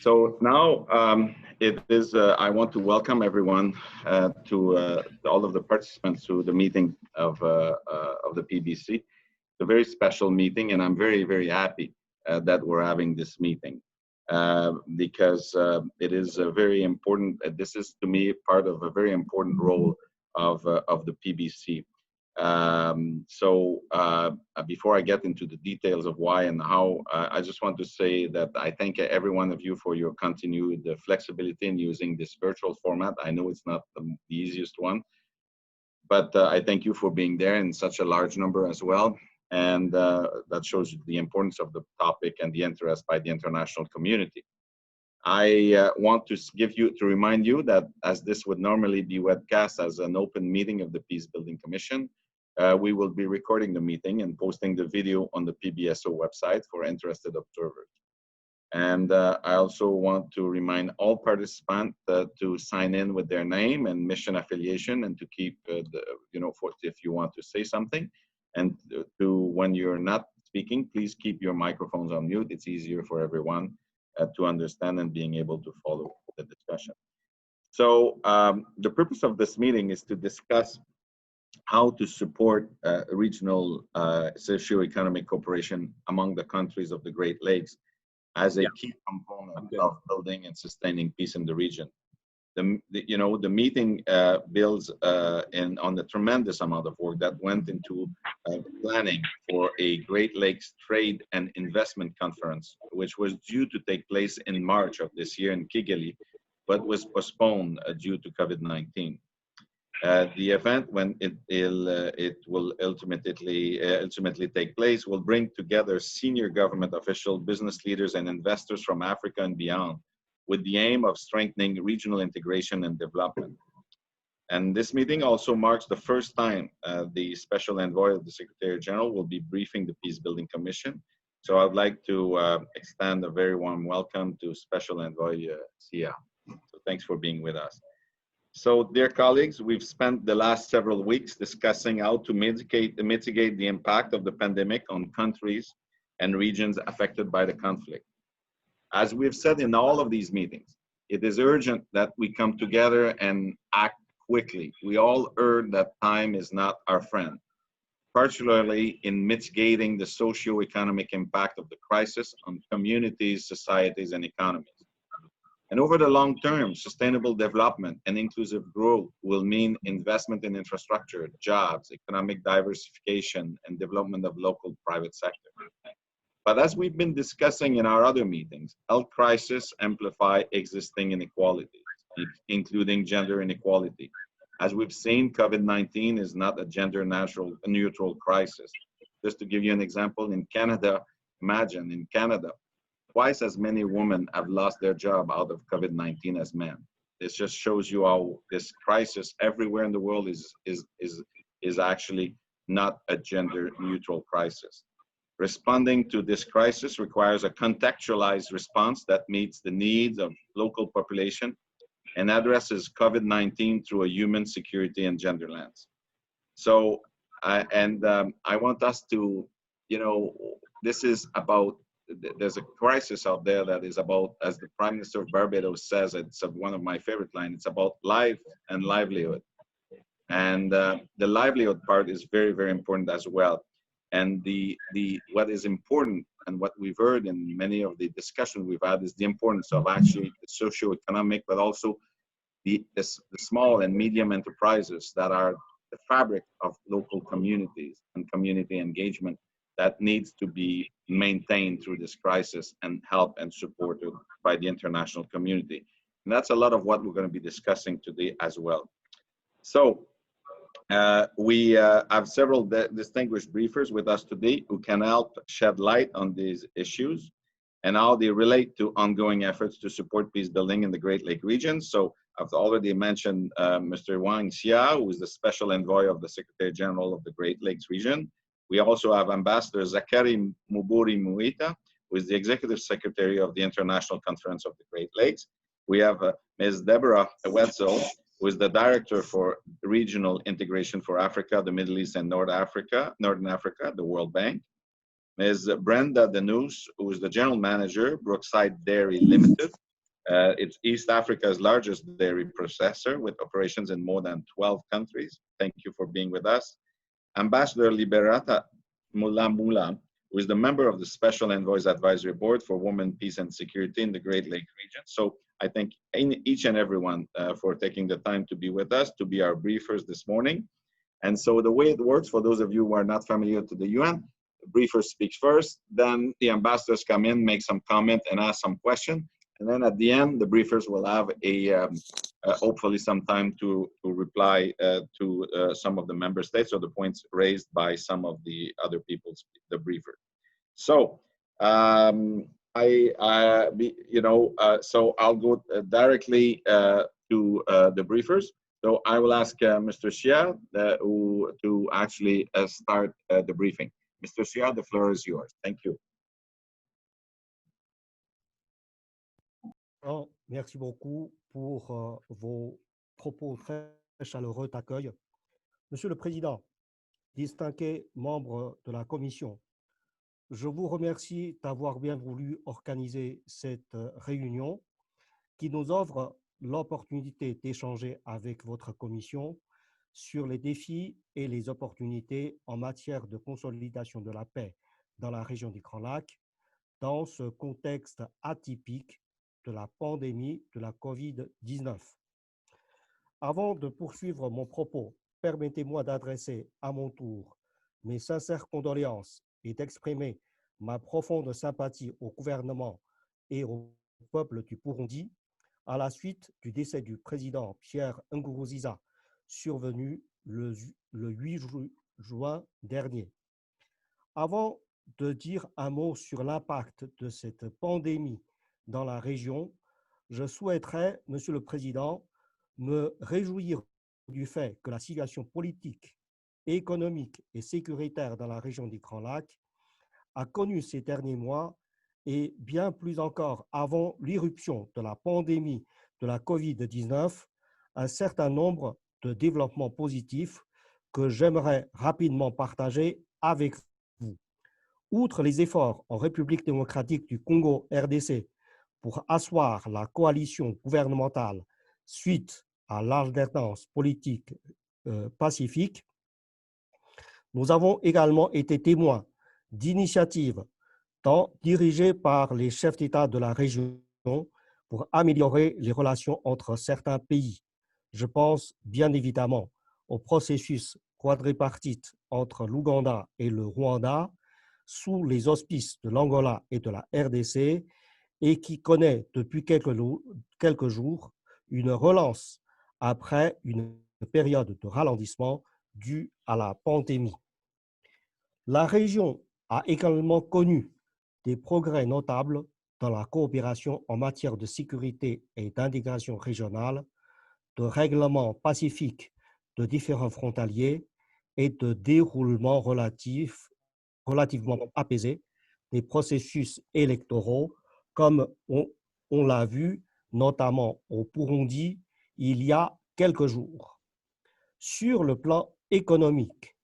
So now it is, I want to welcome everyone to all of the participants to the meeting of the PBC. It's a very special meeting, and I'm very, very happy that we're having this meeting because it is a very important, this is to me part of a very important role of the PBC. Before I get into the details of why and how, I just want to say that I thank every one of you for your continued flexibility in using this virtual format. I know it's not the easiest one, but I thank you for being there in such a large number as well. And that shows the importance of the topic and the interest by the international community. I want to remind you that as this would normally be webcast as an open meeting of the Peace Building Commission, we will be recording the meeting and posting the video on the PBSO website for interested observers. And I also want to remind all participants to sign in with their name and mission affiliation, and to keep, if you want to say something, and when you're not speaking, please keep your microphones on mute. It's easier for everyone to understand and being able to follow the discussion. So the purpose of this meeting is to discuss how to support regional socio-economic cooperation among the countries of the Great Lakes as a key component of building and sustaining peace in the region. The meeting builds on the tremendous amount of work that went into planning for a Great Lakes Trade and Investment Conference, which was due to take place in March of this year in Kigali, but was postponed due to COVID-19. The event, when it will ultimately take place, will bring together senior government officials, business leaders, and investors from Africa and beyond, with the aim of strengthening regional integration and development. And this meeting also marks the first time the Special Envoy of the Secretary General will be briefing the Peace Building Commission. So I'd like to extend a very warm welcome to Special Envoy Sia. So thanks for being with us. So, dear colleagues, we've spent the last several weeks discussing how to mitigate the impact of the pandemic on countries and regions affected by the conflict. As we've said in all of these meetings, it is urgent that we come together and act quickly. We all heard that time is not our friend, particularly in mitigating the socio-economic impact of the crisis on communities, societies, and economies. And over the long term, sustainable development and inclusive growth will mean investment in infrastructure, jobs, economic diversification, and development of local private sector. But as we've been discussing in our other meetings, health crises amplify existing inequalities, including gender inequality. As we've seen, COVID-19 is not a gender-neutral crisis. Just to give you an example, in Canada, imagine in Canada, twice as many women have lost their job out of COVID-19 as men. This just shows you how this crisis everywhere in the world is actually not a gender-neutral crisis. Responding to this crisis requires a contextualized response that meets the needs of local population and addresses COVID-19 through a human, security, and gender lens. So, I want us to, this is about, there's a crisis out there that is about, as the Prime Minister of Barbados says, it's one of my favorite lines, it's about life and livelihood. And the livelihood part is very, very important as well. And what is important, and what we've heard in many of the discussions we've had, is the importance of actually the socio-economic, but also the small and medium enterprises that are the fabric of local communities and community engagement that needs to be maintained through this crisis and helped and supported by the international community. And that's a lot of what we're going to be discussing today as well. So we have several distinguished briefers with us today who can help shed light on these issues and how they relate to ongoing efforts to support peace building in the Great Lake region. So I've already mentioned Mr. Wang Xia, who is the Special Envoy of the Secretary General of the Great Lakes region. We also have Ambassador Zakari Muburi Muita, who is the Executive Secretary of the International Conference of the Great Lakes. We have Ms. Deborah Wetzel, who is the Director for Regional Integration for Africa, the Middle East, and Northern Africa, the World Bank. Ms. Brenda Denous, who is the General Manager, Brookside Dairy Limited, It's East Africa's largest dairy processor with operations in more than 12 countries. Thank you for being with us. Ambassador Liberata Mulamula, who is the member of the Special Envoy's Advisory Board for Women, Peace and Security in the Great Lakes region. So I thank each and everyone for taking the time to be with us, to be our briefers this morning. And so the way it works, for those of you who are not familiar to the UN, the briefer speaks first, then the ambassadors come in, make some comment and ask some question. And then at the end, the briefers will have hopefully some time to reply to some of the member states or the points raised by some of the other people, the briefer. So so I'll go directly to the briefers. So I will ask Mr. Xia to actually start the briefing. Mr. Xia, the floor is yours. Thank you. Merci beaucoup pour vos propos très chaleureux d'accueil. Monsieur le Président, distingués membres de la Commission, je vous remercie d'avoir bien voulu organiser cette réunion qui nous offre l'opportunité d'échanger avec votre Commission sur les défis et les opportunités en matière de consolidation de la paix dans la région du Grand Lac, dans ce contexte atypique de la pandémie de la COVID-19. Avant de poursuivre mon propos, permettez-moi d'adresser à mon tour mes sincères condoléances et d'exprimer ma profonde sympathie au gouvernement et au peuple du Burundi à la suite du décès du président Pierre Nkurunziza, survenu le 8 juin dernier. Avant de dire un mot sur l'impact de cette pandémie dans la région, je souhaiterais, Monsieur le Président, me réjouir du fait que la situation politique, économique et sécuritaire dans la région du Grand Lac a connu ces derniers mois et bien plus encore avant l'irruption de la pandémie de la COVID-19, un certain nombre de développements positifs que j'aimerais rapidement partager avec vous. Outre les efforts en République démocratique du Congo, RDC, pour asseoir la coalition gouvernementale suite à l'alternance politique pacifique, nous avons également été témoins d'initiatives dirigées par les chefs d'État de la région pour améliorer les relations entre certains pays. Je pense bien évidemment au processus quadripartite entre l'Ouganda et le Rwanda, sous les auspices de l'Angola et de la RDC, et qui connaît depuis quelques jours une relance après une période de ralentissement due à la pandémie. La région a également connu des progrès notables dans la coopération en matière de sécurité et d'intégration régionale, de règlement pacifique de différents frontaliers et de déroulement relativement apaisé des processus électoraux, comme on l'a vu notamment au Burundi il y a quelques jours. Sur le plan économique,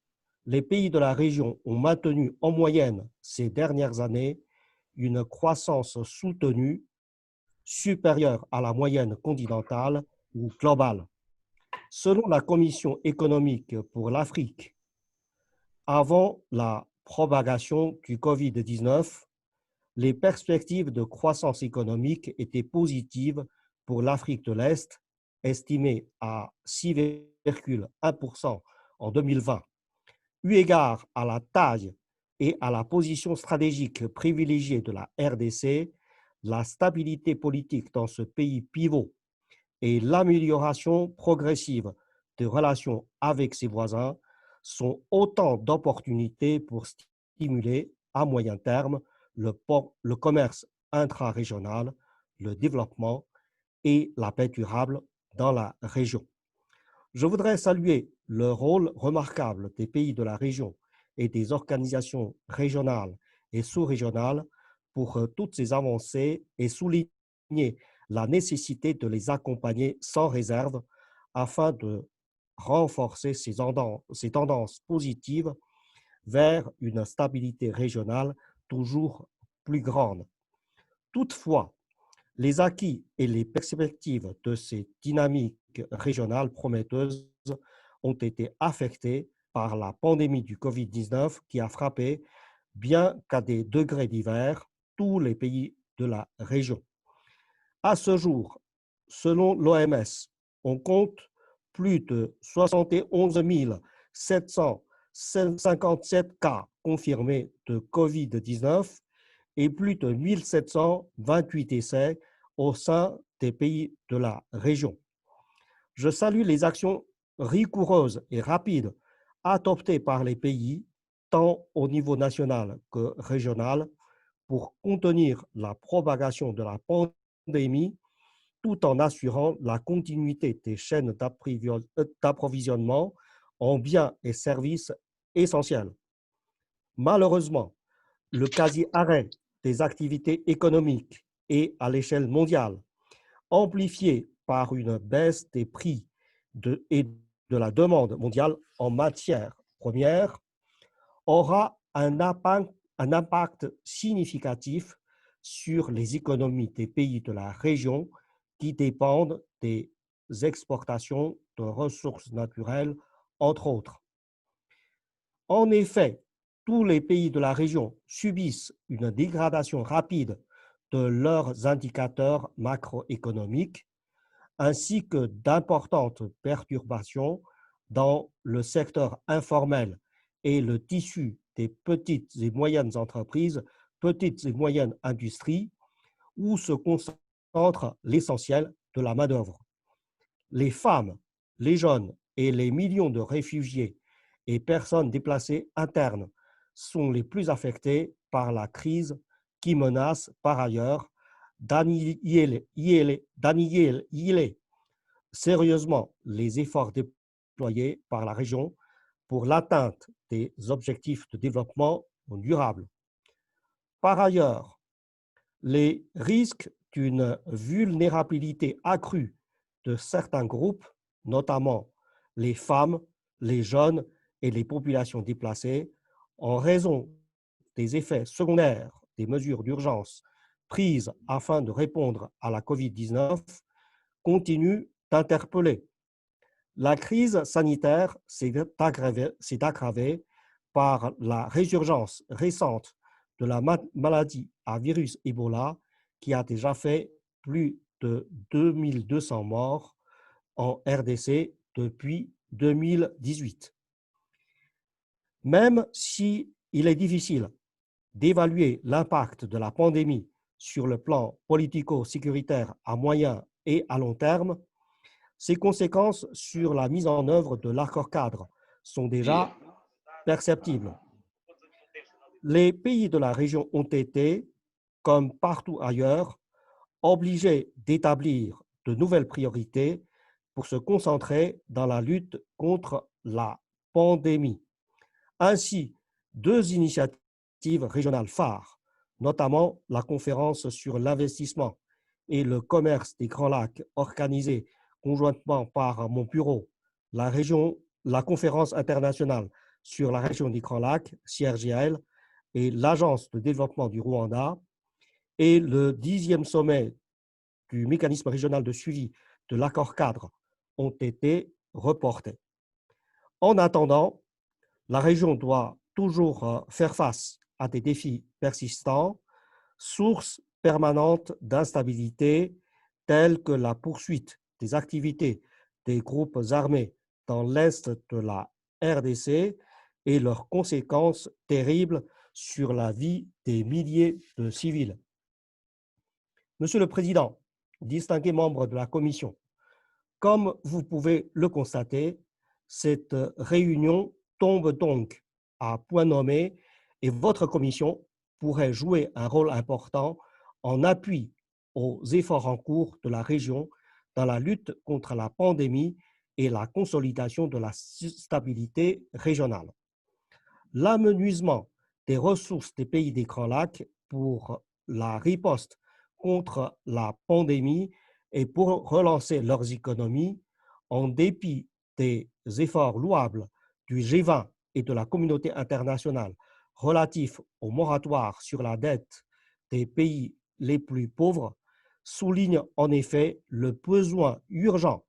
les pays de la région ont maintenu en moyenne ces dernières années une croissance soutenue supérieure à la moyenne continentale ou globale. Selon la Commission économique pour l'Afrique, avant la propagation du COVID-19, les perspectives de croissance économique étaient positives pour l'Afrique de l'Est, estimées à 6,1% en 2020. Eu égard à la taille et à la position stratégique privilégiée de la RDC, la stabilité politique dans ce pays pivot et l'amélioration progressive des relations avec ses voisins sont autant d'opportunités pour stimuler à moyen terme le commerce intra-régional, le développement et la paix durable dans la région. Je voudrais saluer le rôle remarquable des pays de la région et des organisations régionales et sous-régionales pour toutes ces avancées et souligner la nécessité de les accompagner sans réserve afin de renforcer ces tendances positives vers une stabilité régionale toujours plus grande. Toutefois, Les acquis et les perspectives de ces dynamiques régionales prometteuses ont été affectés par la pandémie du Covid-19 qui a frappé, bien qu'à des degrés divers, tous les pays de la région. À ce jour, selon l'OMS, on compte plus de 71 757 cas confirmés de Covid-19 et plus de 1 728 décès au sein des pays de la région. Je salue les actions rigoureuses et rapides adoptées par les pays, tant au niveau national que régional, pour contenir la propagation de la pandémie tout en assurant la continuité des chaînes d'approvisionnement en biens et services essentiels. Malheureusement, le quasi-arrêt des activités économiques et à l'échelle mondiale, amplifié par une baisse des prix et de la demande mondiale en matières premières, aura un impact significatif sur les économies des pays de la région qui dépendent des exportations de ressources naturelles, entre autres. En effet, tous les pays de la région subissent une dégradation rapide de leurs indicateurs macroéconomiques, ainsi que d'importantes perturbations dans le secteur informel et le tissu des petites et moyennes entreprises, petites et moyennes industries, où se concentre l'essentiel de la main-d'œuvre. Les femmes, les jeunes et les millions de réfugiés et personnes déplacées internes sont les plus affectés par la crise qui menace par ailleurs d'annihiler sérieusement les efforts déployés par la région pour l'atteinte des objectifs de développement durable. Par ailleurs, les risques d'une vulnérabilité accrue de certains groupes, notamment les femmes, les jeunes et les populations déplacées, en raison des effets secondaires des mesures d'urgence prises afin de répondre à la COVID-19, continuent d'interpeller. La crise sanitaire s'est aggravée par la résurgence récente de la maladie à virus Ebola qui a déjà fait plus de 2200 morts en RDC depuis 2018. Même si il est difficile d'évaluer l'impact de la pandémie sur le plan politico-sécuritaire à moyen et à long terme, ses conséquences sur la mise en œuvre de l'accord-cadre sont déjà perceptibles. Les pays de la région ont été, comme partout ailleurs, obligés d'établir de nouvelles priorités pour se concentrer dans la lutte contre la pandémie. Ainsi, deux initiatives régionales phares, notamment la conférence sur l'investissement et le commerce des Grands Lacs organisée conjointement par mon bureau, la conférence internationale sur la région des Grands Lacs, CRGL, et l'Agence de développement du Rwanda, et le 10e sommet du mécanisme régional de suivi de l'accord-cadre ont été reportés. En attendant, la région doit toujours faire face à des défis persistants, source permanente d'instabilité, telles que la poursuite des activités des groupes armés dans l'est de la RDC et leurs conséquences terribles sur la vie des milliers de civils. Monsieur le Président, distingués membres de la Commission, comme vous pouvez le constater, cette réunion tombe donc à point nommé et votre Commission pourrait jouer un rôle important en appui aux efforts en cours de la région dans la lutte contre la pandémie et la consolidation de la stabilité régionale. L'amenuisement des ressources des pays des Grands Lacs pour la riposte contre la pandémie et pour relancer leurs économies, en dépit des efforts louables du G20 et de la communauté internationale relatifs au moratoire sur la dette des pays les plus pauvres, souligne en effet le besoin urgent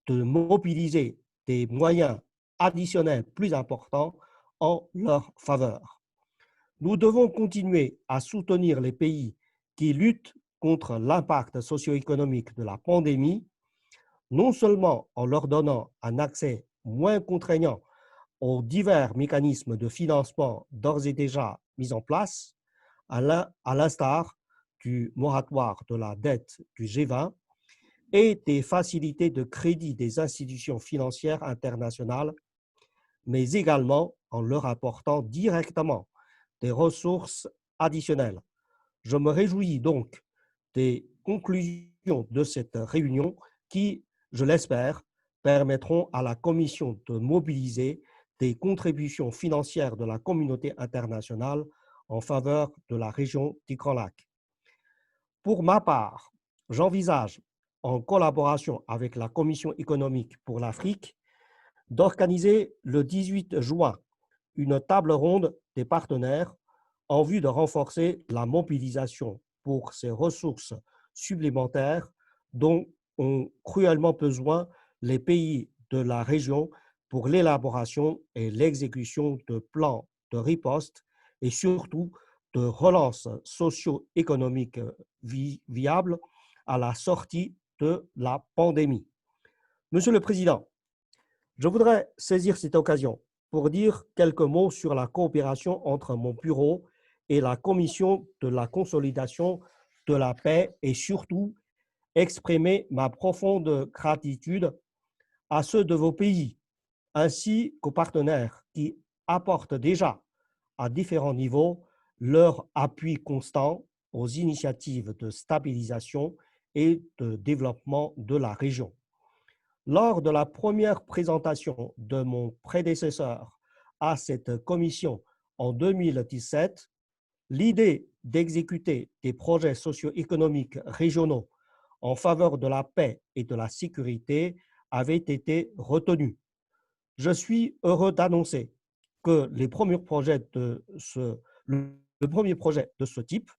de mobiliser des moyens additionnels plus importants en leur faveur. Nous devons continuer à soutenir les pays qui luttent contre l'impact socio-économique de la pandémie, non seulement en leur donnant un accès moins contraignant aux divers mécanismes de financement d'ores et déjà mis en place, à l'instar du moratoire de la dette du G20 et des facilités de crédit des institutions financières internationales, mais également en leur apportant directement des ressources additionnelles. Je me réjouis donc des conclusions de cette réunion qui, je l'espère, permettront à la Commission de mobiliser des contributions financières de la communauté internationale en faveur de la région du Grand Lac. Pour ma part, j'envisage, en collaboration avec la Commission économique pour l'Afrique, d'organiser le 18 juin une table ronde des partenaires en vue de renforcer la mobilisation pour ces ressources supplémentaires dont ont cruellement besoin les pays de la région pour l'élaboration et l'exécution de plans de riposte et surtout de relance socio-économique viable à la sortie de la pandémie. Monsieur le Président, je voudrais saisir cette occasion pour dire quelques mots sur la coopération entre mon bureau et la Commission de la consolidation de la paix et surtout exprimer ma profonde gratitude à ceux de vos pays ainsi qu'aux partenaires qui apportent déjà à différents niveaux leur appui constant aux initiatives de stabilisation et de développement de la région. Lors de la première présentation de mon prédécesseur à cette commission en 2017, l'idée d'exécuter des projets socio-économiques régionaux en faveur de la paix et de la sécurité avait été retenue. Je suis heureux d'annoncer que le premier projet de ce type,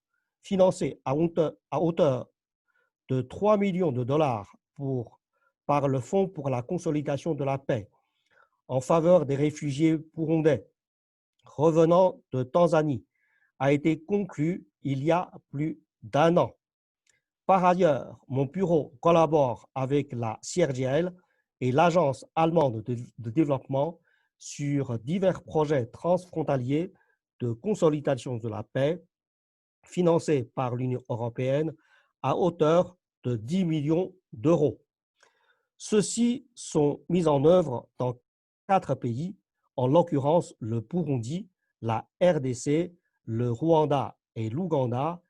financé à hauteur de 3 millions de dollars par le Fonds pour la consolidation de la paix en faveur des réfugiés burundais revenant de Tanzanie, a été conclu il y a plus d'un an. Par ailleurs, mon bureau collabore avec la CIRGL et l'Agence allemande de développement sur divers projets transfrontaliers de consolidation de la paix financés par l'Union européenne à hauteur de 10 millions d'euros. Ceux-ci sont mis en œuvre dans 4 pays, en l'occurrence le Burundi, la RDC, le Rwanda et l'Ouganda,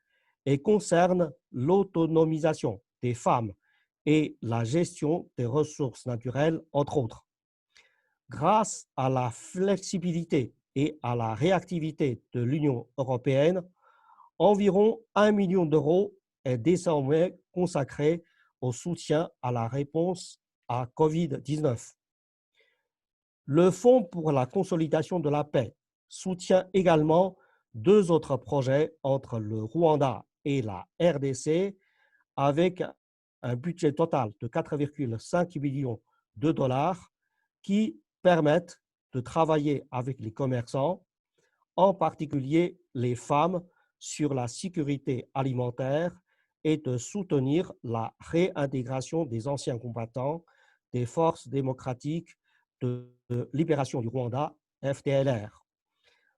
et concernent l'autonomisation des femmes et la gestion des ressources naturelles, entre autres. Grâce à la flexibilité et à la réactivité de l'Union européenne, environ 1 million d'euros est désormais consacré au soutien à la réponse à COVID-19. Le Fonds pour la consolidation de la paix soutient également 2 autres projets entre le Rwanda et la RDC avec un budget total de 4,5 millions de dollars qui permettent de travailler avec les commerçants, en particulier les femmes, sur la sécurité alimentaire et de soutenir la réintégration des anciens combattants des forces démocratiques de libération du Rwanda, FDLR.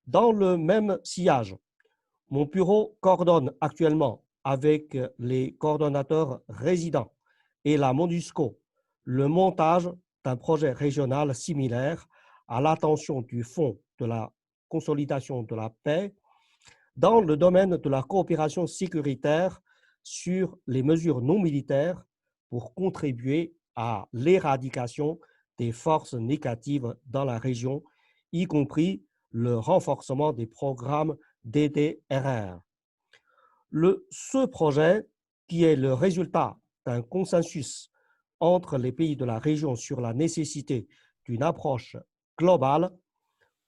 Dans le même sillage, mon bureau coordonne actuellement avec les coordonnateurs résidents et la MONUSCO le montage d'un projet régional similaire à l'attention du Fonds de la consolidation de la paix dans le domaine de la coopération sécuritaire sur les mesures non militaires pour contribuer à l'éradication des forces négatives dans la région, y compris le renforcement des programmes DDRR. Ce projet, qui est le résultat d'un consensus entre les pays de la région sur la nécessité d'une approche globale,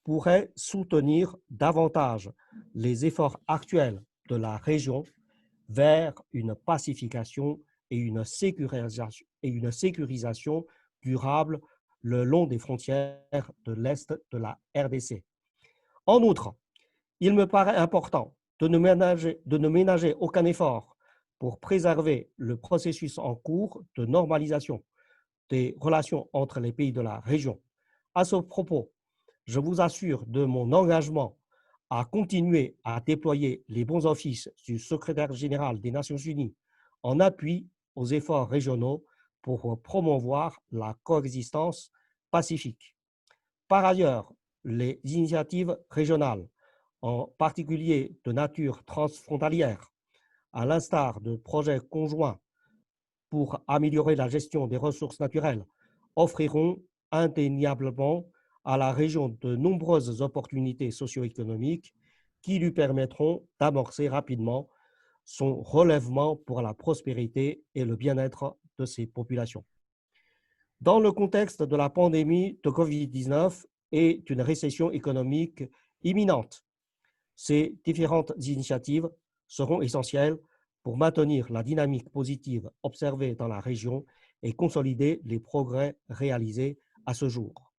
pourrait soutenir davantage les efforts actuels de la région vers une pacification et une sécurisation durable le long des frontières de l'Est de la RDC. En outre, il me paraît important de ne ménager aucun effort pour préserver le processus en cours de normalisation des relations entre les pays de la région. À ce propos, je vous assure de mon engagement à continuer à déployer les bons offices du secrétaire général des Nations Unies en appui aux efforts régionaux pour promouvoir la coexistence pacifique. Par ailleurs, les initiatives régionales, en particulier de nature transfrontalière, à l'instar de projets conjoints pour améliorer la gestion des ressources naturelles, offriront indéniablement à la région de nombreuses opportunités socio-économiques qui lui permettront d'amorcer rapidement son relèvement pour la prospérité et le bien-être de ses populations. Dans le contexte de la pandémie de COVID-19 et d'une récession économique imminente, ces différentes initiatives seront essentielles pour maintenir la dynamique positive observée dans la région et consolider les progrès réalisés à ce jour.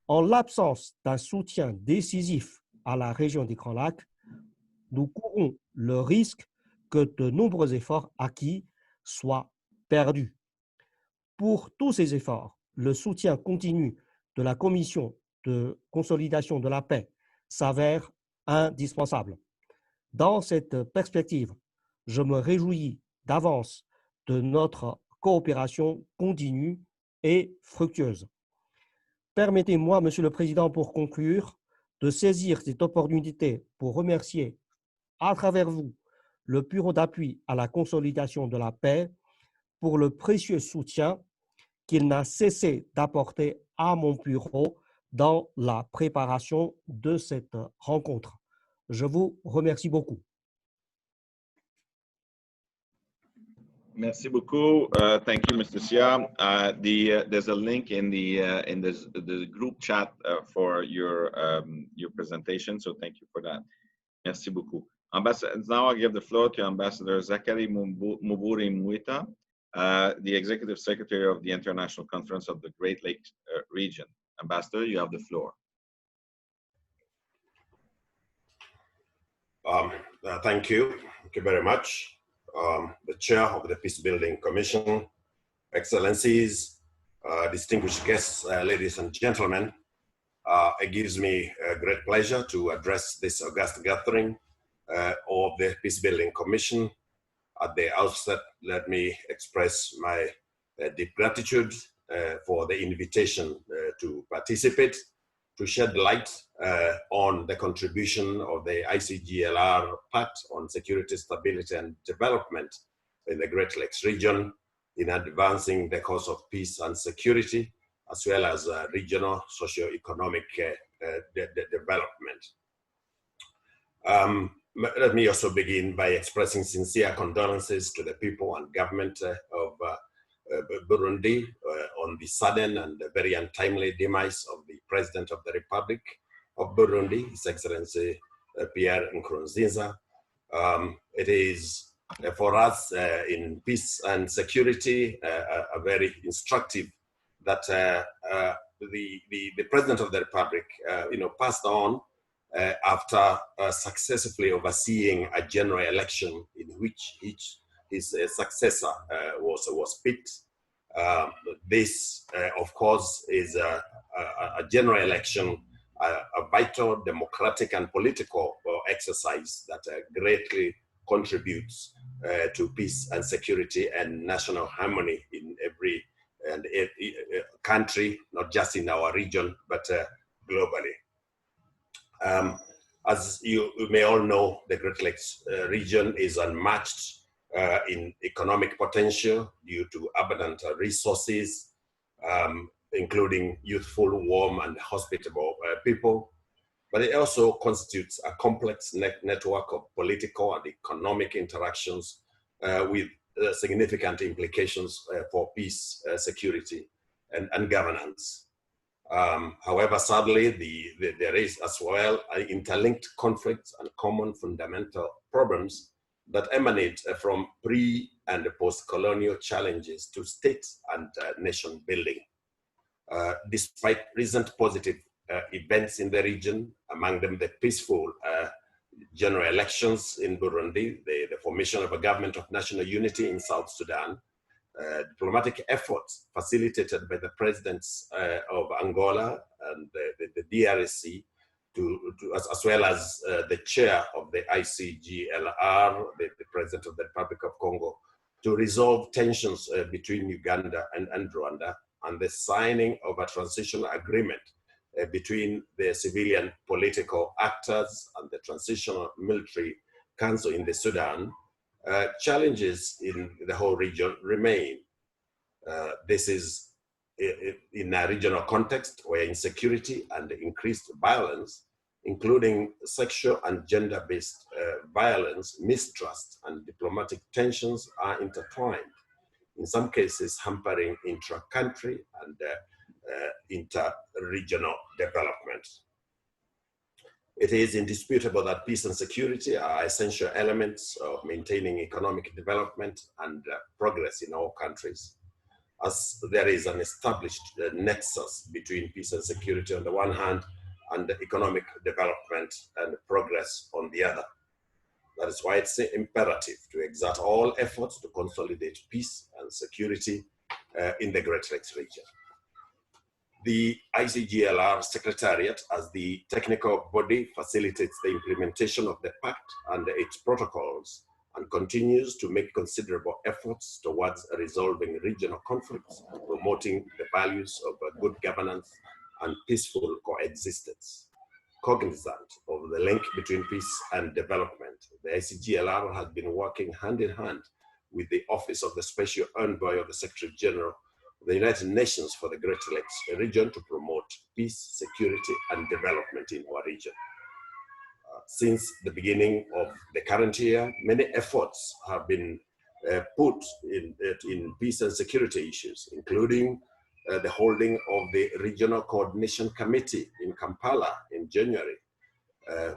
En l'absence d'un soutien décisif à la région des Grands Lacs, nous courons le risque que de nombreux efforts acquis soient perdus. Pour tous ces efforts, le soutien continu de la Commission de consolidation de la paix s'avère indispensable. Dans cette perspective, je me réjouis d'avance de notre coopération continue et fructueuse. Permettez-moi, Monsieur le Président, pour conclure, de saisir cette opportunité pour remercier à travers vous le Bureau d'appui à la consolidation de la paix pour le précieux soutien qu'il n'a cessé d'apporter à mon bureau dans la préparation de cette rencontre. Je vous remercie beaucoup. Merci beaucoup. Thank you, Mr. Sia. There's a link in the group chat for your presentation, so thank you for that. Merci beaucoup. Now I give the floor to Ambassador Zachary Muburi Mwita, the Executive Secretary of the International Conference of the Great Lakes Region. Ambassador, you have the floor. Thank you. Thank you very much. The Chair of the Peace Building Commission, Excellencies, distinguished guests, ladies and gentlemen, it gives me a great pleasure to address this august gathering of the Peace Building Commission. At the outset, let me express my deep gratitude for the invitation to participate, to shed light on the contribution of the ICGLR Pact on security, stability, and development in the Great Lakes region in advancing the cause of peace and security, as well as regional socio-economic development. Let me also begin by expressing sincere condolences to the people and government of Burundi on the sudden and very untimely demise of the President of the Republic of Burundi, His Excellency Pierre Nkurunziza. It is for us in peace and security a very instructive that the President of the Republic passed on after successfully overseeing a general election in which his successor was picked. This, of course, is a general election, a vital democratic and political exercise that greatly contributes to peace and security and national harmony in every country, not just in our region, but globally. As you may all know, the Great Lakes region is unmatched in economic potential due to abundant resources, including youthful, warm, and hospitable people. But it also constitutes a complex network of political and economic interactions with significant implications for peace, security, and governance. However, sadly, there is as well interlinked conflicts and common fundamental problems that emanate from pre- and post-colonial challenges to state and nation building. Despite recent positive events in the region, among them the peaceful general elections in Burundi, the formation of a government of national unity in South Sudan, diplomatic efforts facilitated by the presidents of Angola and the DRC, as well as the chair of the ICGLR, the president of the Republic of Congo, to resolve tensions between Uganda and Rwanda, and the signing of a transitional agreement between the civilian political actors and the transitional military council in the Sudan, challenges in the whole region remain. This is in a regional context where insecurity and increased violence, including sexual and gender-based violence, mistrust, and diplomatic tensions are intertwined, in some cases hampering intra-country and inter-regional development. It is indisputable that peace and security are essential elements of maintaining economic development and progress in all countries, as there is an established nexus between peace and security on the one hand and economic development and progress on the other. That is why it's imperative to exert all efforts to consolidate peace and security in the Great Lakes region. The ICGLR Secretariat, as the technical body, facilitates the implementation of the pact and its protocols and continues to make considerable efforts towards resolving regional conflicts, promoting the values of good governance and peaceful coexistence. Cognizant of the link between peace and development, the ICGLR has been working hand in hand with the Office of the Special Envoy of the Secretary General of the United Nations for the Great Lakes region to promote peace, security, and development in our region. Since the beginning of the current year, many efforts have been put in peace and security issues, including the holding of the Regional Coordination Committee in Kampala in January,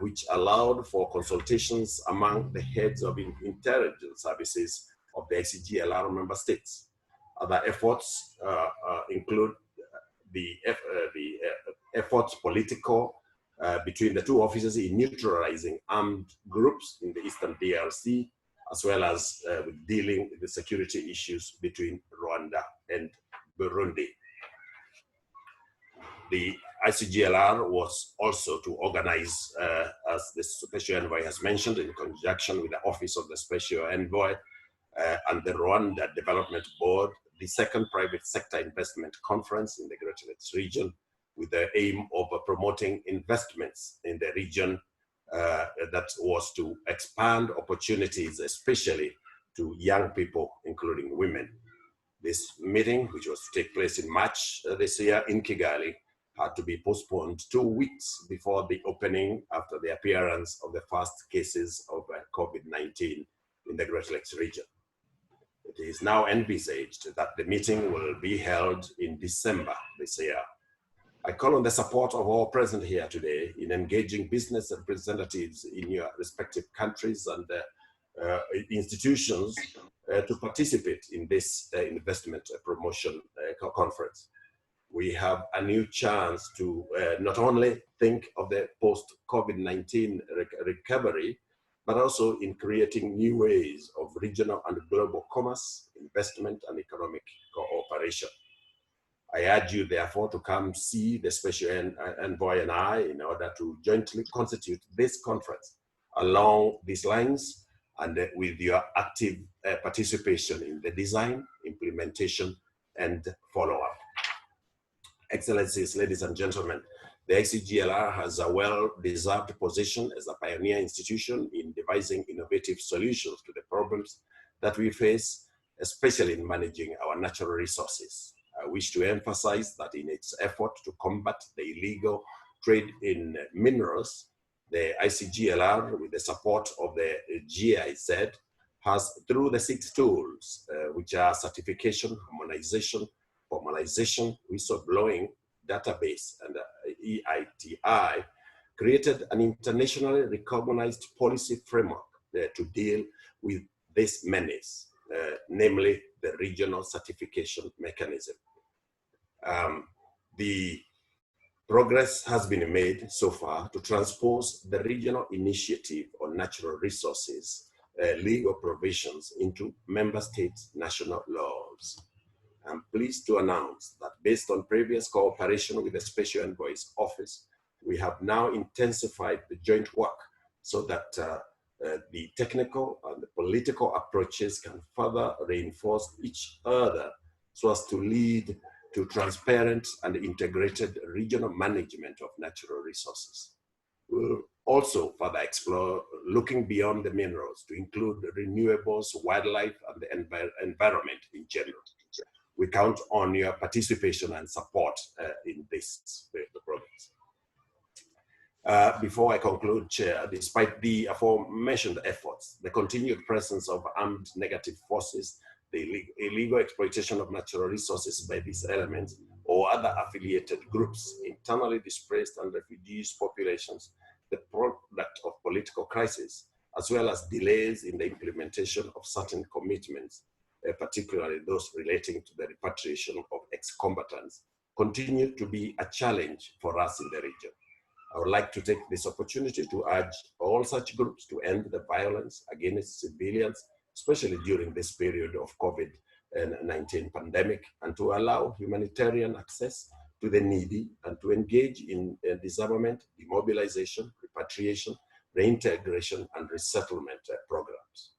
which allowed for consultations among the heads of intelligence services of the ICGLR member states. Other efforts include the efforts political between the two offices in neutralizing armed groups in the Eastern DRC, as well as with dealing with the security issues between Rwanda and Burundi. The ICGLR was also to organize, as the Special Envoy has mentioned, in conjunction with the Office of the Special Envoy and the Rwanda Development Board, the second private sector investment conference in the Great Lakes region, with the aim of promoting investments in the region that was to expand opportunities, especially to young people, including women. This meeting, which was to take place in March this year in Kigali, had to be postponed 2 weeks before the opening after the appearance of the first cases of COVID-19 in the Great Lakes region. It is now envisaged that the meeting will be held in December this year. I call on the support of all present here today in engaging business representatives in your respective countries and institutions to participate in this investment promotion conference. We have a new chance to not only think of the post-COVID-19 recovery, but also in creating new ways of regional and global commerce, investment, and economic cooperation. I urge you, therefore, to come see the Special Envoy and I in order to jointly constitute this conference along these lines and with your active participation in the design, implementation, and follow-up. Excellencies, ladies and gentlemen, the ICGLR has a well-deserved position as a pioneer institution in devising innovative solutions to the problems that we face, especially in managing our natural resources. I wish to emphasize that in its effort to combat the illegal trade in minerals, the ICGLR, with the support of the GIZ, has, through the 6 tools, which are certification, harmonization, formalization, whistleblowing, database, and EITI, created an internationally recognized policy framework to deal with this menace, namely the regional certification mechanism. The progress has been made so far to transpose the regional initiative on natural resources legal provisions into member states' national laws. I'm pleased to announce that based on previous cooperation with the Special Envoy's office, we have now intensified the joint work so that the technical and the political approaches can further reinforce each other so as to lead to transparent and integrated regional management of natural resources. We'll also further explore looking beyond the minerals to include renewables, wildlife, and the environment in general. We count on your participation and support in this progress. Before I conclude, Chair, despite the aforementioned efforts, the continued presence of armed negative forces, the illegal exploitation of natural resources by these elements or other affiliated groups, internally displaced and refugees populations, the product of political crisis, as well as delays in the implementation of certain commitments, particularly those relating to the repatriation of ex-combatants, continue to be a challenge for us in the region. I would like to take this opportunity to urge all such groups to end the violence against civilians, especially during this period of COVID-19 pandemic, and to allow humanitarian access to the needy and to engage in disarmament, demobilization, repatriation, reintegration, and resettlement programs.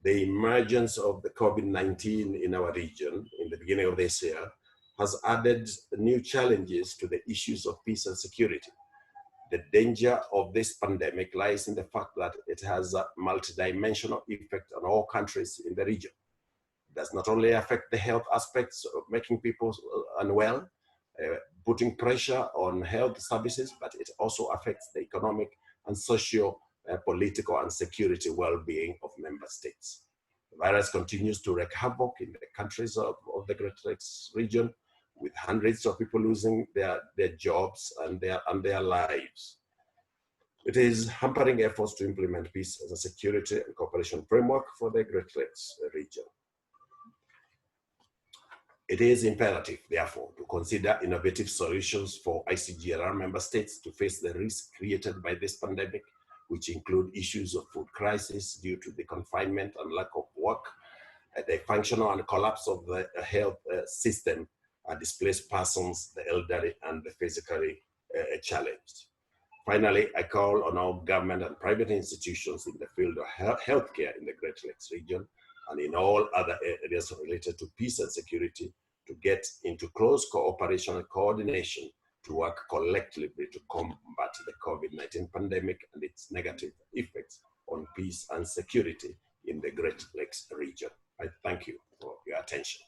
The emergence of the COVID-19 in our region in the beginning of this year has added new challenges to the issues of peace and security. The danger of this pandemic lies in the fact that it has a multidimensional effect on all countries in the region. It does not only affect the health aspects of making people unwell, putting pressure on health services, but it also affects the economic and social, political and security well-being of member states. The virus continues to wreak havoc in the countries of the Great Lakes region, with hundreds of people losing their jobs and their lives. It is hampering efforts to implement peace as a security and cooperation framework for the Great Lakes region. It is imperative, therefore, to consider innovative solutions for ICGLR member states to face the risk created by this pandemic, which include issues of food crisis due to the confinement and lack of work, the functional and collapse of the health system, displaced persons, the elderly, and the physically challenged. Finally, I call on all government and private institutions in the field of healthcare in the Great Lakes region and in all other areas related to peace and security to get into close cooperation and coordination to work collectively to combat the COVID-19 pandemic and its negative effects on peace and security in the Great Lakes region. I thank you for your attention.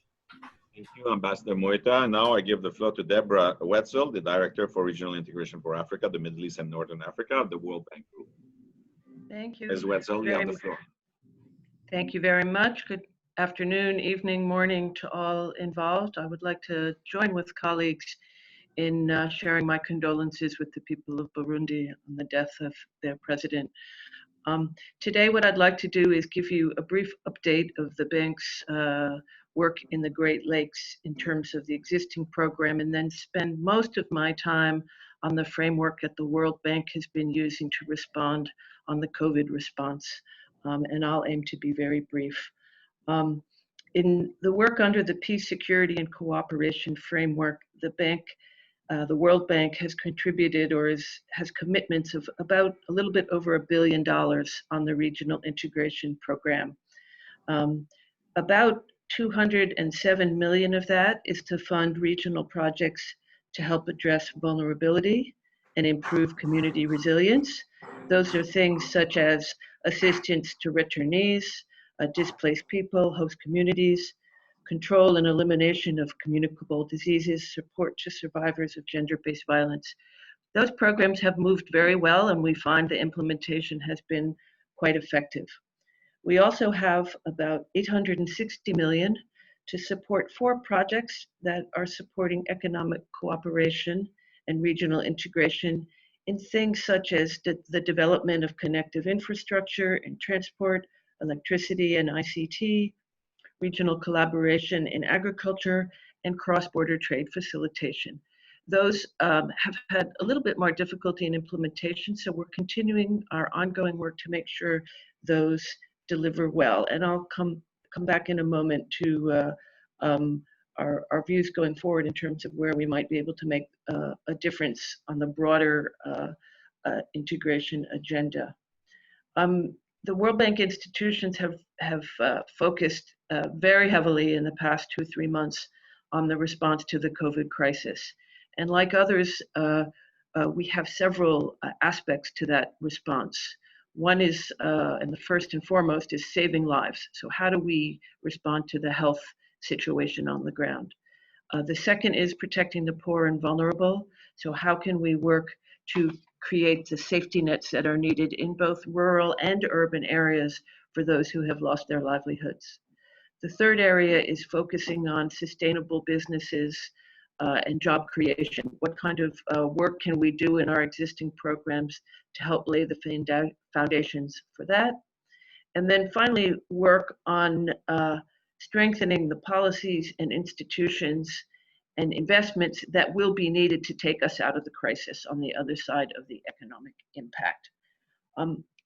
Thank you, Ambassador Moita. Now I give the floor to Deborah Wetzel, the Director for Regional Integration for Africa, the Middle East and Northern Africa of the World Bank Group. Thank you. Ms. Wetzel, you have the floor. Thank you very much. Good afternoon, evening, morning to all involved. I would like to join with colleagues in sharing my condolences with the people of Burundi on the death of their president. Today, what I'd like to do is give you a brief update of the bank's work in the Great Lakes in terms of the existing program, and then spend most of my time on the framework that the World Bank has been using to respond on the COVID response. And I'll aim to be very brief. In the work under the Peace, Security, and Cooperation Framework, the World Bank has contributed or has commitments of about a little bit over $1 billion on the regional integration program. About 207 million of that is to fund regional projects to help address vulnerability and improve community resilience. Those are things such as assistance to returnees, displaced people, host communities, control and elimination of communicable diseases, support to survivors of gender-based violence. Those programs have moved very well, and we find the implementation has been quite effective. We also have about 860 million to support 4 projects that are supporting economic cooperation and regional integration in things such as the development of connective infrastructure in transport, electricity and ICT, regional collaboration in agriculture, and cross-border trade facilitation. Those have had a little bit more difficulty in implementation, so we're continuing our ongoing work to make sure those deliver well. And I'll come back in a moment to our views going forward in terms of where we might be able to make a difference on the broader integration agenda. The World Bank institutions have focused very heavily in the past 2-3 months on the response to the COVID crisis. And like others, we have several aspects to that response. One is, and the first and foremost, is saving lives. So how do we respond to the health situation on the ground? The second is protecting the poor and vulnerable. So how can we work to create the safety nets that are needed in both rural and urban areas for those who have lost their livelihoods? The third area is focusing on sustainable businesses and job creation. What kind of work can we do in our existing programs to help lay the foundations for that? And then finally, work on strengthening the policies and institutions and investments that will be needed to take us out of the crisis on the other side of the economic impact.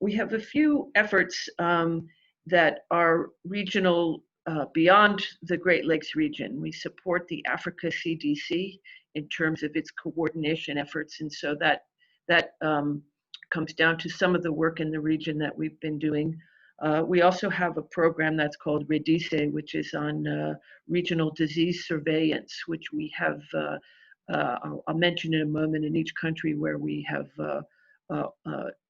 We have a few efforts that are regional beyond the Great Lakes region. We support the Africa CDC in terms of its coordination efforts, and so that comes down to some of the work in the region that we've been doing. We also have a program that's called REDICE, which is on regional disease surveillance, which we have, I'll mention in a moment, in each country where we have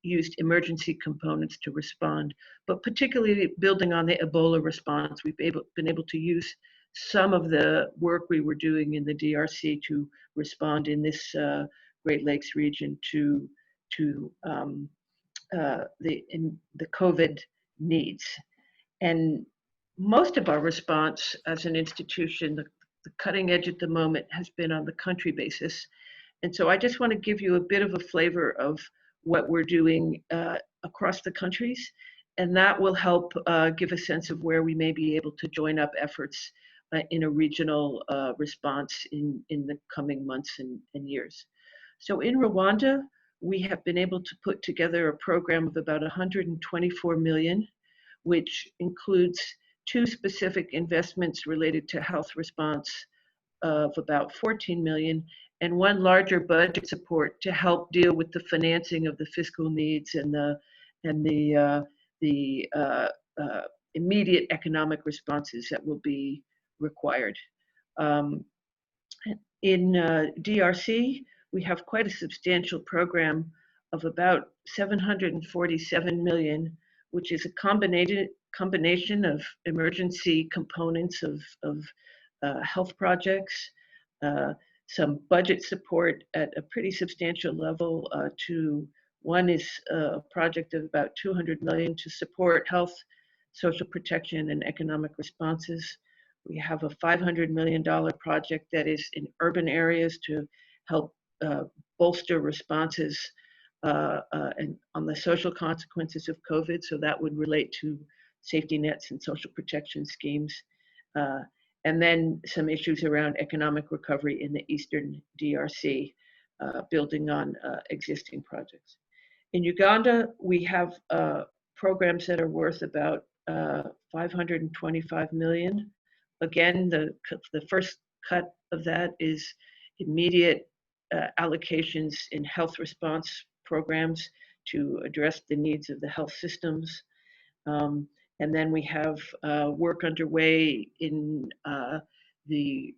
used emergency components to respond, but particularly building on the Ebola response, we've been able to use some of the work we were doing in the DRC to respond in this Great Lakes region to the COVID needs. And most of our response as an institution, the cutting edge at the moment, has been on the country basis. And so I just want to give you a bit of a flavor of what we're doing across the countries, and that will help give a sense of where we may be able to join up efforts in a regional response in the coming months and years. So in Rwanda, we have been able to put together a program of about 124 million, which includes 2 specific investments related to health response of about 14 million, and 1 larger budget support to help deal with the financing of the fiscal needs and the immediate economic responses that will be required. In DRC, we have quite a substantial program of about 747 million, which is a combination of emergency components of health projects, some budget support at a pretty substantial level. One is a project of about 200 million to support health, social protection, and economic responses. We have a $500 million project that is in urban areas to help bolster responses and on the social consequences of COVID. So that would relate to safety nets and social protection schemes. And then some issues around economic recovery in the Eastern DRC, building on existing projects. In Uganda, we have programs that are worth about 525 million. Again, the first cut of that is immediate allocations in health response programs to address the needs of the health systems. And then we have work underway in the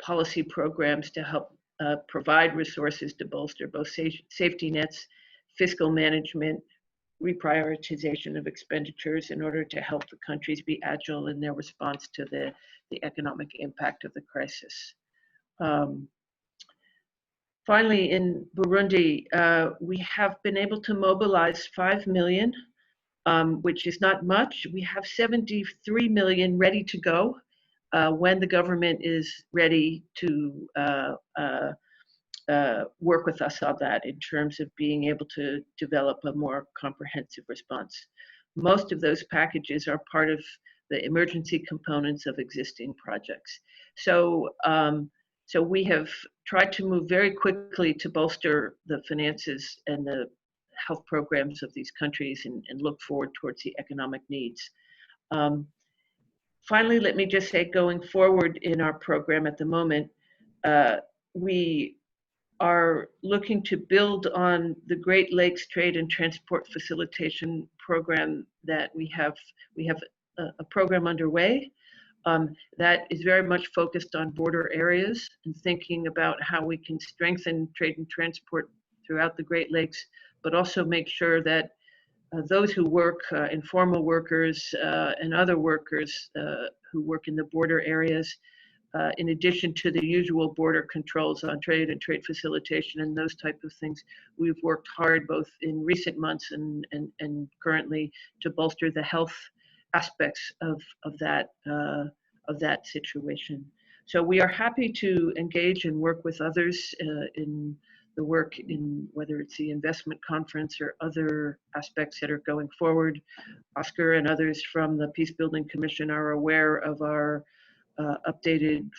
policy programs to help provide resources to bolster both safety nets, fiscal management, reprioritization of expenditures in order to help the countries be agile in their response to the economic impact of the crisis. Finally, in Burundi, we have been able to mobilize 5 million, which is not much. We have 73 million ready to go when the government is ready to work with us on that in terms of being able to develop a more comprehensive response. Most of those packages are part of the emergency components of existing projects. So, so we have tried to move very quickly to bolster the finances and the health programs of these countries and look forward towards the economic needs. Finally, let me just say, going forward in our program at the moment, we are looking to build on the Great Lakes Trade and Transport Facilitation Program that we have. We have a program underway that is very much focused on border areas and thinking about how we can strengthen trade and transport throughout the Great Lakes, but also make sure that those who work, informal workers and other workers who work in the border areas, in addition to the usual border controls on trade and trade facilitation and those type of things, we've worked hard both in recent months and currently to bolster the health aspects of that situation. So we are happy to engage and work with others in the work in whether it's the investment conference or other aspects that are going forward. Oscar and others from the Peace Building Commission are aware of our updated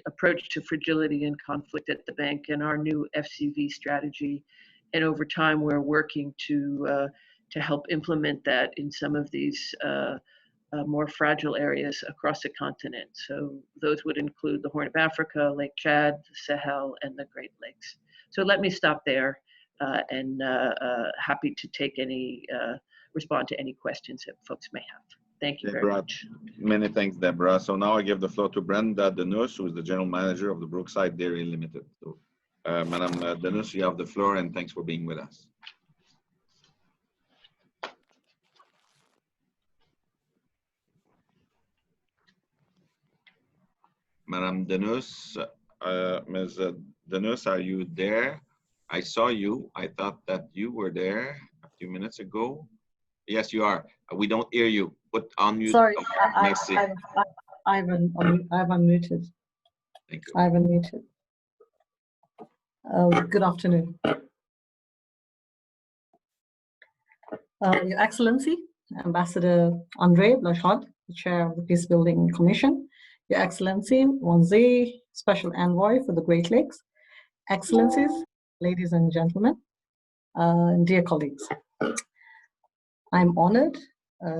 approach to fragility and conflict at the bank and our new FCV strategy. And over time, we're working to help implement that in some of these more fragile areas across the continent. So those would include the Horn of Africa, Lake Chad, the Sahel, and the Great Lakes. So let me stop there and happy to take any, respond to any questions that folks may have. Thank you very much. Many thanks, Deborah. So now I give the floor to Brenda Denus, who is the General Manager of the Brookside Dairy Limited. So, Madam Denus, you have the floor, and thanks for being with us. Madam Denus, Ms. Denus, are you there? I saw you. I thought that you were there a few minutes ago. Yes, you are. We don't hear you. Put on mute. Sorry, Oh, I've unmuted. Thank you. I've unmuted. Good afternoon. Your Excellency, Ambassador Andre Blachod, the Chair of the Peace Building Commission, Your Excellency Wanze, Special Envoy for the Great Lakes, Excellencies, ladies and gentlemen, dear colleagues. I'm honored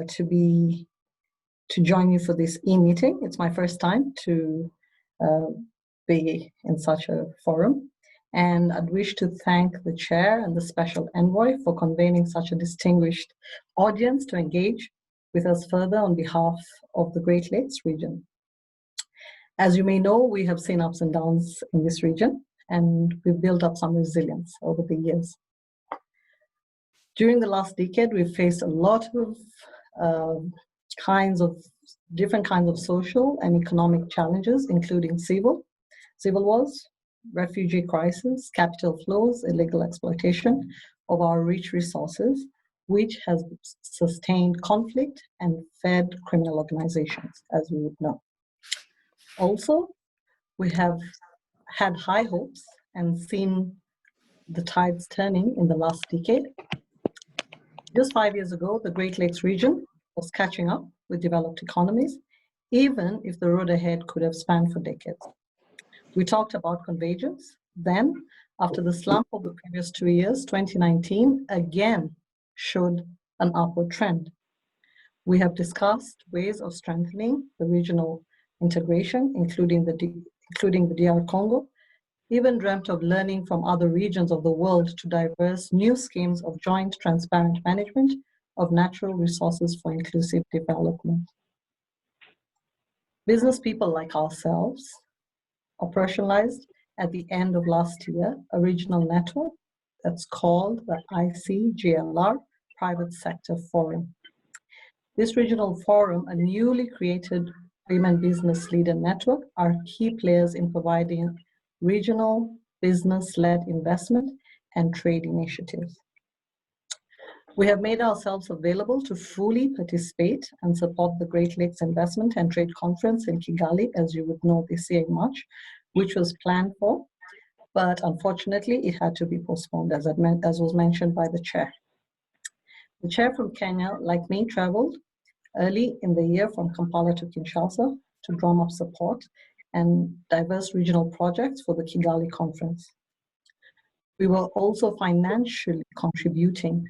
to join you for this e-meeting. It's my first time to be in such a forum, and I'd wish to thank the chair and the special envoy for convening such a distinguished audience to engage with us further on behalf of the Great Lakes region. As you may know, we have seen ups and downs in this region, and we've built up some resilience over the years. During the last decade, we've faced a lot of different kinds of social and economic challenges, including civil wars, refugee crisis, capital flows, illegal exploitation of our rich resources, which has sustained conflict and fed criminal organizations, as we would know. Also, we have had high hopes and seen the tides turning in the last decade. Just 5 years ago, the Great Lakes region was catching up with developed economies, even if the road ahead could have spanned for decades. We talked about convergence. Then, after the slump of the previous 2 years, 2019 again showed an upward trend. We have discussed ways of strengthening the regional integration, including the DR Congo, even dreamt of learning from other regions of the world to diverse new schemes of joint transparent management of natural resources for inclusive development. Business people like ourselves operationalized at the end of last year a regional network that's called the ICGLR Private Sector Forum. This regional forum, a newly created women business leader network, are key players in providing regional business-led investment and trade initiatives. We have made ourselves available to fully participate and support the Great Lakes Investment and Trade Conference in Kigali, as you would know, this year in March, which was planned for, but unfortunately it had to be postponed as was mentioned by the chair. The chair from Kenya, like me, traveled early in the year from Kampala to Kinshasa to drum up support and diverse regional projects for the Kigali conference. We were also financially contributing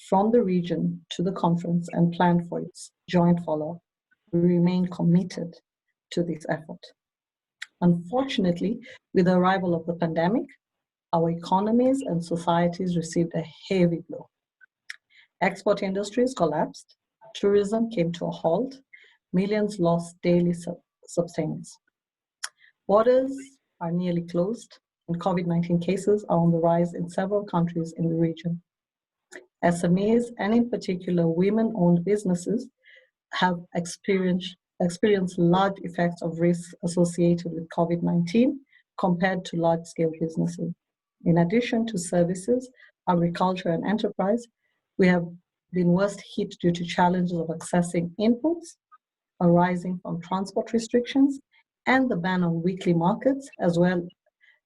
from the region to the conference and planned for its joint follow-up. We remain committed to this effort. Unfortunately, with the arrival of the pandemic, our economies and societies received a heavy blow. Export industries collapsed, tourism came to a halt, millions lost daily sustenance. Borders are nearly closed, and COVID-19 cases are on the rise in several countries in the region. SMEs, and in particular women-owned businesses, have experienced large effects of risk associated with COVID-19 compared to large-scale businesses. In addition to services, agriculture, and enterprise, we have been worst hit due to challenges of accessing inputs arising from transport restrictions and the ban on weekly markets, as well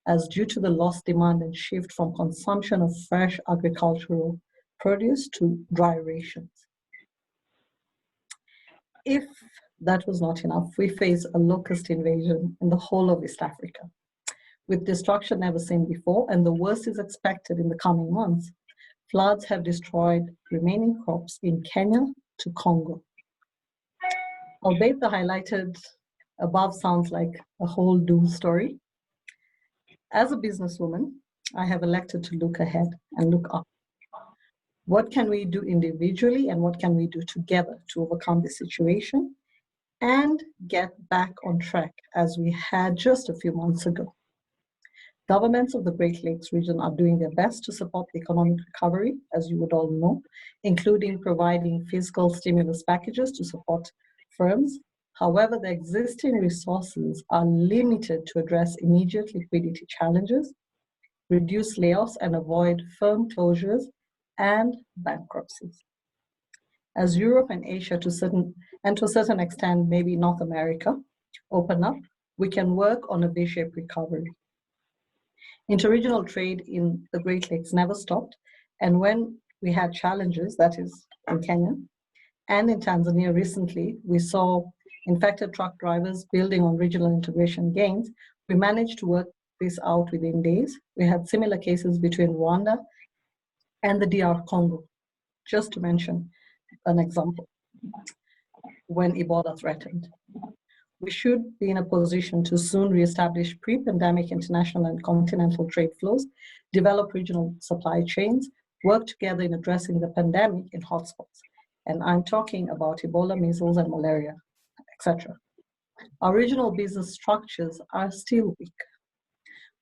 as due to the lost demand and shift from consumption of fresh agricultural produce to dry rations. If that was not enough, we face a locust invasion in the whole of East Africa, with destruction never seen before, and the worst is expected in the coming months. Floods have destroyed remaining crops in Kenya to Congo. Albeit the highlighted above sounds like a whole doom story, as a businesswoman, I have elected to look ahead and look up. What can we do individually and what can we do together to overcome the situation and get back on track as we had just a few months ago? Governments of the Great Lakes region are doing their best to support the economic recovery, as you would all know, including providing fiscal stimulus packages to support firms. However, the existing resources are limited to address immediate liquidity challenges, reduce layoffs, and avoid firm closures and bankruptcies. As Europe and Asia to a certain extent, maybe North America, open up, we can work on a V-shaped recovery. Interregional trade in the Great Lakes never stopped, and when we had challenges, that is in Kenya and in Tanzania recently, we saw infected truck drivers building on regional integration gains. We managed to work this out within days. We had similar cases between Rwanda and the DR Congo, just to mention an example, when Ebola threatened. We should be in a position to soon reestablish pre-pandemic international and continental trade flows, develop regional supply chains, work together in addressing the pandemic in hotspots. And I'm talking about Ebola, measles, and malaria, etc. Our regional business structures are still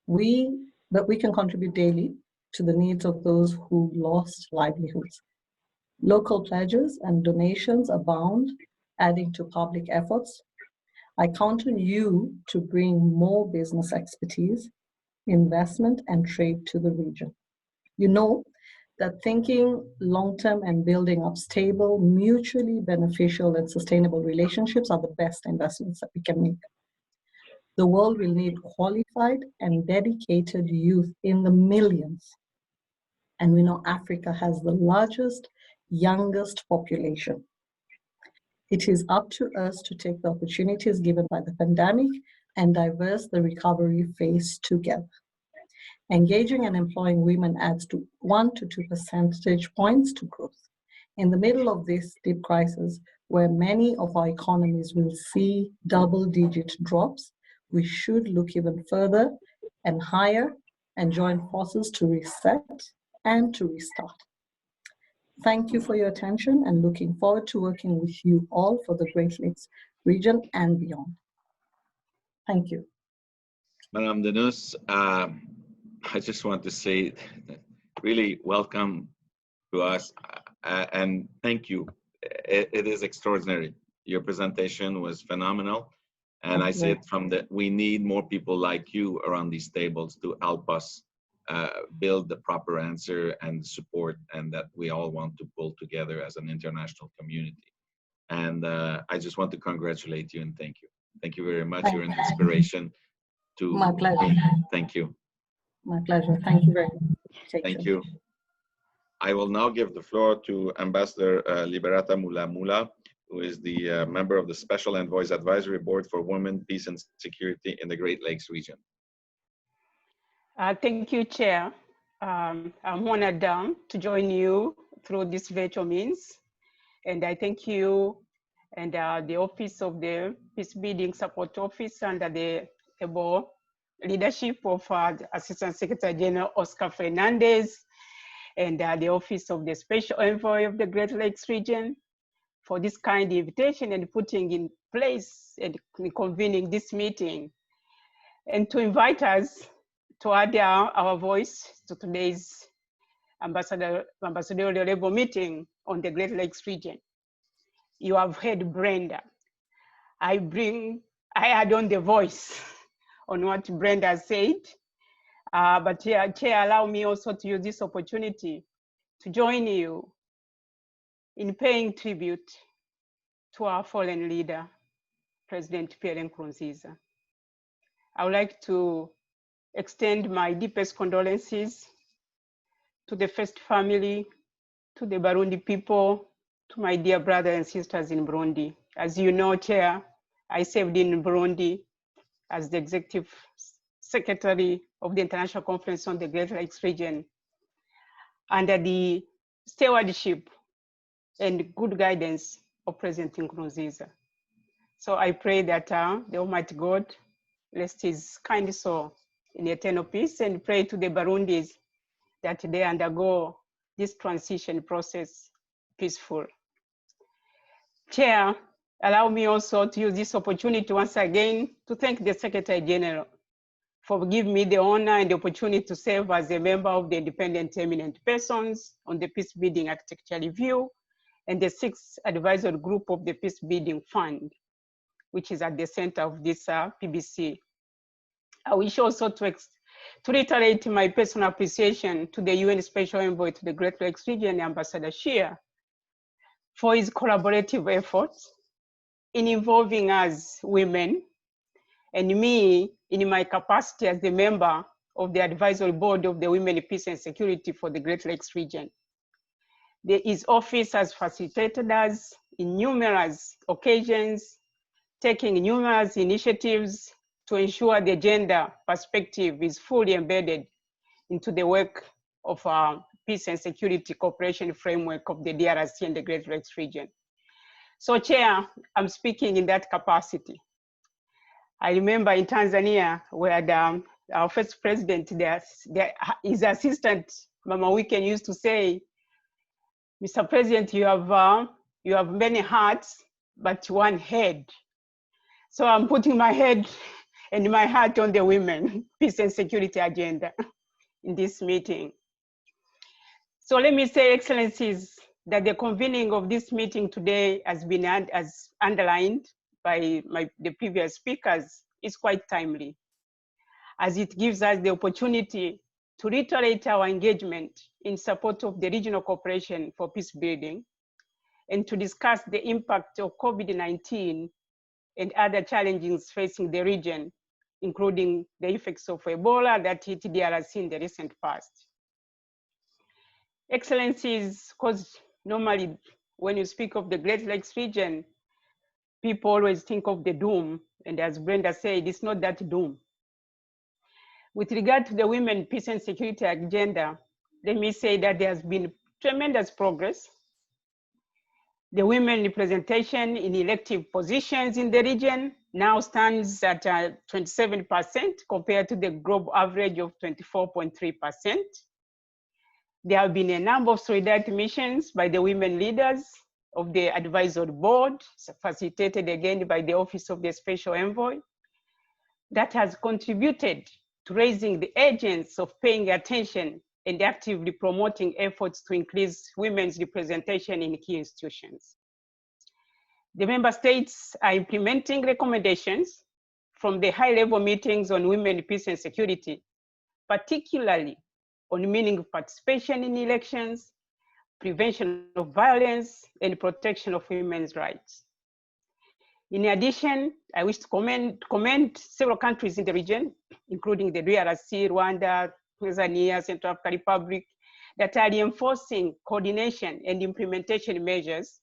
weak, but we can contribute daily to the needs of those who lost livelihoods. Local pledges and donations abound, adding to public efforts. I count on you to bring more business expertise, investment, and trade to the region. You know that thinking long-term and building up stable, mutually beneficial, and sustainable relationships are the best investments that we can make. The world will need qualified and dedicated youth in the millions. And we know Africa has the largest, youngest population. It is up to us to take the opportunities given by the pandemic and diverse the recovery phase together. Engaging and employing women adds to 1 to 2 percentage points to growth. In the middle of this deep crisis, where many of our economies will see double-digit drops, we should look even further and higher and join forces to reset and to restart. Thank you for your attention and looking forward to working with you all for the Great Lakes region and beyond. Thank you. Madame Denus, I just want to say really welcome to us and thank you. It is extraordinary. Your presentation was phenomenal. And I say it from we need more people like you around these tables to help us build the proper answer and support, and that we all want to pull together as an international community. And I just want to congratulate you and thank you. Thank you very much. You're an inspiration to my pleasure. me. Thank you. My pleasure. Thank you very much. Thank you. I will now give the floor to Ambassador Liberata Mulamula, who is the member of the Special Envoy's Advisory Board for Women, Peace and Security in the Great Lakes region. Thank you, Chair. I'm honored to join you through this virtual means. And I thank you and the Office of the Peace Building Support Office under the able leadership of Assistant Secretary General Oscar Fernandez and the Office of the Special Envoy of the Great Lakes region for this kind invitation and putting in place and convening this meeting, and to invite us to add our voice to today's ambassadorial level meeting on the Great Lakes region. You have heard Brenda. I add on the voice on what Brenda said, but Chair, allow me also to use this opportunity to join you in paying tribute to our fallen leader, President Pierre Nkurunziza. I would like to extend my deepest condolences to the first family, to the Burundi people, to my dear brothers and sisters in Burundi. As you know, Chair, I served in Burundi as the Executive Secretary of the International Conference on the Great Lakes region under the stewardship and good guidance of President Nkurunziza. So I pray that the Almighty God rest his kind soul in eternal peace, and pray to the Burundis that they undergo this transition process peaceful. Chair, allow me also to use this opportunity once again to thank the Secretary General for giving me the honor and the opportunity to serve as a member of the Independent Eminent Persons on the Peace Building Architecture Review and the 6th Advisory Group of the Peace Building Fund, which is at the center of this PBC. I wish also to reiterate my personal appreciation to the UN Special Envoy to the Great Lakes region, Ambassador Shea, for his collaborative efforts in involving us women and me in my capacity as the member of the Advisory Board of the Women, Peace and Security for the Great Lakes region. His office has facilitated us in numerous occasions, taking numerous initiatives to ensure the gender perspective is fully embedded into the work of our peace and security cooperation framework of the DRC and the Great Lakes region. So Chair, I'm speaking in that capacity. I remember in Tanzania where our first president, his assistant, Mama Weekend, used to say, Mr. President, you have many hearts, but one head. So I'm putting my head and my heart on the women, peace and security agenda in this meeting. So let me say, Excellencies, that the convening of this meeting today has been as underlined by the previous speakers is quite timely, as it gives us the opportunity to reiterate our engagement in support of the regional cooperation for peace building and to discuss the impact of COVID-19 and other challenges facing the region, including the effects of Ebola that hit DRC in the recent past. Excellencies, because normally when you speak of the Great Lakes region, people always think of the doom, and as Brenda said, it's not that doom. With regard to the women, peace and security agenda, let me say that there has been tremendous progress. The women representation in elective positions in the region now stands at 27% compared to the global average of 24.3%. There have been a number of solidarity missions by the women leaders of the advisory board, facilitated again by the Office of the Special Envoy, that has contributed to raising the urgency of paying attention and actively promoting efforts to increase women's representation in key institutions. The member states are implementing recommendations from the high-level meetings on women, peace and security, particularly on meaningful participation in elections, prevention of violence, and protection of women's rights. In addition, I wish to commend several countries in the region, including the DRC, Rwanda, Tanzania, Central African Republic, that are reinforcing coordination and implementation measures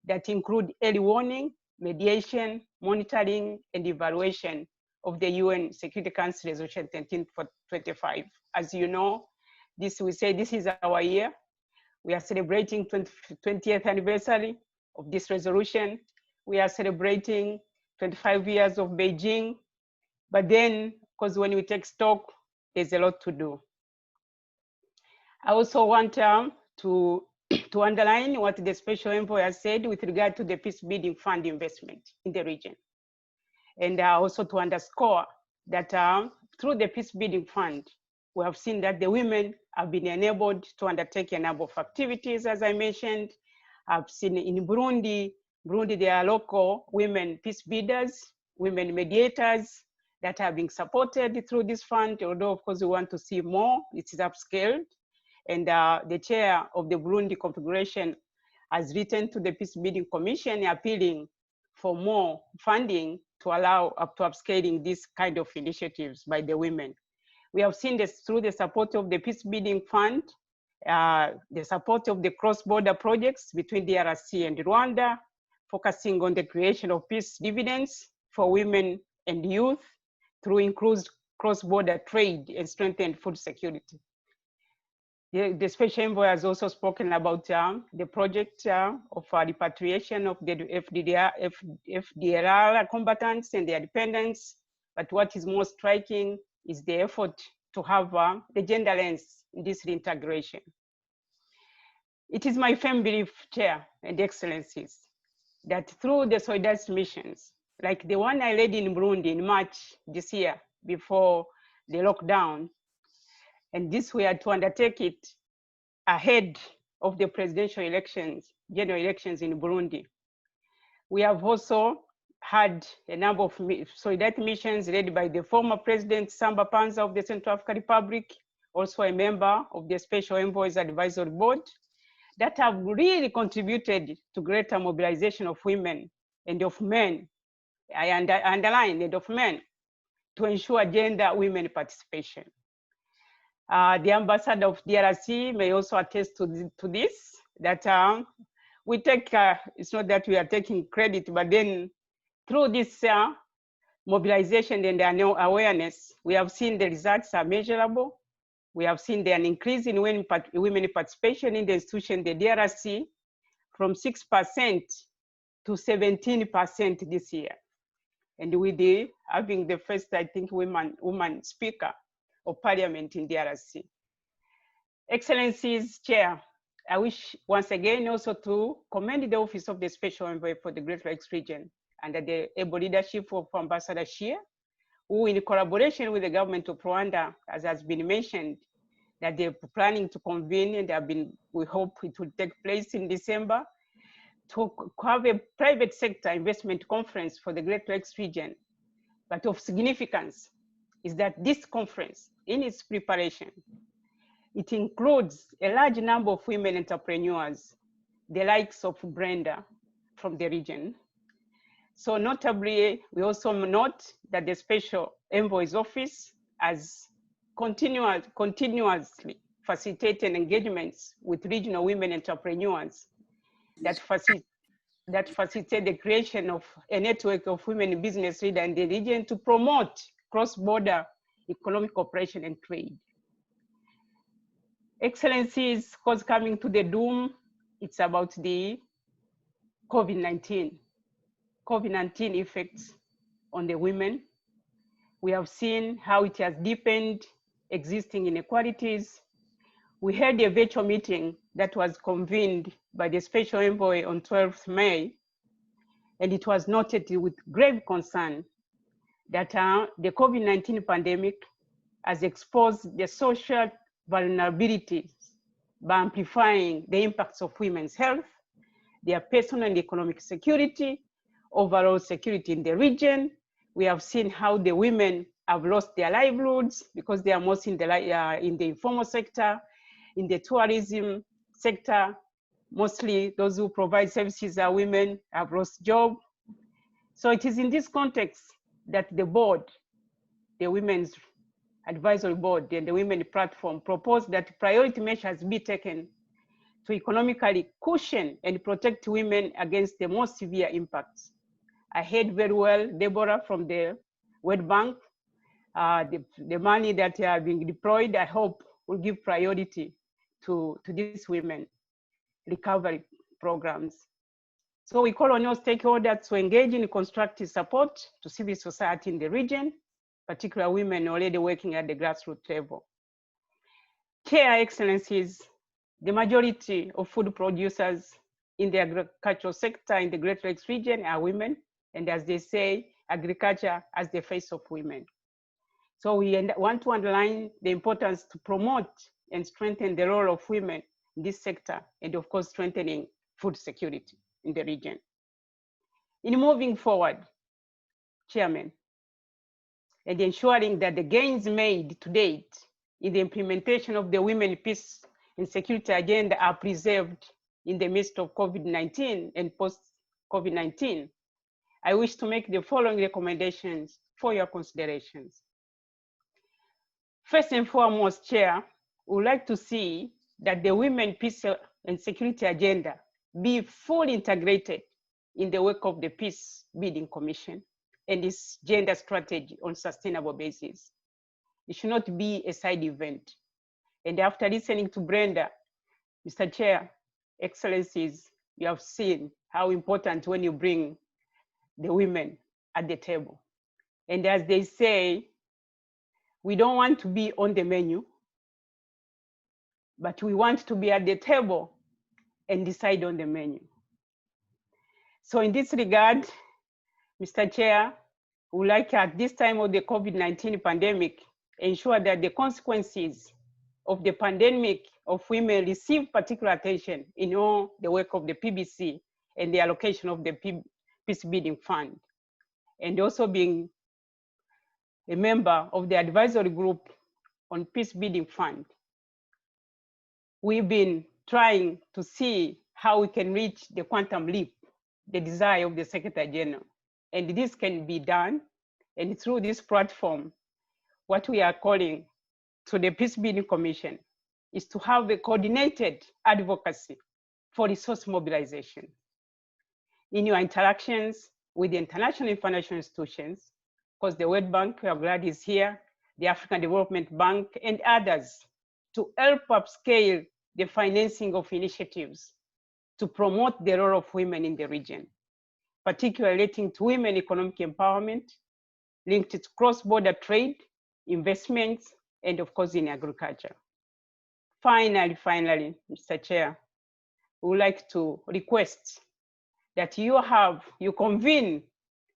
that include early warning, mediation, monitoring, and evaluation of the UN Security Council Resolution 1325. As you know, we say this is our year. We are celebrating 20th anniversary of this resolution. We are celebrating 25 years of Beijing. But then, because when we take stock, there's a lot to do. I also want to underline what the special envoy has said with regard to the peace building fund investment in the region. And also to underscore that through the peace building fund, we have seen that the women have been enabled to undertake a number of activities, as I mentioned. I've seen in Burundi, there are local women peace builders, women mediators that are being supported through this fund, although of course we want to see more, it is upscaled. And the chair of the Burundi configuration has written to the Peace Building Commission appealing for more funding to allow up to upscaling these kind of initiatives by the women. We have seen this through the support of the Peace Building Fund, the support of the cross-border projects between DRC and Rwanda, focusing on the creation of peace dividends for women and youth through increased cross-border trade and strengthened food security. The special envoy has also spoken about the project of repatriation of the FDLR combatants and their dependents. But what is most striking is the effort to have the gender lens in this reintegration. It is my firm belief, Chair and Excellencies, that through the solidarity missions, like the one I led in Burundi in March this year before the lockdown, and this we had to undertake it ahead of the presidential elections, general elections in Burundi. We have also had a number of solidarity missions led by the former President Samba Panza of the Central African Republic, also a member of the Special Envoy's Advisory Board, that have really contributed to greater mobilization of women and of men, I underline, and of men, to ensure gender women participation. The ambassador of DRC may also attest to this, that we take, it's not that we are taking credit, but then through this mobilization and awareness, we have seen the results are measurable. We have seen an increase in women participation in the institution, the DRC, from 6% to 17% this year. And with having the first, I think, woman speaker of parliament in DRC. Excellencies, Chair, I wish once again also to commend the Office of the Special Envoy for the Great Lakes region under the able leadership of Ambassador Shia, who in collaboration with the government of Rwanda, as has been mentioned, that they're planning to convene, and we hope it will take place in December, to have a private sector investment conference for the Great Lakes region. But of significance is that this conference, in its preparation, it includes a large number of women entrepreneurs, the likes of Brenda from the region. So notably, we also note that the Special Envoy's Office has continuously facilitated engagements with regional women entrepreneurs that facilitate the creation of a network of women business leaders in the region to promote cross-border economic cooperation and trade. Excellencies, cause coming to the doom, it's about the COVID-19 effects on the women. We have seen how it has deepened existing inequalities. We had a virtual meeting that was convened by the Special Envoy on 12th May, and it was noted with grave concern that the COVID-19 pandemic has exposed the social vulnerabilities by amplifying the impacts of women's health, their personal and economic security, overall security in the region. We have seen how the women have lost their livelihoods because they are most in the informal sector, in the tourism sector. Mostly those who provide services are women, have lost jobs. So it is in this context that the board, the Women's Advisory Board and the Women Platform proposed that priority measures be taken to economically cushion and protect women against the most severe impacts. I heard very well, Deborah, from the World Bank, the money that are being deployed, I hope will give priority to these women recovery programs. So we call on all stakeholders to engage in constructive support to civil society in the region, particularly women already working at the grassroots level. Chair, Excellencies, the majority of food producers in the agricultural sector in the Great Lakes region are women, and as they say, agriculture as the face of women. So we want to underline the importance to promote and strengthen the role of women in this sector, and of course, strengthening food security in the region. In moving forward, Chairman, and ensuring that the gains made to date in the implementation of the Women, Peace and Security Agenda are preserved in the midst of COVID-19 and post-COVID-19, I wish to make the following recommendations for your considerations. First and foremost, Chair, we would like to see that the Women, Peace and Security Agenda be fully integrated in the work of the Peace Building Commission and its gender strategy on sustainable basis. It should not be a side event. And after listening to Brenda, Mr. Chair, Excellencies, you have seen how important when you bring the women at the table. And as they say, we don't want to be on the menu, but we want to be at the table and decide on the menu. So in this regard, Mr. Chair, we would like at this time of the COVID-19 pandemic, ensure that the consequences of the pandemic of women receive particular attention in all the work of the PBC and the allocation of the Peace Building Fund. And also being a member of the advisory group on Peace Building Fund, we've been trying to see how we can reach the quantum leap, the desire of the Secretary General. And this can be done, and through this platform, what we are calling to the Peace Building Commission is to have a coordinated advocacy for resource mobilization. In your interactions with the international financial institutions, because the World Bank, we are glad is here, the African Development Bank, and others, to help upscale the financing of initiatives to promote the role of women in the region, particularly relating to women economic empowerment, linked to cross-border trade, investments, and of course in agriculture. Finally, Mr. Chair, we would like to request that you convene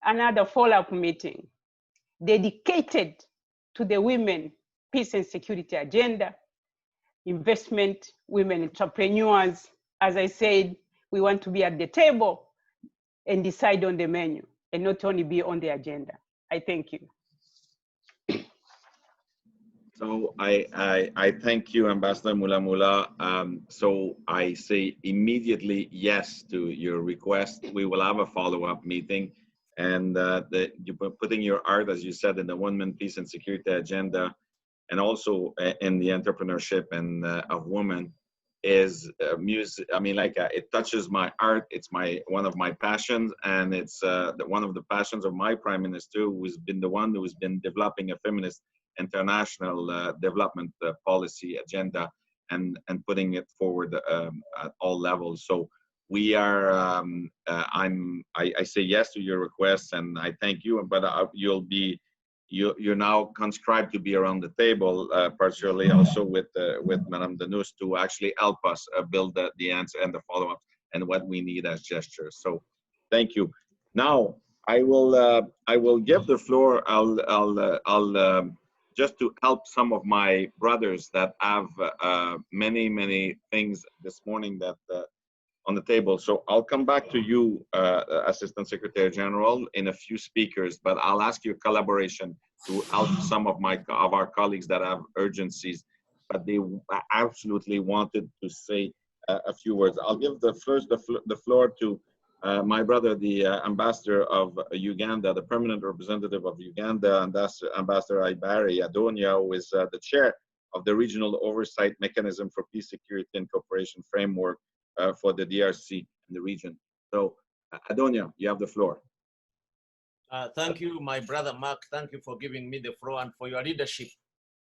another follow-up meeting dedicated to the Women, Peace and Security Agenda, investment, women entrepreneurs. As I said, we want to be at the table and decide on the menu and not only be on the agenda. I thank you. So I thank you, Ambassador Mulamula. So I say immediately yes to your request. We will have a follow-up meeting, and you're putting your art, as you said, in the Women, Peace and Security Agenda, and also in the entrepreneurship and of women is music. I mean, it touches my art. It's one of my passions, and it's one of the passions of my Prime Minister, who's been the one who has been developing a feminist international development policy agenda and putting it forward at all levels. So we are. I say yes to your requests, and I thank you. But you're now conscribed to be around the table, partially also with Madame Danous, to actually help us build the answer and the follow-up and what we need as gestures. So thank you. Now I will give the floor. I'll just to help some of my brothers that have many things this morning that on the table. So I'll come back to you, Assistant Secretary General, in a few speakers, but I'll ask your collaboration to help some of our colleagues that have urgencies, but they absolutely wanted to say a few words. I'll give the floor to my brother, the ambassador of Uganda, the permanent representative of Uganda, Ambassador Ibari Adonia, who is the chair of the Regional Oversight Mechanism for Peace, Security, and Cooperation Framework for the DRC in the region. So, Adonia, you have the floor. Thank you, my brother Mark. Thank you for giving me the floor and for your leadership.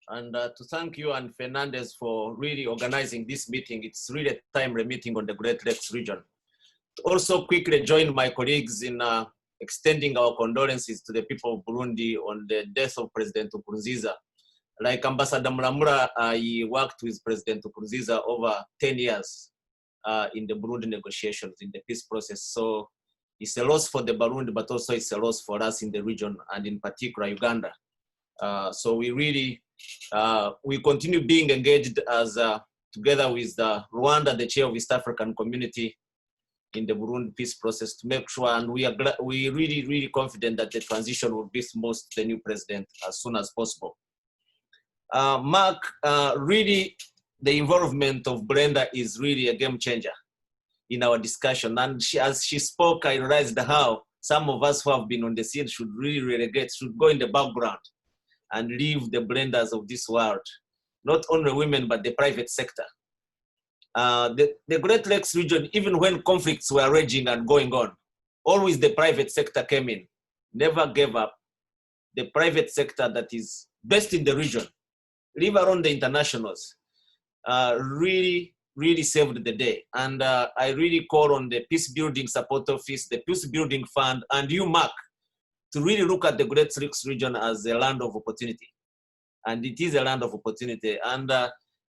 And to thank you and Fernandez for really organizing this meeting. It's really a timely meeting on the Great Lakes region. To also quickly join my colleagues in extending our condolences to the people of Burundi on the death of President Nkurunziza. Like Ambassador Muramura, I worked with President Nkurunziza over 10 years in the Burundi negotiations, in the peace process. So it's a loss for the Burundi, but also it's a loss for us in the region and in particular Uganda. So we really, we continue being engaged as together with Rwanda, the chair of East African Community, in the Burundi peace process to make sure, and we really confident that the transition will be smooth to the new president as soon as possible. Mark, really the involvement of Brenda is really a game changer in our discussion. And as she spoke, I realized how some of us who have been on the scene should really relegate, should go in the background and leave the Brendas of this world, not only women, but the private sector. The Great Lakes region, even when conflicts were raging and going on, always the private sector came in, never gave up. The private sector that is best in the region, leave around the internationals, really saved the day. And I really call on the Peace Building Support Office, the Peace Building Fund, and you, Mark, to really look at the Great Lakes region as a land of opportunity. And it is a land of opportunity. And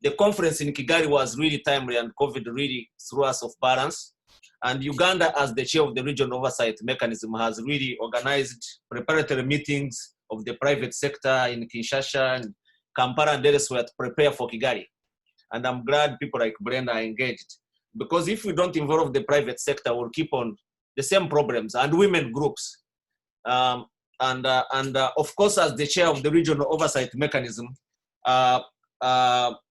the conference in Kigali was really timely, and COVID really threw us off balance. And Uganda, as the chair of the region oversight mechanism, has really organized preparatory meetings of the private sector in Kinshasa and Kampala and elsewhere to prepare for Kigali. And I'm glad people like Brenda are engaged, because if we don't involve the private sector, we'll keep on the same problems, and women groups. Of course, as the chair of the regional oversight mechanism,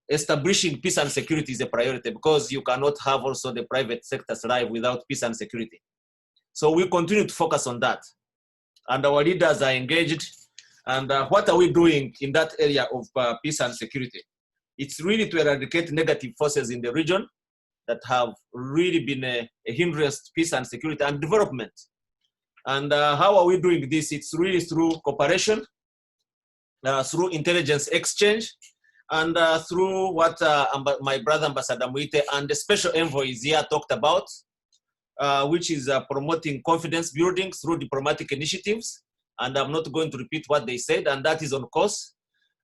establishing peace and security is a priority, because you cannot have also the private sector thrive without peace and security. So we continue to focus on that. And our leaders are engaged. And what are we doing in that area of peace and security? It's really to eradicate negative forces in the region that have really been a hindrance to peace and security and development. And how are we doing this? It's really through cooperation, through intelligence exchange, and through what my brother Ambassador Muite and the special envoy is here talked about, which is promoting confidence building through diplomatic initiatives. And I'm not going to repeat what they said, and that is on course.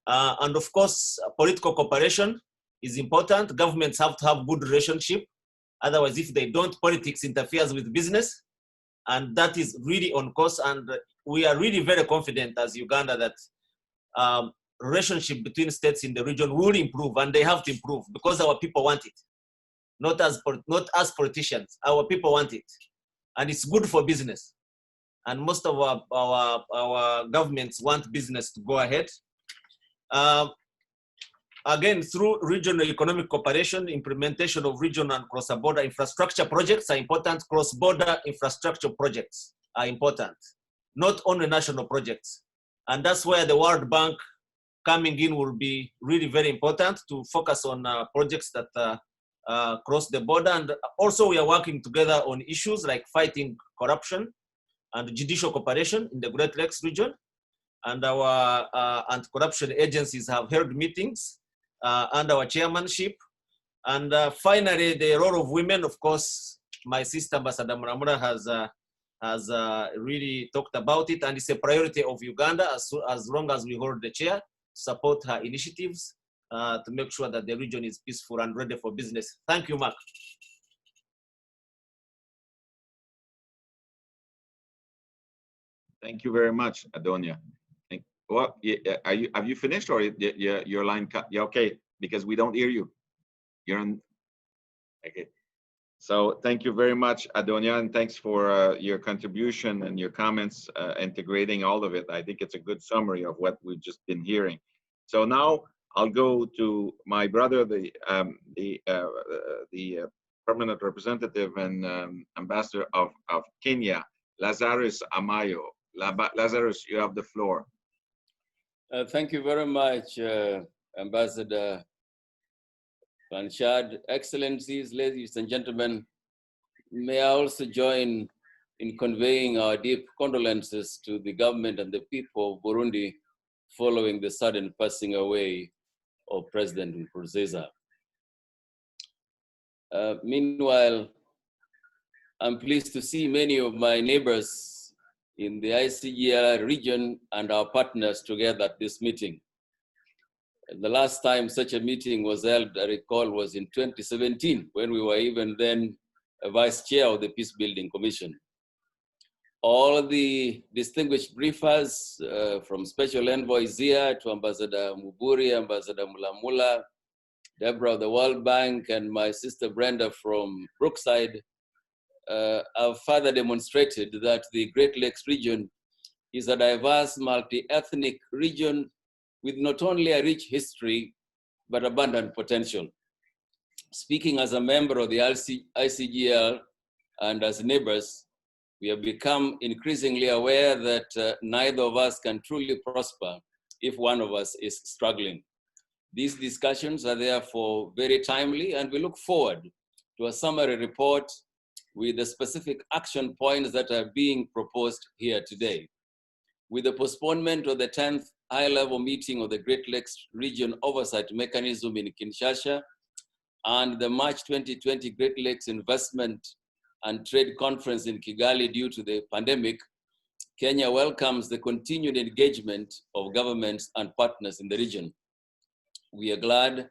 And of course, political cooperation is important. Governments have to have good relationship. Otherwise, if they don't, politics interferes with business. And that is really on course. And we are really very confident as Uganda that relationship between states in the region will improve, and they have to improve because our people want it. Not as politicians, our people want it. And it's good for business. And most of our governments want business to go ahead. Again, through regional economic cooperation, implementation of regional and cross-border infrastructure projects are important. Cross-border infrastructure projects are important, not only national projects. And that's where the World Bank coming in will be really very important to focus on projects that cross the border. And also we are working together on issues like fighting corruption and judicial cooperation in the Great Lakes region. And our anti-corruption agencies have held meetings under our chairmanship. And finally, the role of women, of course, my sister Ambassador Muramura has really talked about it, and it's a priority of Uganda as long as we hold the chair, to support her initiatives to make sure that the region is peaceful and ready for business. Thank you, Mark. Thank you very much, Adonia. Well, have you finished, or your line cut? Yeah, okay, because we don't hear you. You're on. Okay. So thank you very much, Adonia, and thanks for your contribution and your comments, integrating all of it. I think it's a good summary of what we've just been hearing. So now I'll go to my brother, the permanent representative and ambassador of Kenya, Lazarus Amayo. Lazarus, you have the floor. Thank you very much, Ambassador Blanchard. Excellencies, ladies and gentlemen, may I also join in conveying our deep condolences to the government and the people of Burundi following the sudden passing away of President Nkurunziza. Meanwhile, I'm pleased to see many of my neighbors in the ICGL region and our partners together at this meeting. The last time such a meeting was held, I recall, was in 2017, when we were even then a vice chair of the Peace Building Commission. All the distinguished briefers, from Special Envoy Zia to Ambassador Muburi, Ambassador Mulamula, Deborah of the World Bank, and my sister Brenda from Brookside, have further demonstrated that the Great Lakes region is a diverse, multi-ethnic region with not only a rich history, but abundant potential. Speaking as a member of the ICGL and as neighbors, we have become increasingly aware that neither of us can truly prosper if one of us is struggling. These discussions are therefore very timely, and we look forward to a summary report with the specific action points that are being proposed here today. With the postponement of the 10th high-level meeting of the Great Lakes Region Oversight Mechanism in Kinshasa and the March 2020 Great Lakes Investment and Trade Conference in Kigali due to the pandemic, Kenya welcomes the continued engagement of governments and partners in the region. We are glad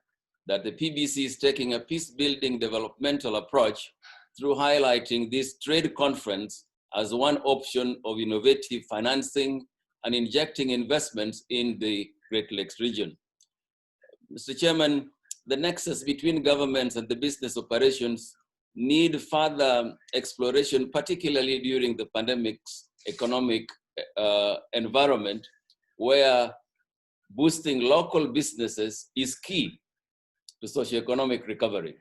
that the PBC is taking a peace-building developmental approach through highlighting this trade conference as one option of innovative financing and injecting investments in the Great Lakes region. Mr. Chairman, the nexus between governments and the business operations need further exploration, particularly during the pandemic's economic environment, where boosting local businesses is key to socioeconomic recovery.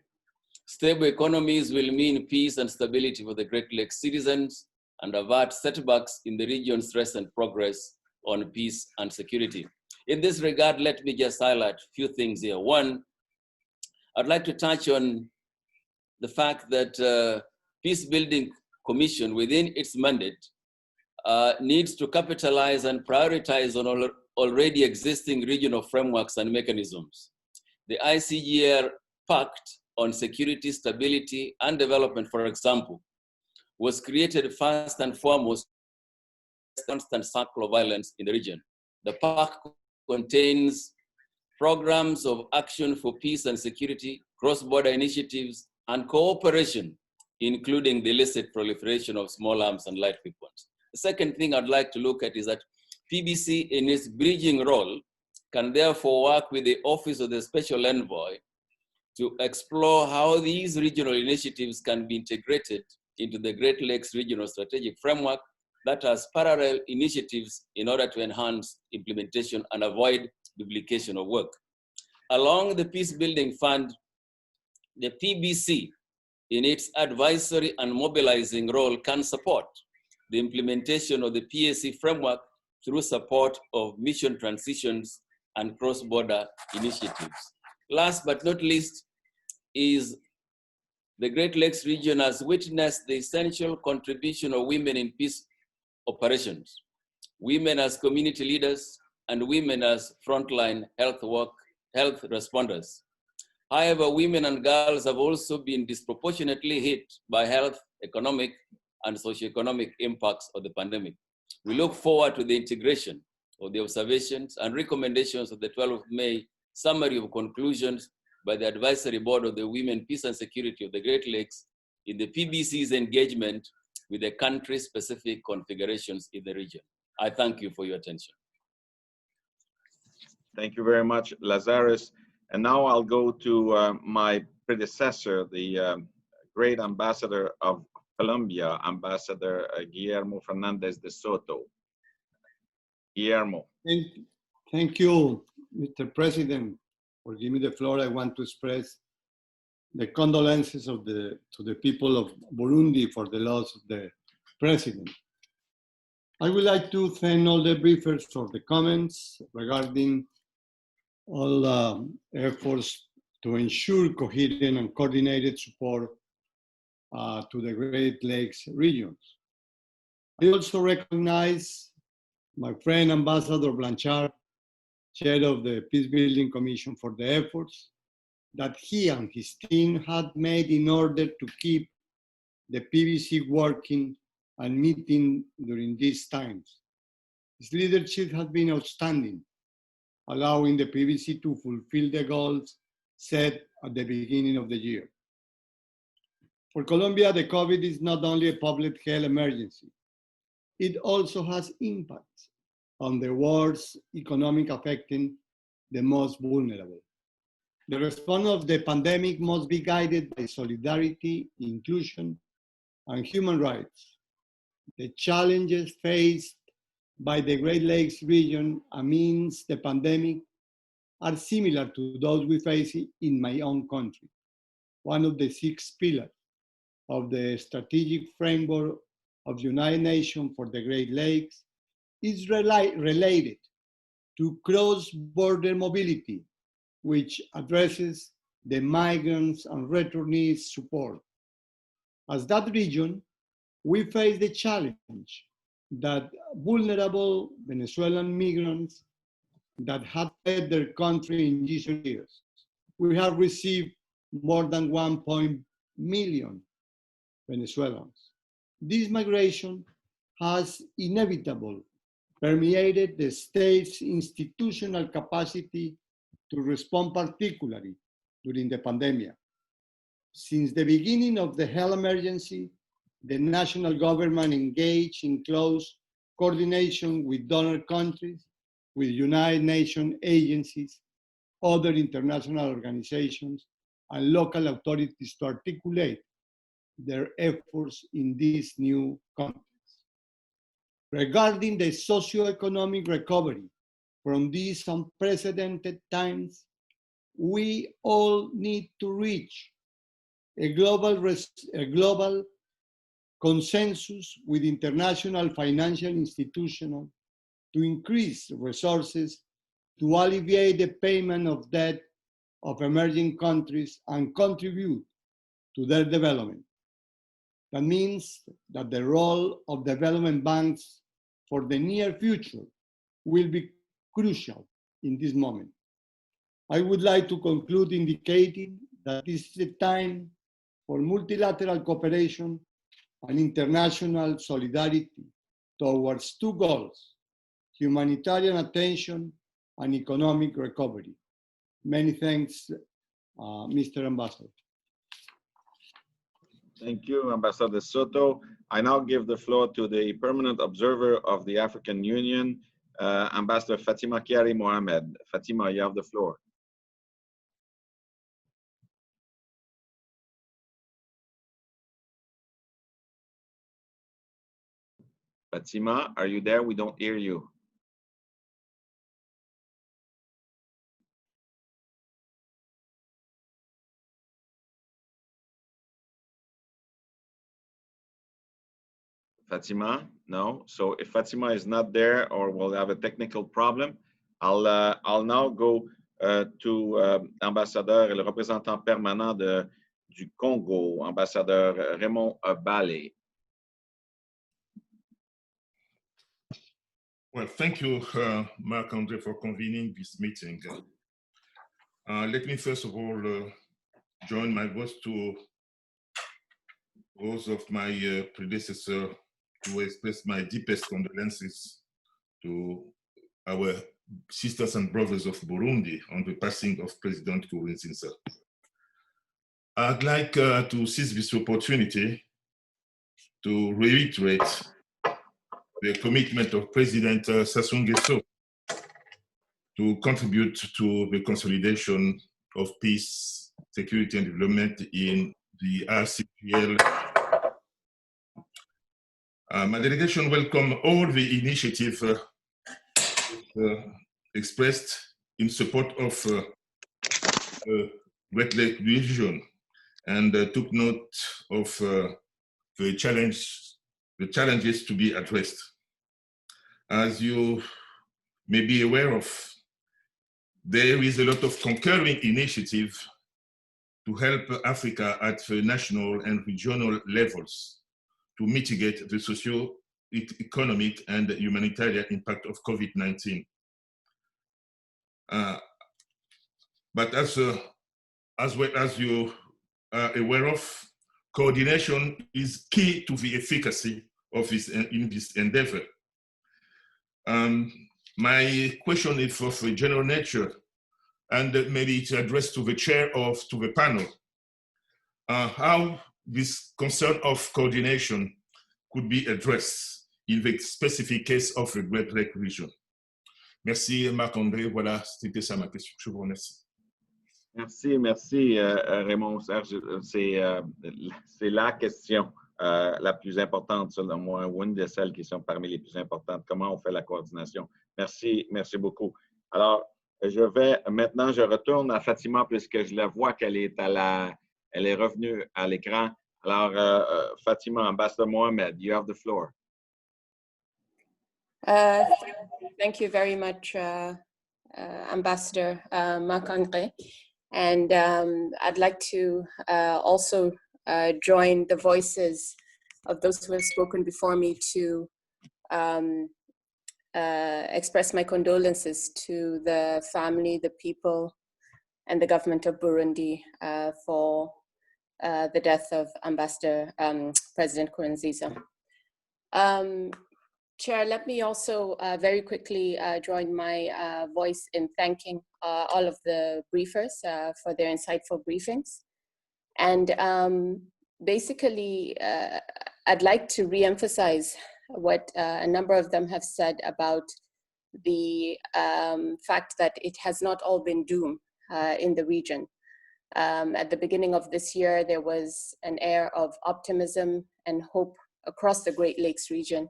Stable economies will mean peace and stability for the Great Lakes citizens and avert setbacks in the region's recent progress on peace and security. In this regard, let me just highlight a few things here. One, I'd like to touch on the fact that Peace Building Commission within its mandate needs to capitalize and prioritize on already existing regional frameworks and mechanisms. The ICGL Pact on Security, Stability, and Development, for example, was created first and foremost constant cycle of violence in the region. The pact contains programs of action for peace and security, cross-border initiatives, and cooperation, including the illicit proliferation of small arms and light weapons. The second thing I'd like to look at is that PBC, in its bridging role, can therefore work with the Office of the Special Envoy to explore how these regional initiatives can be integrated into the Great Lakes Regional Strategic Framework that has parallel initiatives in order to enhance implementation and avoid duplication of work. Along the Peace Building Fund, the PBC, in its advisory and mobilizing role, can support the implementation of the PAC framework through support of mission transitions and cross-border initiatives. Last but not least is the Great Lakes region has witnessed the essential contribution of women in peace operations, women as community leaders, and women as frontline health responders. However, women and girls have also been disproportionately hit by health, economic, and socioeconomic impacts of the pandemic. We look forward to the integration of the observations and recommendations of the 12th of May summary of conclusions by the Advisory Board of the Women, Peace and Security of the Great Lakes in the PBC's engagement with the country-specific configurations in the region. I thank you for your attention. Thank you very much, Lazarus. And now I'll go to my predecessor, the great ambassador of Colombia, Ambassador Guillermo Fernandez de Soto. Guillermo. Thank you, Mr. President, for giving me the floor. I want to express the condolences to the people of Burundi for the loss of the president. I would like to thank all the briefers for the comments regarding all efforts to ensure coherent and coordinated support to the Great Lakes regions. I also recognize my friend Ambassador Blanchard, chair of the Peace Building Commission, for the efforts that he and his team had made in order to keep the PBC working and meeting during these times. His leadership has been outstanding, allowing the PBC to fulfill the goals set at the beginning of the year. For Colombia, the COVID is not only a public health emergency, it also has impacts on the world's economic, affecting the most vulnerable. The response of the pandemic must be guided by solidarity, inclusion, and human rights. The challenges faced by the Great Lakes region amidst the pandemic are similar to those we face in my own country. One of the 6 pillars of the strategic framework of the United Nations for the Great Lakes is related to cross-border mobility, which addresses the migrants and returnees support. As that region, we face the challenge that vulnerable Venezuelan migrants that have fled their country in recent years. We have received more than 1 million Venezuelans. This migration has inevitably permeated the state's institutional capacity to respond, particularly during the pandemic. Since the beginning of the health emergency, the national government engaged in close coordination with donor countries, with United Nations agencies, other international organizations, and local authorities to articulate their efforts in this new context. Regarding the socioeconomic recovery from these unprecedented times, we all need to reach a global consensus with international financial institutions to increase resources to alleviate the payment of debt of emerging countries and contribute to their development. That means that the role of development banks for the near future will be crucial in this moment. I would like to conclude indicating that this is a time for multilateral cooperation and international solidarity towards 2 goals: humanitarian attention and economic recovery. Many thanks, Mr. Ambassador. Thank you, Ambassador Soto. I now give the floor to the permanent observer of the African Union, Ambassador Fatima Kiari Mohamed. Fatima, you have the floor. Fatima, are you there? We don't hear you. Fatima? No. So if Fatima is not there or will have a technical problem, I'll now go to ambassadeur, le représentant permanent du Congo, ambassadeur Raymond Bale. Well, thank you, Marc-André, for convening this meeting. Let me first of all join my voice to those of my predecessor to express my deepest condolences to our sisters and brothers of Burundi on the passing of President Nkurunziza. I'd like to seize this opportunity to reiterate the commitment of President Sassou Nguesso to contribute to the consolidation of peace, security, and development in the RCPL. My delegation welcomes all the initiatives expressed in support of the Great Lake region, and took note of the challenges to be addressed. As you may be aware of, there is a lot of concurring initiative to help Africa at the national and regional levels to mitigate the socio-economic and humanitarian impact of COVID-19. But as well as you are aware of, coordination is key to the efficacy of this endeavor. My question is of a general nature, and maybe it's addressed to the chair or to the panel. How this concern of coordination could be addressed in the specific case of the Great Lake region. Merci Marc-André, voilà, c'était ça ma question. Je vous remercie. Merci Raymond Serge. C'est la question la plus importante selon moi, ou une de celles qui sont parmi les plus importantes. Comment on fait la coordination? Merci beaucoup. Alors, maintenant, je retourne à Fatima puisque je la vois qu'elle est elle est revenue à l'écran. Alors, Fatima, Ambassador Mohamed, you have the floor. Thank you very much, Ambassador Marc-André. And I'd like to also join the voices of those who have spoken before me to express my condolences to the family, the people, and the government of Burundi for the death of President Nkurunziza. Chair, let me also very quickly join my voice in thanking all of the briefers for their insightful briefings. And basically, I'd like to reemphasize what a number of them have said about the fact that it has not all been doom in the region. At the beginning of this year, there was an air of optimism and hope across the Great Lakes region.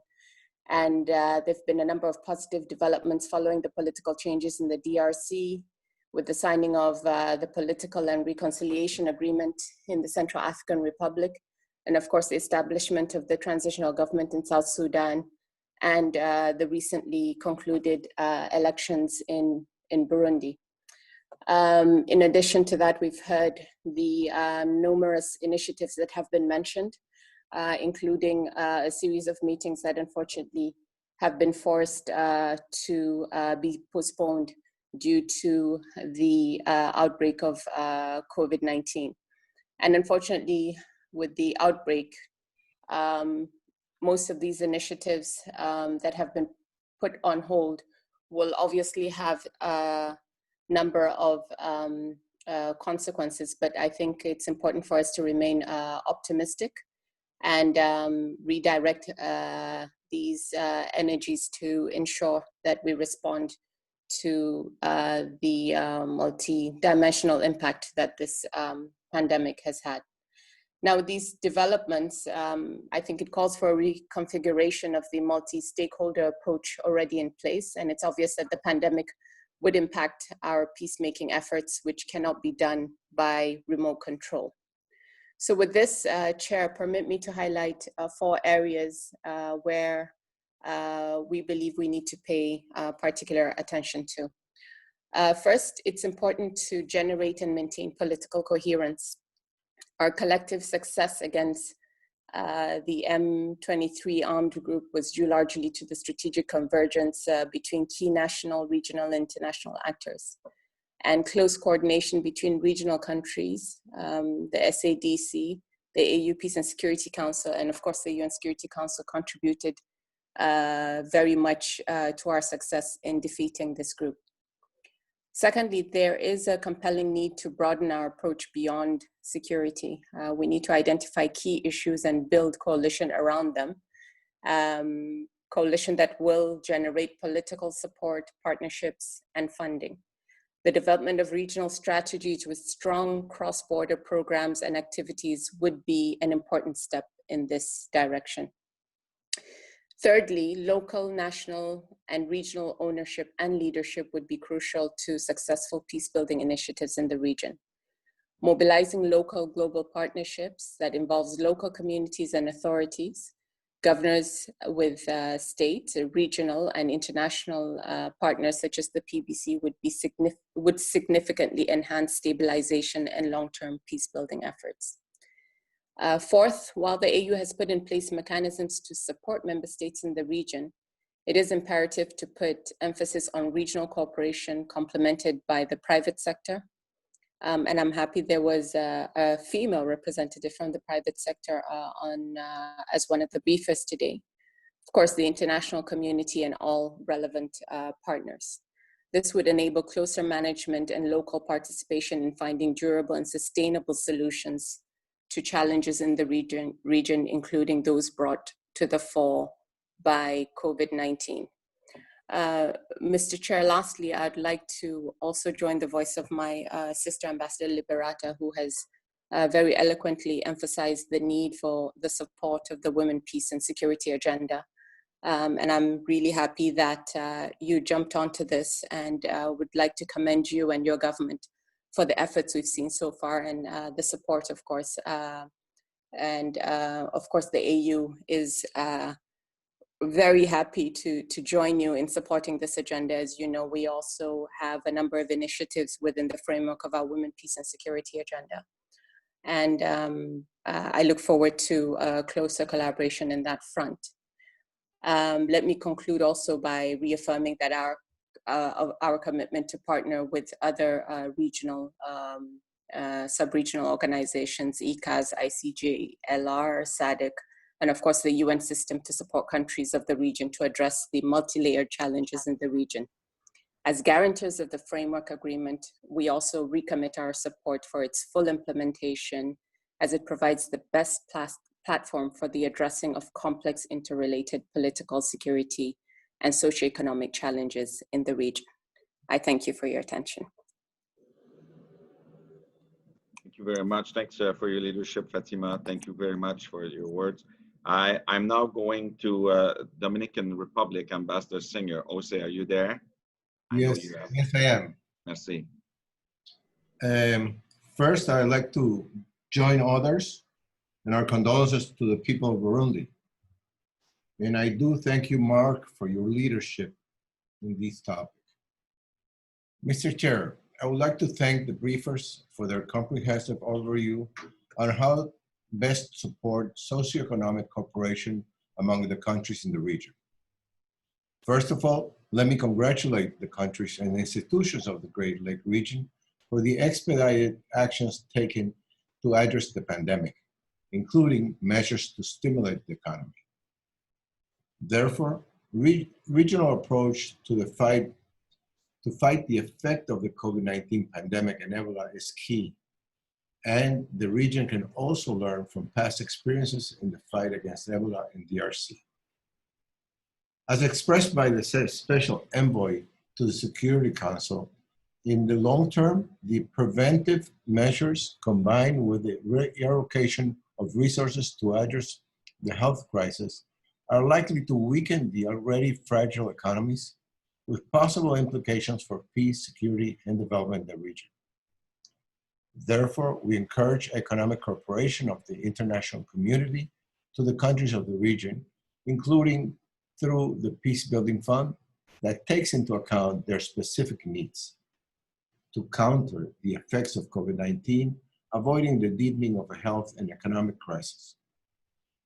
And there have been a number of positive developments following the political changes in the DRC, with the signing of the political and reconciliation agreement in the Central African Republic, and of course the establishment of the transitional government in South Sudan, and the recently concluded elections in Burundi. In addition to that, we've heard the numerous initiatives that have been mentioned, including a series of meetings that unfortunately have been forced to be postponed due to the outbreak of COVID-19. And unfortunately, with the outbreak, most of these initiatives that have been put on hold will obviously have a number of consequences, but I think it's important for us to remain optimistic and redirect these energies to ensure that we respond to the multi-dimensional impact that this pandemic has had. Now, these developments, I think it calls for a reconfiguration of the multi-stakeholder approach already in place, and it's obvious that the pandemic would impact our peacemaking efforts, which cannot be done by remote control. So with this, Chair, permit me to highlight 4 areas where we believe we need to pay particular attention to. First, it's important to generate and maintain political coherence. Our collective success against the M23 armed group was due largely to the strategic convergence between key national, regional, and international actors, and close coordination between regional countries, the SADC, the AU Peace and Security Council, and of course the UN Security Council contributed very much to our success in defeating this group. Secondly, there is a compelling need to broaden our approach beyond security. We need to identify key issues and build coalition around them. Coalition that will generate political support, partnerships, and funding. The development of regional strategies with strong cross-border programs and activities would be an important step in this direction. Thirdly, local, national, and regional ownership and leadership would be crucial to successful peace-building initiatives in the region. mobilizing local global partnerships that involves local communities and authorities, governors with state, regional, and international partners such as the PBC would significantly enhance stabilization and long-term peace-building efforts. Fourth, while the AU has put in place mechanisms to support member states in the region, it is imperative to put emphasis on regional cooperation complemented by the private sector. And I'm happy there was a female representative from the private sector as one of the briefers today. Of course, the international community and all relevant partners. This would enable closer management and local participation in finding durable and sustainable solutions to challenges in the region, including those brought to the fore by COVID-19. Mr. Chair, lastly, I'd like to also join the voice of my sister, Ambassador Liberata, who has very eloquently emphasized the need for the support of the Women, Peace and Security agenda. And I'm really happy that you jumped onto this, and would like to commend you and your government for the efforts we've seen so far, and the support, of course. Of course, the AU is very happy to join you in supporting this agenda. As you know, we also have a number of initiatives within the framework of our Women, Peace and Security agenda. And I look forward to a closer collaboration in that front. Let me conclude also by reaffirming that our commitment to partner with other regional, sub-regional organizations, ECAS, ICJ, LR, SADC, and of course the UN system to support countries of the region to address the multi-layered challenges in the region. As guarantors of the framework agreement, we also recommit our support for its full implementation, as it provides the best platform for the addressing of complex interrelated political, security, and socioeconomic challenges in the region. I thank you for your attention. Thank you very much. Thanks for your leadership, Fatima. Thank you very much for your words. I'm now going to Dominican Republic, Ambassador Singer. Ose, are you there? Yes, yes, I am. Merci. First, I'd like to join others in our condolences to the people of Burundi. And I do thank you, Mark, for your leadership in this topic. Mr. Chair, I would like to thank the briefers for their comprehensive overview on how best support socioeconomic cooperation among the countries in the region. First of all, let me congratulate the countries and institutions of the Great Lake region for the expedited actions taken to address the pandemic, including measures to stimulate the economy. Therefore, regional approach to the fight the effect of the COVID-19 pandemic and Ebola is key, and the region can also learn from past experiences in the fight against Ebola in DRC. As expressed by the Special Envoy to the Security Council, in the long term, the preventive measures combined with the reallocation of resources to address the health crisis are likely to weaken the already fragile economies, with possible implications for peace, security, and development in the region. Therefore, we encourage economic cooperation of the international community to the countries of the region, including through the Peace Building Fund that takes into account their specific needs to counter the effects of COVID-19, avoiding the deepening of a health and economic crisis.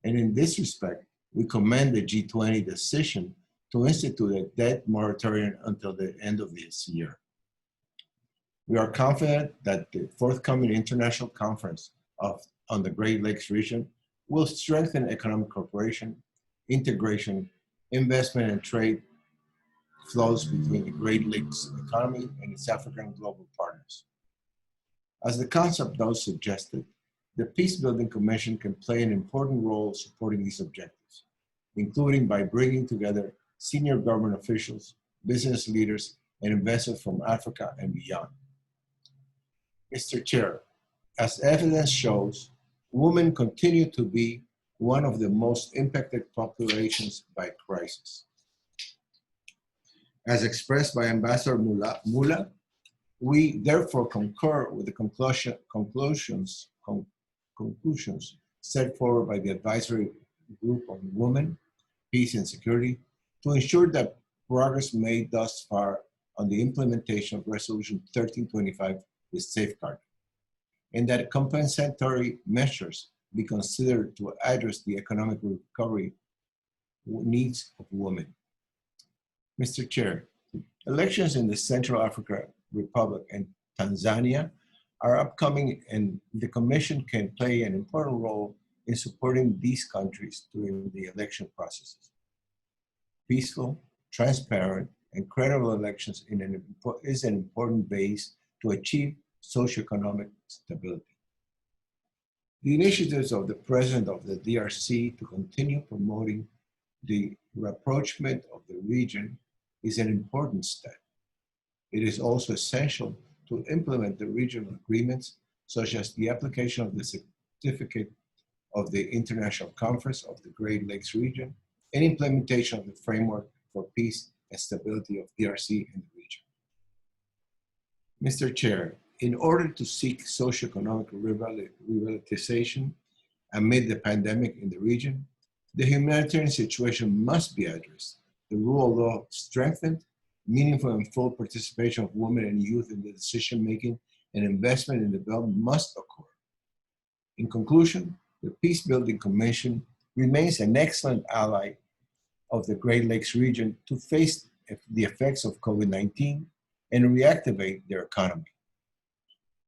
And in this respect, we commend the G20 decision to institute a debt moratorium until the end of this year. We are confident that the forthcoming international conference on the Great Lakes region will strengthen economic cooperation, integration, investment and trade flows between the Great Lakes economy and its African global partners. As the concept thus suggested, the Peace Building Commission can play an important role supporting these objectives, including by bringing together senior government officials, business leaders, and investors from Africa and beyond. Mr. Chair, as evidence shows, women continue to be one of the most impacted populations by crisis. As expressed by Ambassador Mula, We therefore concur with the conclusions set forward by the Advisory Group on Women, Peace and Security to ensure that progress made thus far on the implementation of Resolution 1325 is safeguarded, and that compensatory measures be considered to address the economic recovery needs of women. Mr. Chair, elections in the Central African Republic and Tanzania are upcoming, and the Commission can play an important role in supporting these countries during the election processes. Peaceful, transparent, and credible elections is an important base to achieve socioeconomic stability. The initiatives of the President of the DRC to continue promoting the rapprochement of the region is an important step. It is also essential to implement the regional agreements, such as the application of the certificate of the International Conference of the Great Lakes region and implementation of the framework for peace and stability of DRC and the region. Mr. Chair, in order to seek socioeconomic revitalization amid the pandemic in the region, the humanitarian situation must be addressed, the rule of law strengthened, meaningful and full participation of women and youth in the decision-making and investment in development must occur. In conclusion, the Peace-Building Commission remains an excellent ally of the Great Lakes region to face the effects of COVID-19 and reactivate their economy.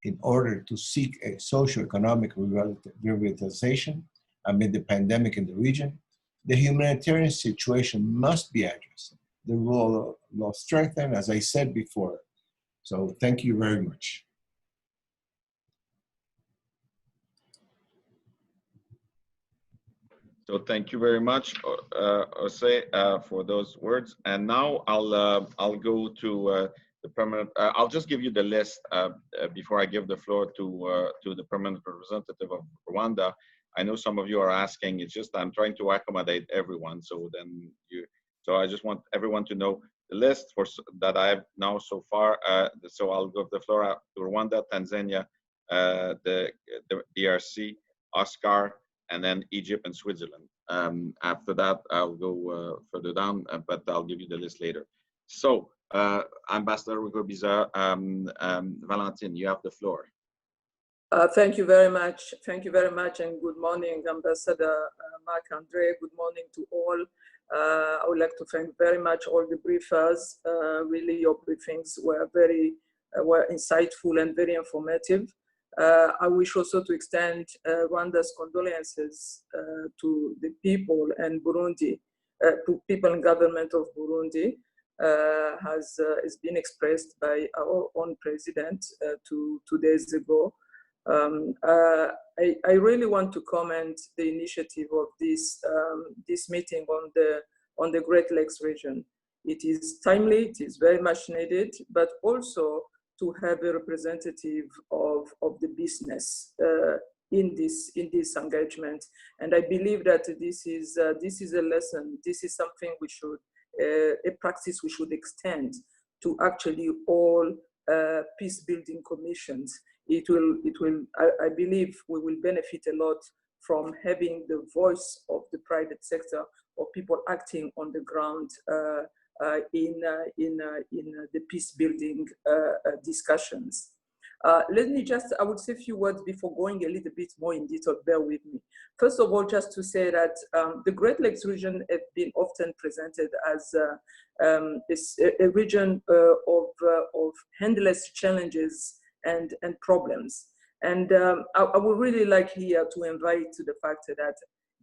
In order to seek a socio-economic revitalization amid the pandemic in the region, the humanitarian situation must be addressed. The rule of law strengthened, as I said before. So thank you very much. So thank you very much, Jose, for those words. And now I'll go to the permanent. I'll just give you the list before I give the floor to the permanent representative of Rwanda. I know some of you are asking. It's just I'm trying to accommodate everyone. So then so I just want everyone to know the list that I have now so far. So I'll give the floor to Rwanda, Tanzania, the DRC, Oscar, and then Egypt and Switzerland. After that, I'll go further down, but I'll give you the list later. So, Ambassador Rugobiza, Valentine, you have the floor. Thank you very much. Thank you very much, and good morning, Ambassador Marc-André. Good morning to all. I would like to thank very much all the briefers. Really, your briefings were very insightful and very informative. I wish also to extend Rwanda's condolences to the people and Burundi, to people and government of Burundi, has been expressed by our own president 2 days ago. I really want to comment the initiative of this meeting on the Great Lakes region. It is timely, it is very much needed, but also to have a representative of the business in this engagement. And I believe that this is a lesson. This is something we should, a practice we should extend to actually all peace building commissions. It will. I believe we will benefit a lot from having the voice of the private sector, or people acting on the ground in the peace building discussions. Let me just, I would say a few words before going a little bit more in detail, bear with me. First of all, just to say that the Great Lakes region has been often presented as a region of endless challenges and problems. And I would really like here to invite to the fact that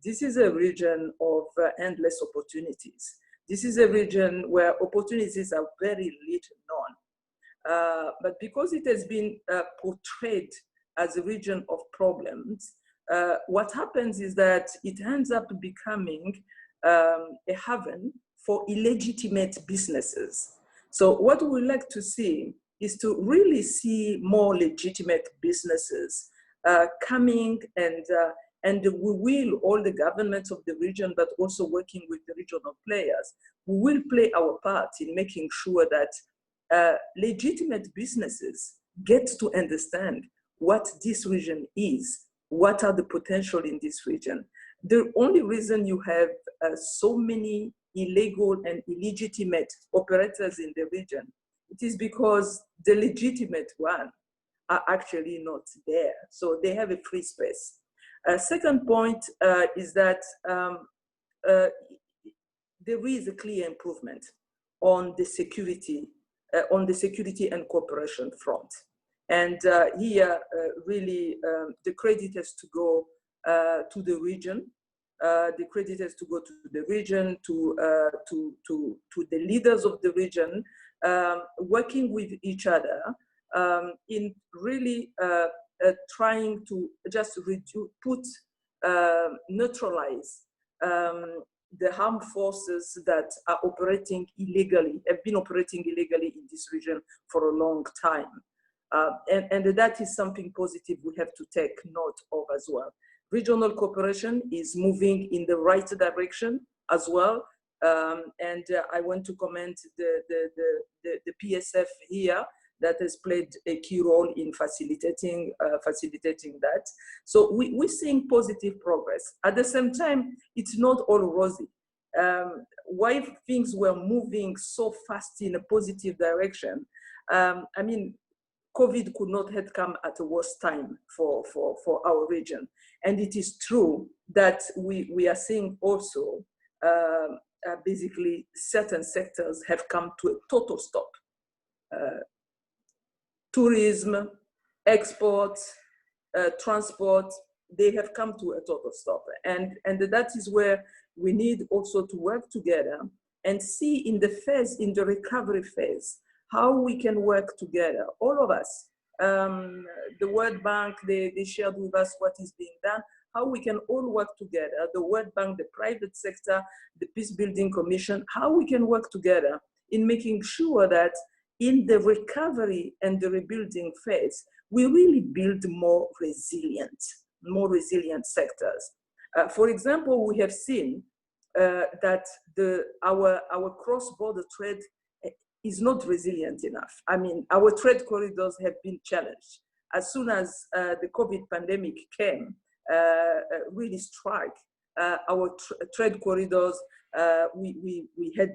this is a region of endless opportunities. This is a region where opportunities are very little known. But because it has been portrayed as a region of problems, what happens is that it ends up becoming a haven for illegitimate businesses. So what we would like to see is to really see more legitimate businesses coming, and we will, all the governments of the region, but also working with the regional players, we will play our part in making sure that legitimate businesses get to understand what this region is, what are the potential in this region. The only reason you have so many illegal and illegitimate operators in the region, it is because the legitimate ones are actually not there. So they have a free space. Second point is that there is a clear improvement on the security and cooperation front. And here, really, the credit has to go to the region. The credit has to go to the region, to the leaders of the region, working with each other in really trying to just neutralize the armed forces that are operating illegally, have been operating illegally in this region for a long time. And that is something positive we have to take note of as well. Regional cooperation is moving in the right direction as well. And I want to commend the PSF here that has played a key role in facilitating that. So we're seeing positive progress. At the same time, it's not all rosy. Why things were moving so fast in a positive direction, I mean, COVID could not have come at a worse time for our region. And it is true that we are seeing also basically certain sectors have come to a total stop. Tourism, exports, transport, they have come to a total stop. And that is where we need also to work together and see in the recovery phase, how we can work together, all of us. The World Bank, they shared with us what is being done, how we can all work together, the World Bank, the private sector, the Peace Building Commission, how we can work together in making sure that in the recovery and the rebuilding phase, we really build more resilient sectors. For example, we have seen that our cross-border trade is not resilient enough. I mean, our trade corridors have been challenged. As soon as the COVID pandemic came, really struck, our trade corridors, we had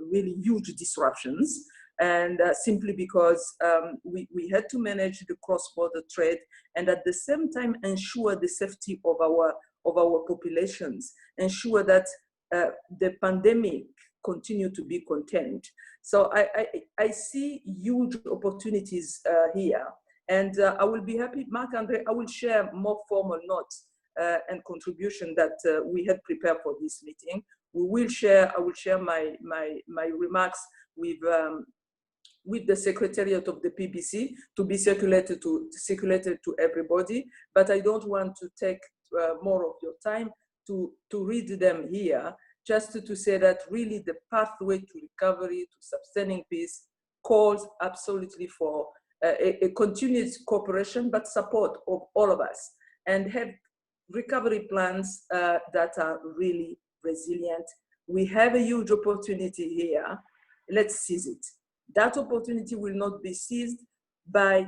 really huge disruptions. And simply because we had to manage the cross-border trade and at the same time ensure the safety of our populations, ensure that the pandemic continue to be contained. So I see huge opportunities here. And I will be happy, Marc-André, I will share more formal notes and contribution that we had prepared for this meeting. I will share my remarks with the Secretariat of the PBC to be circulated to everybody, but I don't want to take more of your time to read them here, just to say that really the pathway to recovery, to sustaining peace, calls absolutely for a continuous cooperation, but support of all of us, and have recovery plans that are really resilient. We have a huge opportunity here. Let's seize it. That opportunity will not be seized by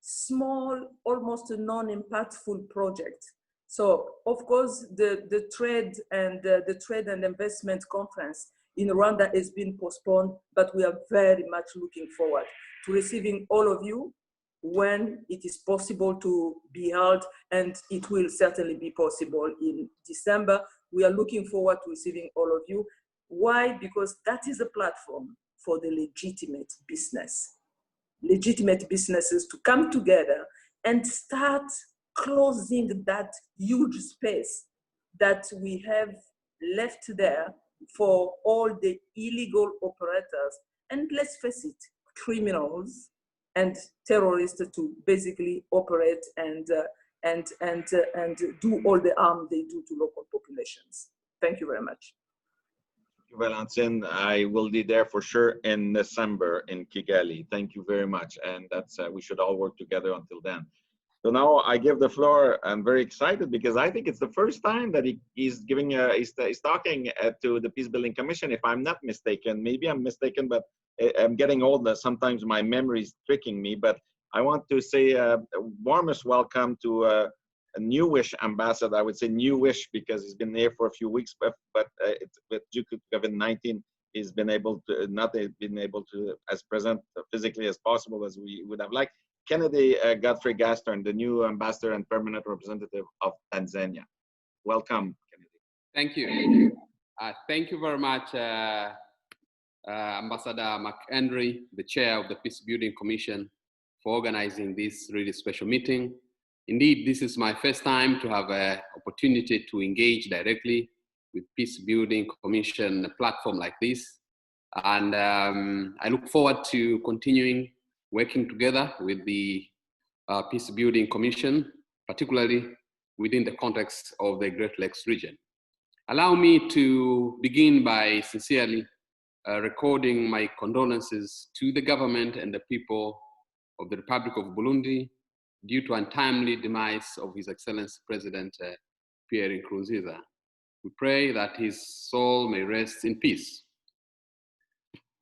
small, almost non-impactful projects. So, of course, the trade and investment conference in Rwanda has been postponed, but we are very much looking forward to receiving all of you when it is possible to be held, and it will certainly be possible in December. We are looking forward to receiving all of you. Why? Because that is a platform for the legitimate businesses to come together and start closing that huge space that we have left there for all the illegal operators. And let's face it, criminals and terrorists to basically operate and do all the harm they do to local populations. Thank you very much. Valentin, I will be there for sure in December in Kigali. Thank you very much. And that's we should all work together until then. So now I give the floor. I'm very excited because I think it's the first time that he's giving he's talking to the Peace Building Commission. If I'm not mistaken, maybe I'm mistaken, but I'm getting old. Sometimes my memory is tricking me. But I want to say a warmest welcome to a newish ambassador. I would say newish because he's been here for a few weeks, but due to COVID-19, he's been able to not been able to as present physically as possible as we would have liked. Kennedy Godfrey Gastern, the new ambassador and permanent representative of Tanzania. Welcome, Kennedy. Thank you. Thank you very much, Ambassador McHenry, the chair of the Peace Building Commission, for organizing this really special meeting. Indeed, this is my first time to have an opportunity to engage directly with Peace Building Commission, a platform like this. And I look forward to continuing working together with the Peace Building Commission, particularly within the context of the Great Lakes region. Allow me to begin by sincerely recording my condolences to the government and the people of the Republic of Burundi due to untimely demise of His Excellency President Pierre Nkurunziza. We pray that his soul may rest in peace.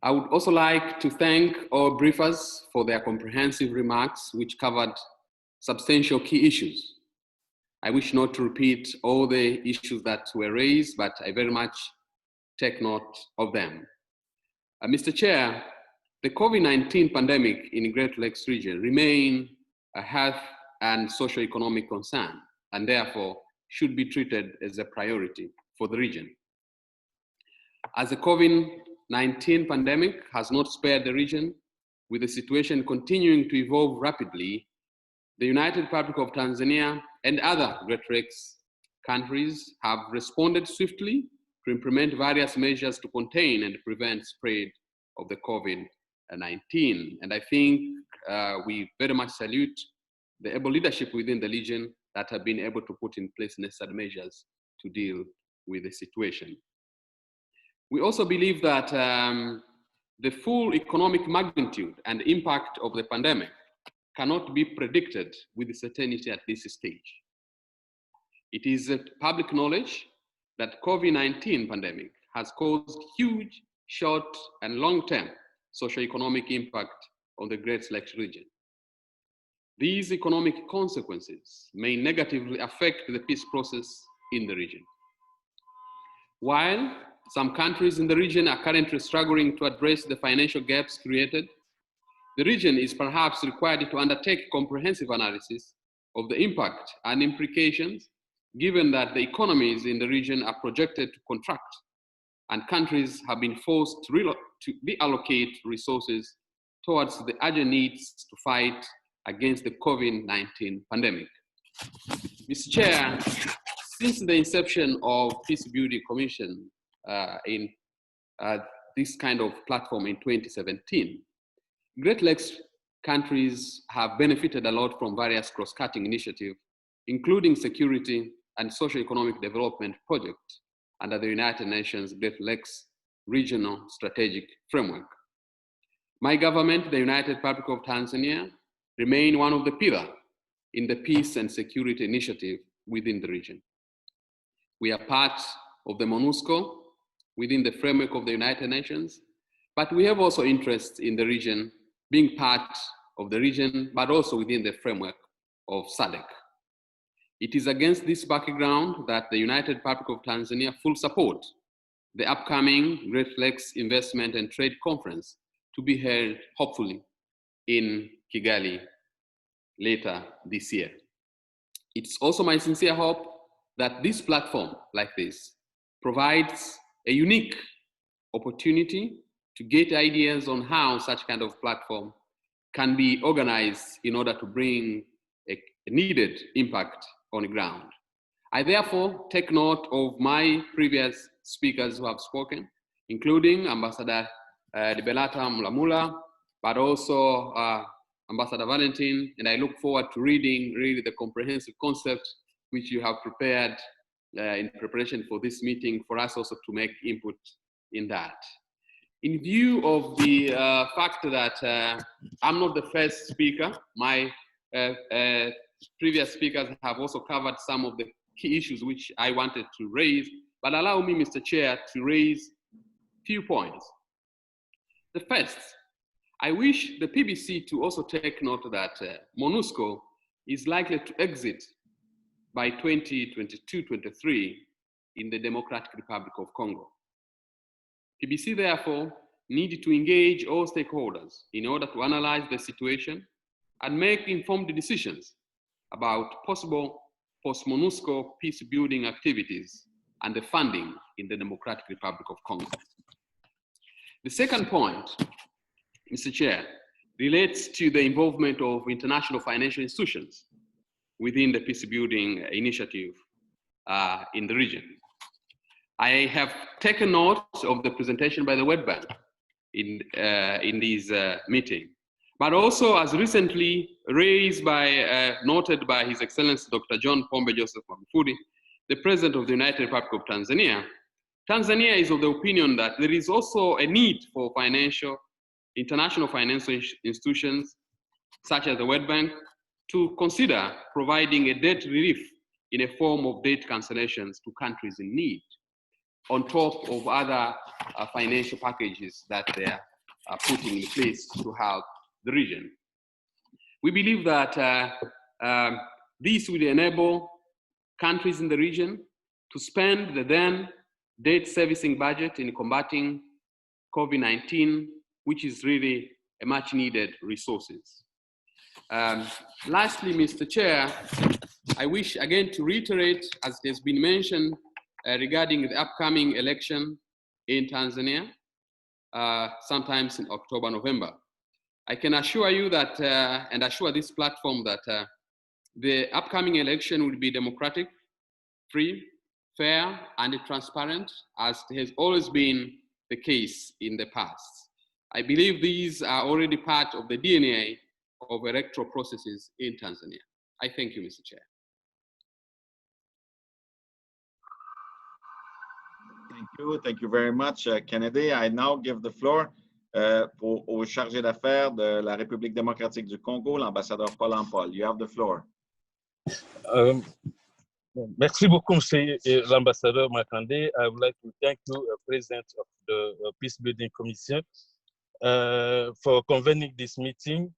I would also like to thank our briefers for their comprehensive remarks, which covered substantial key issues. I wish not to repeat all the issues that were raised, but I very much take note of them. Mr. Chair, the COVID-19 pandemic in the Great Lakes region remains a health and socio-economic concern, and therefore should be treated as a priority for the region. As the COVID-19 pandemic has not spared the region, with the situation continuing to evolve rapidly, the United Republic of Tanzania and other Great Lakes countries have responded swiftly to implement various measures to contain and prevent spread of the COVID-19. And I think we very much salute the able leadership within the region that have been able to put in place necessary measures to deal with the situation. We also believe that the full economic magnitude and impact of the pandemic cannot be predicted with certainty at this stage. It is public knowledge that COVID-19 pandemic has caused huge short and long-term socio-economic impact on the Great Lakes region. These economic consequences may negatively affect the peace process in the region. While some countries in the region are currently struggling to address the financial gaps created, the region is perhaps required to undertake comprehensive analysis of the impact and implications, given that the economies in the region are projected to contract and countries have been forced to reallocate resources towards the urgent needs to fight against the COVID-19 pandemic. Mr. Chair, since the inception of Peace Building Commission in this kind of platform in 2017, Great Lakes countries have benefited a lot from various cross-cutting initiatives, including security and socio-economic development projects under the United Nations Great Lakes Regional Strategic Framework. My government, the United Republic of Tanzania, remain one of the pillars in the peace and security initiative within the region. We are part of the MONUSCO within the framework of the United Nations, but we have also interests in the region, being part of the region, but also within the framework of SADC. It is against this background that the United Republic of Tanzania full support the upcoming Great Lakes Investment and Trade Conference to be held, hopefully, in Kigali later this year. It's also my sincere hope that this platform like this provides a unique opportunity to get ideas on how such kind of platform can be organized in order to bring a needed impact on the ground. I therefore take note of my previous speakers who have spoken, including Ambassador Liberata Mulamula, but also Ambassador Valentin, and I look forward to reading really the comprehensive concept which you have prepared in preparation for this meeting for us also to make input in that. In view of the fact that I'm not the first speaker, my previous speakers have also covered some of the key issues which I wanted to raise, but allow me, Mr. Chair, to raise a few points. The first, I wish the PBC to also take note that MONUSCO is likely to exit by 2022-23 in the Democratic Republic of Congo. PBC therefore needed to engage all stakeholders in order to analyze the situation and make informed decisions about possible post-MONUSCO peace-building activities and the funding in the Democratic Republic of Congo. The second point, Mr. Chair, relates to the involvement of international financial institutions within the peace-building initiative in the region. I have taken note of the presentation by the World Bank in this meeting, but also as recently raised by, noted by His Excellency Dr. John Pombe Joseph Magufuli, the President of the United Republic of Tanzania. Tanzania is of the opinion that there is also a need for international financial institutions, such as the World Bank, to consider providing a debt relief in a form of debt cancellations to countries in need, on top of other financial packages that they are putting in place to help the region. We believe that this will enable countries in the region to spend the then debt servicing budget in combating COVID-19, which is really a much needed resources. Lastly, Mr. Chair, I wish again to reiterate, as it has been mentioned, regarding the upcoming election in Tanzania, sometimes in October, November. I can assure you that, and assure this platform that the upcoming election will be democratic, free, fair, and transparent, as has always been the case in the past. I believe these are already part of the DNA of electoral processes in Tanzania. I thank you, Mr. Chair. Thank you very much, Kennedy. I now give the floor au chargé d'affaires de la République démocratique du Congo, l'ambassadeur Paul. You have the floor. Merci beaucoup, Monsieur l'ambassadeur Makande. I would like to thank you, President of the Peace Building Commission, for convening this meeting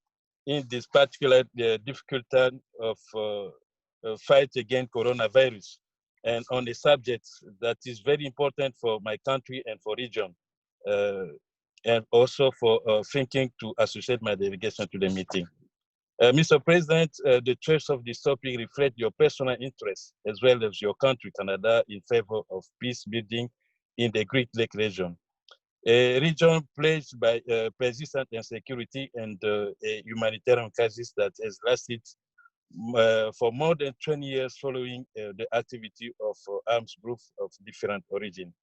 in this particular difficult time of fight against coronavirus, and on a subject that is very important for my country and for region, and also for thinking to associate my delegation to the meeting. Mr. President, the choice of this topic reflects your personal interests as well as your country, Canada, in favor of peace building in the Great Lake region. A region plagued by persistent insecurity and a humanitarian crisis that has lasted for more than 20 years following the activity of arms groups of different origin.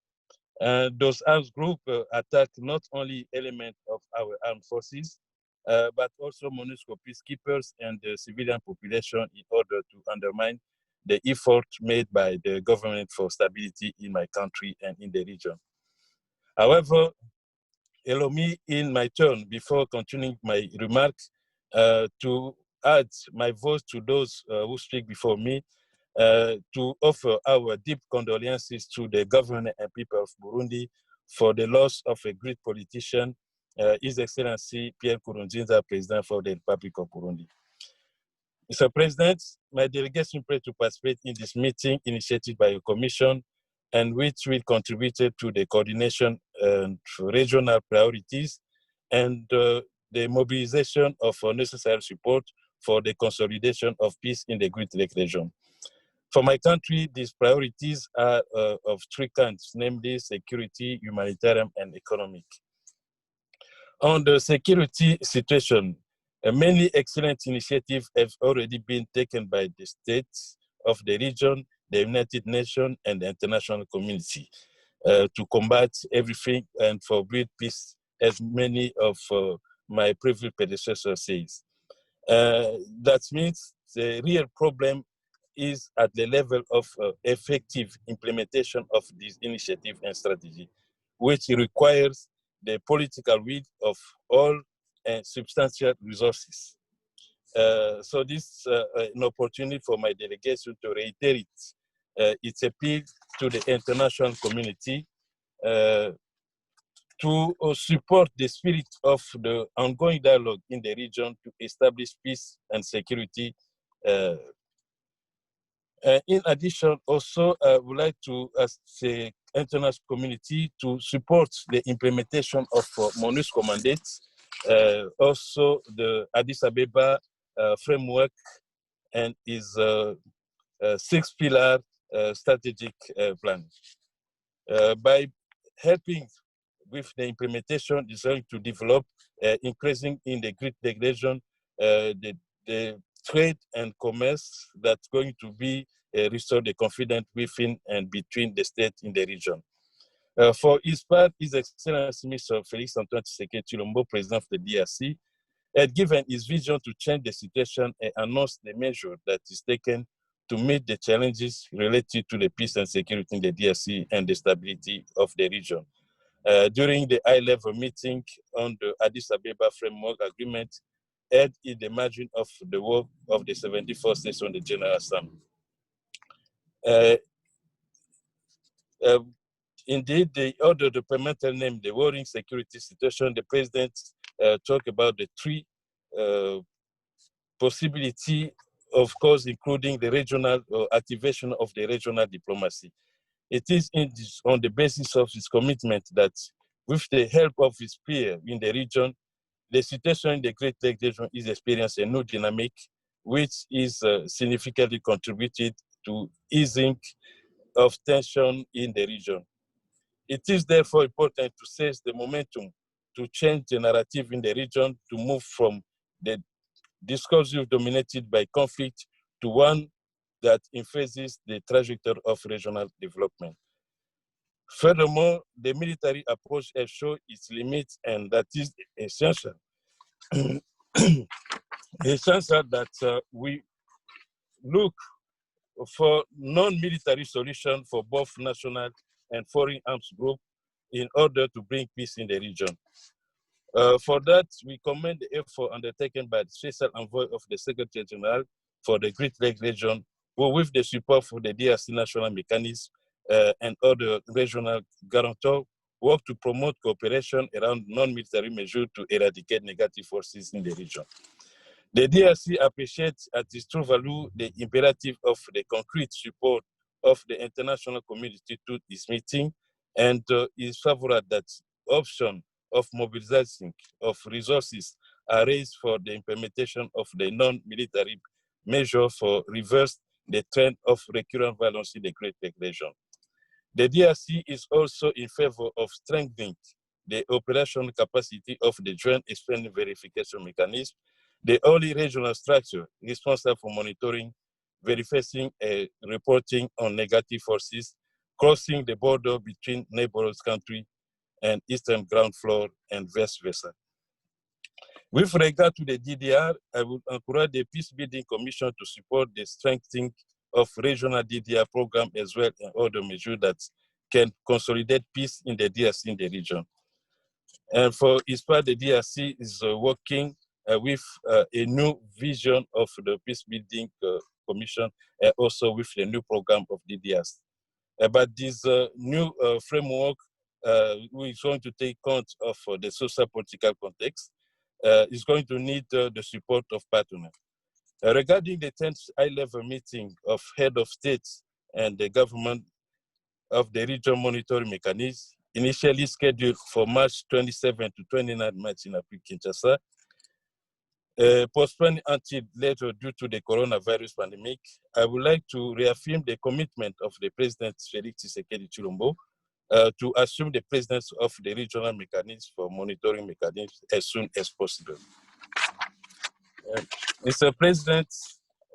Those arms groups attack not only elements of our armed forces, but also MONUSCO peacekeepers and the civilian population in order to undermine the effort made by the government for stability in my country and in the region. However, allow me in my turn, before continuing my remarks, to add my voice to those who speak before me, to offer our deep condolences to the government and people of Burundi for the loss of a great politician, His Excellency Pierre Nkurunziza, President for the Republic of Burundi. Mr. President, my delegation pledged to participate in this meeting initiated by your commission and which will contribute to the coordination and regional priorities and the mobilization of necessary support for the consolidation of peace in the Great Lake region. For my country, these priorities are of three kinds, namely security, humanitarian, and economic. On the security situation, many excellent initiatives have already been taken by the states of the region, the United Nations, and the international community to combat everything and for build peace, as many of my previous predecessors says. That means the real problem is at the level of effective implementation of this initiative and strategy, which requires the political will of all and substantial resources. So this is an opportunity for my delegation to reiterate its appeal to the international community to support the spirit of the ongoing dialogue in the region to establish peace and security. In addition, also, I would like to ask the international community to support the implementation of MONUSCO mandates, also the Addis Ababa framework and its six-pillar strategic plan. By helping with the implementation designed to develop, increasing in the Great Lake region, the trade and commerce that's going to be restore the confidence within and between the states in the region. For his part, His Excellency Mr. Félix Antoine Tshisekedi Tshilombo, President of the DRC, had given his vision to change the situation and announced the measure that is taken to meet the challenges related to the peace and security in the DRC and the stability of the region. During the high-level meeting on the Addis Ababa Framework Agreement, held in the margin of the work of the 74th session of the General Assembly. Indeed, the order the parliamentary name, the worrying security situation, the president talked about the three possibility, of course, including the regional activation of the regional diplomacy. It is on the basis of his commitment that with the help of his peers in the region, the situation in the Great Lake region is experiencing a new dynamic, which is significantly contributed to easing of tension in the region. It is therefore important to seize the momentum to change the narrative in the region, to move from the discursive dominated by conflict to one that emphasizes the trajectory of regional development. Furthermore, the military approach has shown its limits, and that is essential. Essential that we look for non-military solution for both national and foreign arms groups in order to bring peace in the region. For that, we commend the effort undertaken by the Special Envoy of the Secretary General for the Great Lake region, who with the support for the DRC National Mechanism and other regional guarantors, work to promote cooperation around non-military measures to eradicate negative forces in the region. The DRC appreciates at its true value the imperative of the concrete support of the international community to this meeting, and is favorable that option of mobilizing of resources are raised for the implementation of the non-military measure for reverse the trend of recurrent violence in the Great Lake region. The DRC is also in favor of strengthening the operational capacity of the Joint Explain Verification Mechanism, the only regional structure responsible for monitoring, verifying, and reporting on negative forces crossing the border between neighboring countries and Eastern Ground Floor and vice versa. With regard to the DDR, I would encourage the Peace Building Commission to support the strengthening of regional DDR program as well as other measures that can consolidate peace in the DRC in the region. And for its part, the DRC is working with a new vision of the Peace Building Commission and also with the new program of DDRC. But this new framework is going to take account of the social political context, is going to need the support of partners. Regarding the 10th high-level meeting of head of states and the government of the region monitoring mechanism, initially scheduled for March 27 to 29 March in Kinshasa, postponed until later due to the coronavirus pandemic, I would like to reaffirm the commitment of the President Félix Tshisekedi Tshilombo to assume the presidency of the regional mechanism for monitoring mechanisms as soon as possible. Mr. President,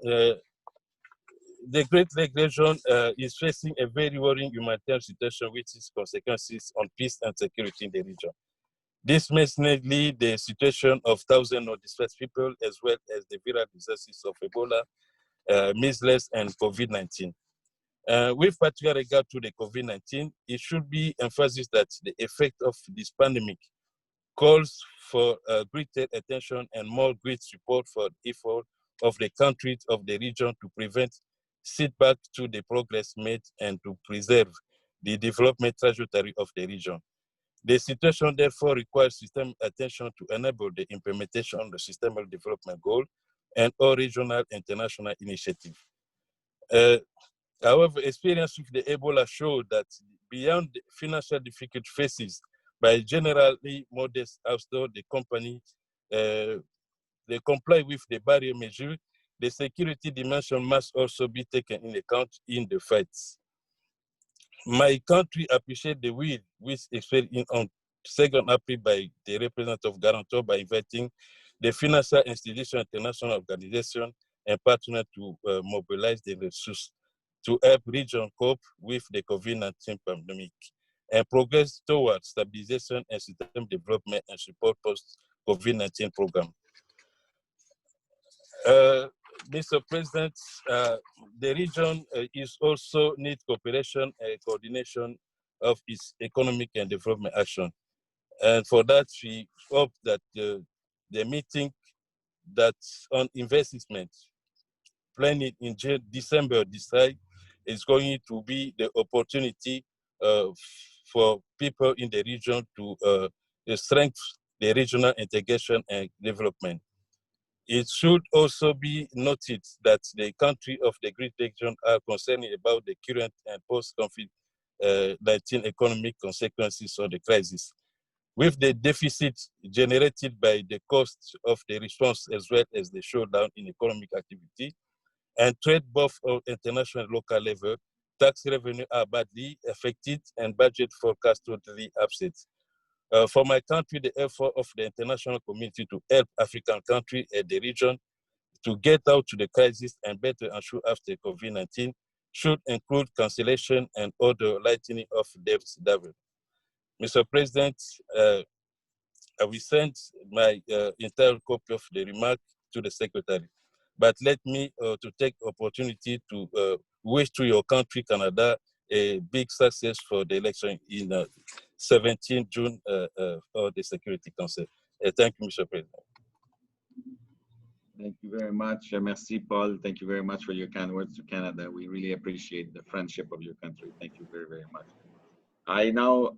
the Great Lake region is facing a very worrying humanitarian situation with its consequences on peace and security in the region. This mainly the situation of thousands of displaced people, as well as the viral diseases of Ebola, measles, and COVID-19. With particular regard to the COVID-19, it should be emphasized that the effect of this pandemic calls for greater attention and more great support for the effort of the countries of the region to prevent setback to the progress made and to preserve the development trajectory of the region. The situation therefore requires systemic attention to enable the implementation of the Sustainable Development Goal and all regional international initiatives. However, experience with the Ebola showed that beyond the financial difficulty faces by generally modest household, the company, they comply with the barrier measure. The security dimension must also be taken into account in the fights. My country appreciates the will which experienced on 2nd April by the representative of guarantor by inviting the financial institution, international organization, and partner to mobilize the resources to help region cope with the COVID-19 pandemic and progress towards stabilization and system development and support post-COVID-19 program. Mr. President, the region is also need cooperation and coordination of its economic and development action. And for that, we hope that the meeting that's on investment planned in December this year is going to be the opportunity for people in the region to strengthen the regional integration and development. It should also be noted that the country of the Great Region are concerned about the current and post-COVID-19 economic consequences of the crisis, with the deficit generated by the cost of the response as well as the showdown in economic activity, and trade both at international and local level. Tax revenue are badly affected and budget forecast totally absent. For my country, the effort of the international community to help African countries and the region to get out to the crisis and better ensure after COVID-19 should include cancellation and other lightening of debt level. Mr. President, I will send my entire copy of the remark to the Secretary. But let me to take opportunity to wish to your country, Canada, a big success for the election in 17 June for the Security Council. Thank you, Mr. President. Thank you very much. Merci, Paul. Thank you very much for your kind words to Canada. We really appreciate the friendship of your country. Thank you very, very much. I now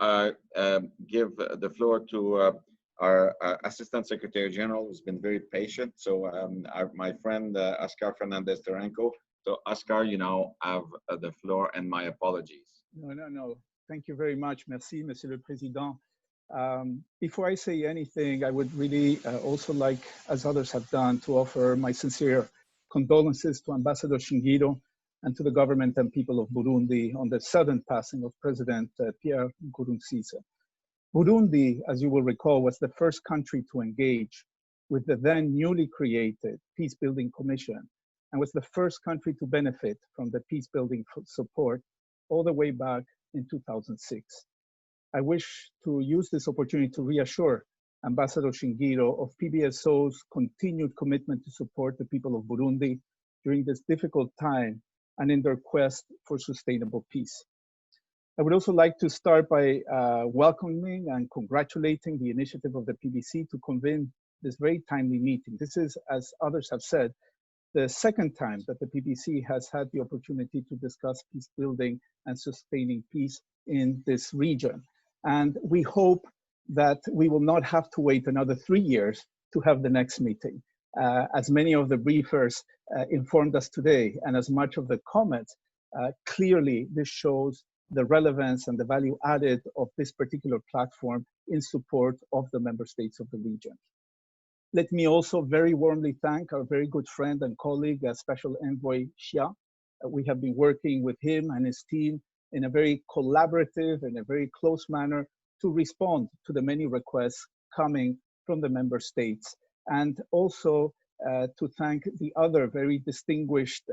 give the floor to our Assistant Secretary General, who's been very patient. So my friend, Oscar Fernandez-Taranco. So Oscar, you now have the floor, and my apologies. No. Thank you very much. Merci, Monsieur le Président. Before I say anything, I would really also like, as others have done, to offer my sincere condolences to Ambassador Shingiro and to the government and people of Burundi on the sudden passing of President Pierre Nkurunziza. Burundi, as you will recall, was the first country to engage with the then newly created Peacebuilding Commission and was the first country to benefit from the peacebuilding support all the way back in 2006. I wish to use this opportunity to reassure Ambassador Shingiro of PBSO's continued commitment to support the people of Burundi during this difficult time and in their quest for sustainable peace. I would also like to start by welcoming and congratulating the initiative of the PBC to convene this very timely meeting. This is, as others have said, the second time that the PBC has had the opportunity to discuss peace building and sustaining peace in this region. And we hope that we will not have to wait another 3 years to have the next meeting. As many of the briefers informed us today, and as much of the comments, clearly this shows the relevance and the value added of this particular platform in support of the member states of the region. Let me also very warmly thank our very good friend and colleague, Special Envoy Xia. We have been working with him and his team in a very collaborative and a very close manner to respond to the many requests coming from the member states. And also to thank the other very distinguished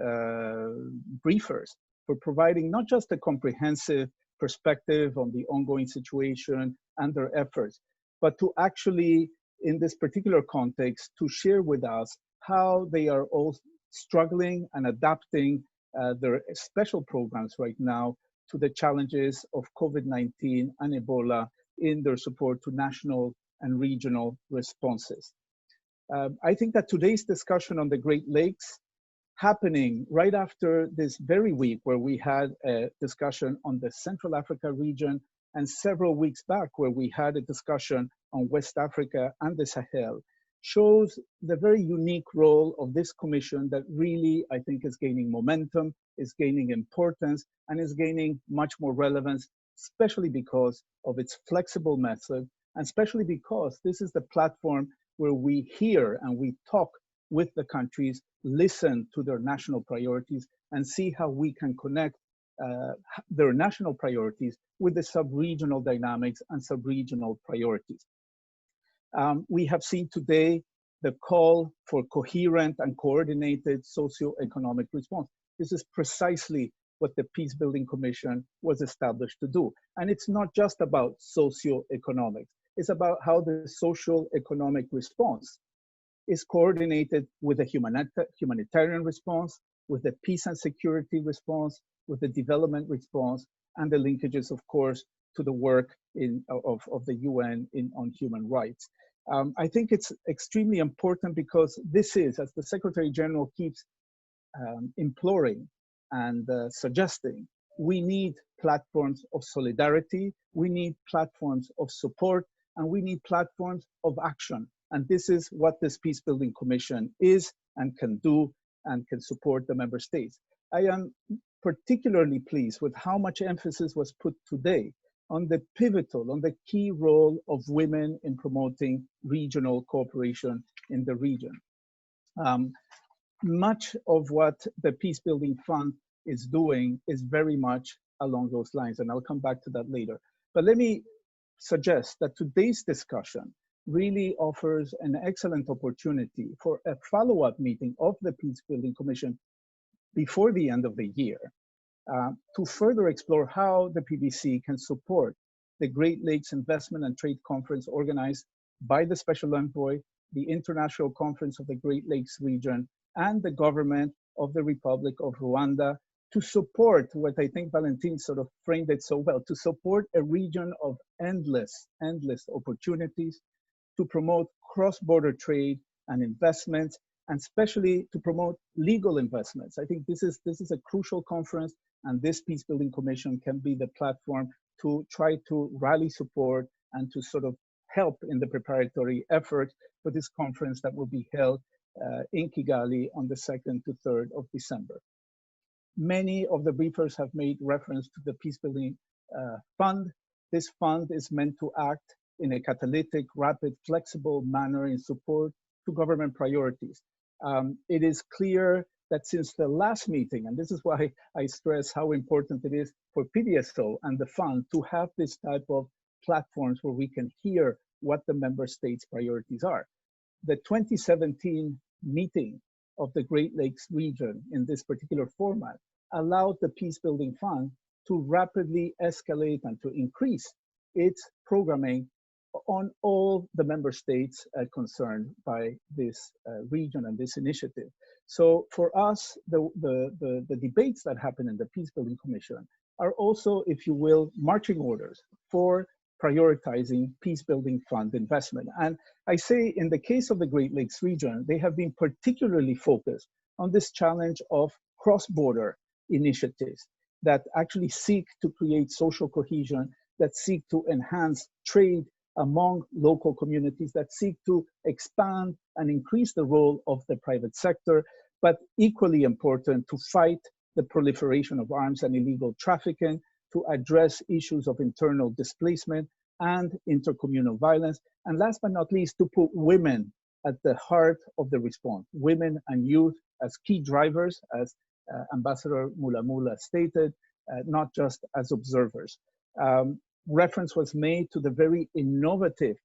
briefers for providing not just a comprehensive perspective on the ongoing situation and their efforts, but to actually, in this particular context, to share with us how they are all struggling and adapting their special programs right now to the challenges of COVID-19 and Ebola in their support to national and regional responses. I think that today's discussion on the Great Lakes, happening right after this very week where we had a discussion on the Central Africa region, and several weeks back where we had a discussion on West Africa and the Sahel, shows the very unique role of this commission that really, I think, is gaining momentum, is gaining importance, and is gaining much more relevance, especially because of its flexible method, and especially because this is the platform where we hear and we talk with the countries, listen to their national priorities, and see how we can connect their national priorities with the sub-regional dynamics and sub-regional priorities. We have seen today the call for coherent and coordinated socio-economic response. This is precisely what the Peace Building Commission was established to do. And it's not just about socio-economics. It's about how the social economic response is coordinated with the humanitarian response, with the peace and security response, with the development response, and the linkages, of course, to the work of the UN on human rights. I think it's extremely important because this is, as the Secretary General keeps imploring and suggesting, we need platforms of solidarity, we need platforms of support, and we need platforms of action. And this is what this Peace Building Commission is and can do and can support the member states. I am particularly pleased with how much emphasis was put today on the pivotal, on the key role of women in promoting regional cooperation in the region. Much of what the Peace Building Fund is doing is very much along those lines, and I'll come back to that later. But let me suggest that today's discussion really offers an excellent opportunity for a follow-up meeting of the Peace Building Commission before the end of the year to further explore how the PBC can support the Great Lakes Investment and Trade Conference organized by the Special Envoy, the International Conference of the Great Lakes region, and the government of the Republic of Rwanda to support what I think Valentin sort of framed it so well, to support a region of endless opportunities, to promote cross-border trade and investments, and especially to promote legal investments. I think this is a crucial conference, and this Peace Building Commission can be the platform to try to rally support and to sort of help in the preparatory effort for this conference that will be held in Kigali on the 2nd to 3rd of December. Many of the briefers have made reference to the Peace Building Fund. This fund is meant to act in a catalytic, rapid, flexible manner in support to government priorities. It is clear that since the last meeting, and this is why I stress how important it is for PDSO and the fund to have this type of platforms where we can hear what the member states' priorities are. The 2017 meeting of the Great Lakes region in this particular format allowed the Peace Building Fund to rapidly escalate and to increase its programming on all the member states concerned by this region and this initiative. So for us, the debates that happen in the Peace Building Commission are also, if you will, marching orders for prioritizing Peace Building Fund investment. And I say in the case of the Great Lakes region, they have been particularly focused on this challenge of cross-border initiatives that actually seek to create social cohesion, that seek to enhance trade among local communities, that seek to expand and increase the role of the private sector, but equally important, to fight the proliferation of arms and illegal trafficking, to address issues of internal displacement and intercommunal violence, and last but not least, to put women at the heart of the response, women and youth as key drivers, as Ambassador Mulamula stated, not just as observers. Reference was made to the very innovative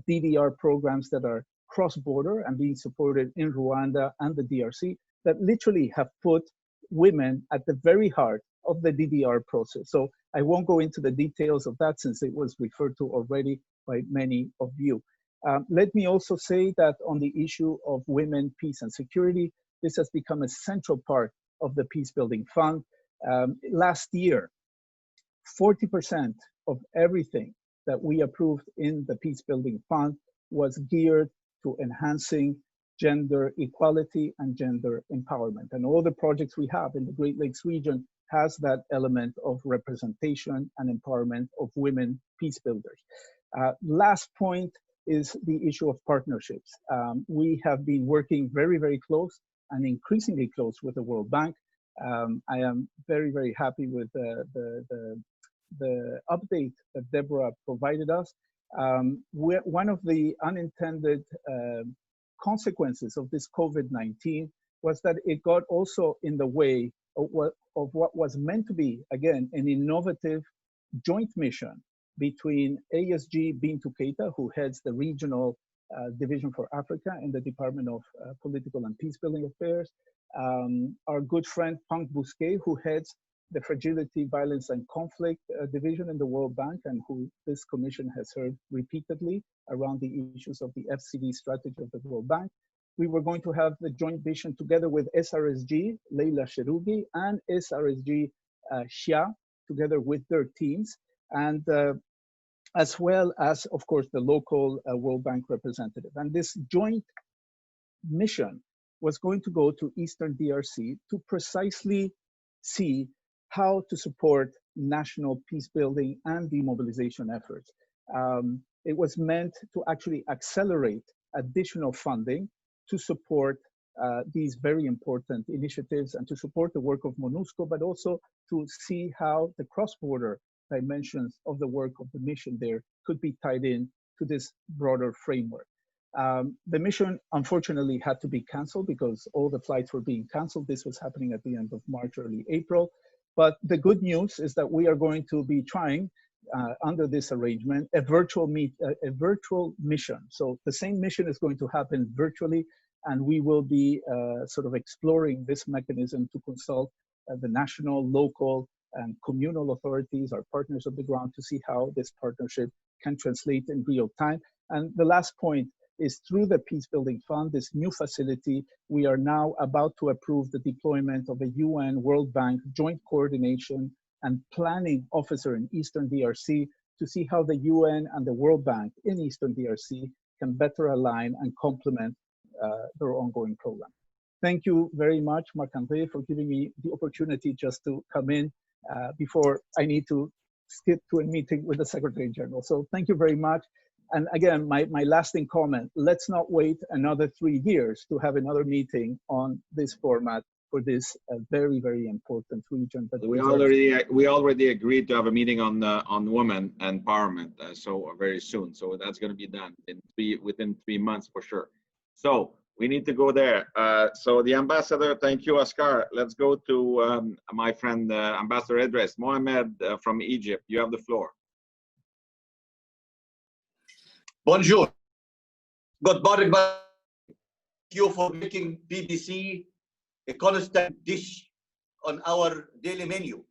DDR programs that are cross-border and being supported in Rwanda and the DRC that literally have put women at the very heart of the DDR process. So I won't go into the details of that since it was referred to already by many of you. Let me also say that on the issue of women, peace, and security, this has become a central part of the Peace Building Fund. Last year, 40% of everything that we approved in the Peace Building Fund was geared to enhancing gender equality and gender empowerment. And all the projects we have in the Great Lakes region has that element of representation and empowerment of women peace builders. Last point is the issue of partnerships. We have been working very, very close and increasingly close with the World Bank. I am very, very happy with the update that Deborah provided us. One of the unintended consequences of this COVID-19 was that it got also in the way of what was meant to be, again, an innovative joint mission between ASG Bintou Keita, who heads the regional division for Africa in the Department of Political and Peacebuilding Affairs, our good friend Punk Bousquet, who heads the Fragility, Violence and Conflict division in the World Bank, and who this commission has heard repeatedly around the issues of the FCD strategy of the World Bank. We were going to have the joint vision together with SRSG, Leila Sherougi, and SRSG Shia, together with their teams, and as well as, of course, the local World Bank representative. And this joint mission was going to go to Eastern DRC to precisely see how to support national peace building and demobilization efforts. It was meant to actually accelerate additional funding to support these very important initiatives and to support the work of MONUSCO, but also to see how the cross-border dimensions of the work of the mission there could be tied in to this broader framework. The mission, unfortunately, had to be canceled because all the flights were being canceled. This was happening at the end of March, early April. But the good news is that we are going to be trying, under this arrangement, a virtual mission. So the same mission is going to happen virtually, and we will be sort of exploring this mechanism to consult the national, local, and communal authorities, our partners on the ground, to see how this partnership can translate in real time. And the last point is, through the Peace Building Fund, this new facility, we are now about to approve the deployment of a UN World Bank joint coordination and planning officer in Eastern DRC to see how the UN and the World Bank in Eastern DRC can better align and complement their ongoing program. Thank you very much, Marc-André, for giving me the opportunity just to come in before I need to skip to a meeting with the Secretary General. So thank you very much. And again, my lasting comment, let's not wait another 3 years to have another meeting on this format for this very, very important region. But we already agreed to have a meeting on women empowerment so very soon. So that's going to be done within 3 months for sure. So we need to go there. So the ambassador, thank you, Oscar. Let's go to my friend, Ambassador Idris Mohamed from Egypt. You have the floor. Bonjour. Good morning. Thank you for making PBC a constant dish on our daily menu.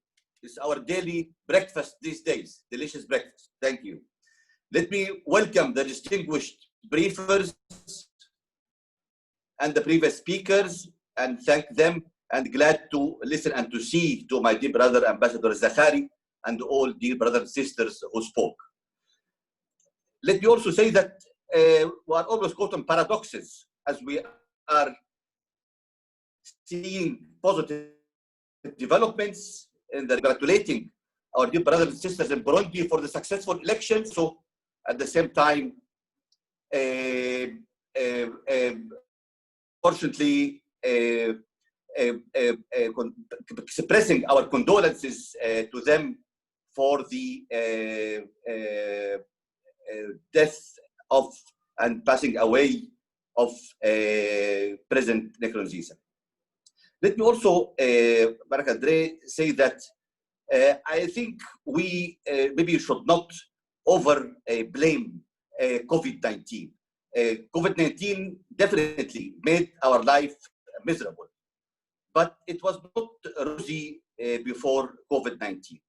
It's our daily breakfast these days, delicious breakfast. Thank you. Let me welcome the distinguished briefers and the previous speakers and thank them, and glad to listen and to see to my dear brother, Ambassador Zakhari, and all dear brothers and sisters who spoke. Let me also say that we are always caught on paradoxes as we are seeing positive developments and congratulating our dear brothers and sisters in Burundi for the successful election. So at the same time, fortunately, expressing our condolences to them for the death of and passing away of President Nkurunziza. Let me also, Marc-André, say that I think we maybe should not over blame COVID-19. COVID-19 definitely made our life miserable, but it was not rosy before COVID-19.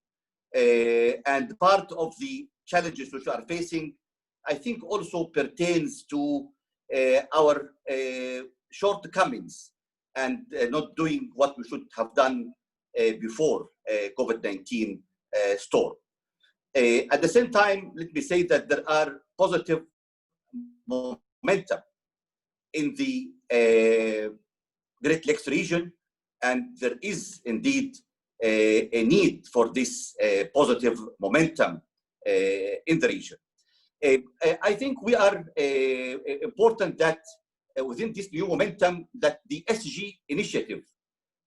And part of the challenges which we are facing, I think, also pertains to our shortcomings and not doing what we should have done before COVID-19 storm. At the same time, let me say that there are positive momentum in the Great Lakes region, and there is indeed a need for this positive momentum in the region. I think we are important that within this new momentum that the SG initiative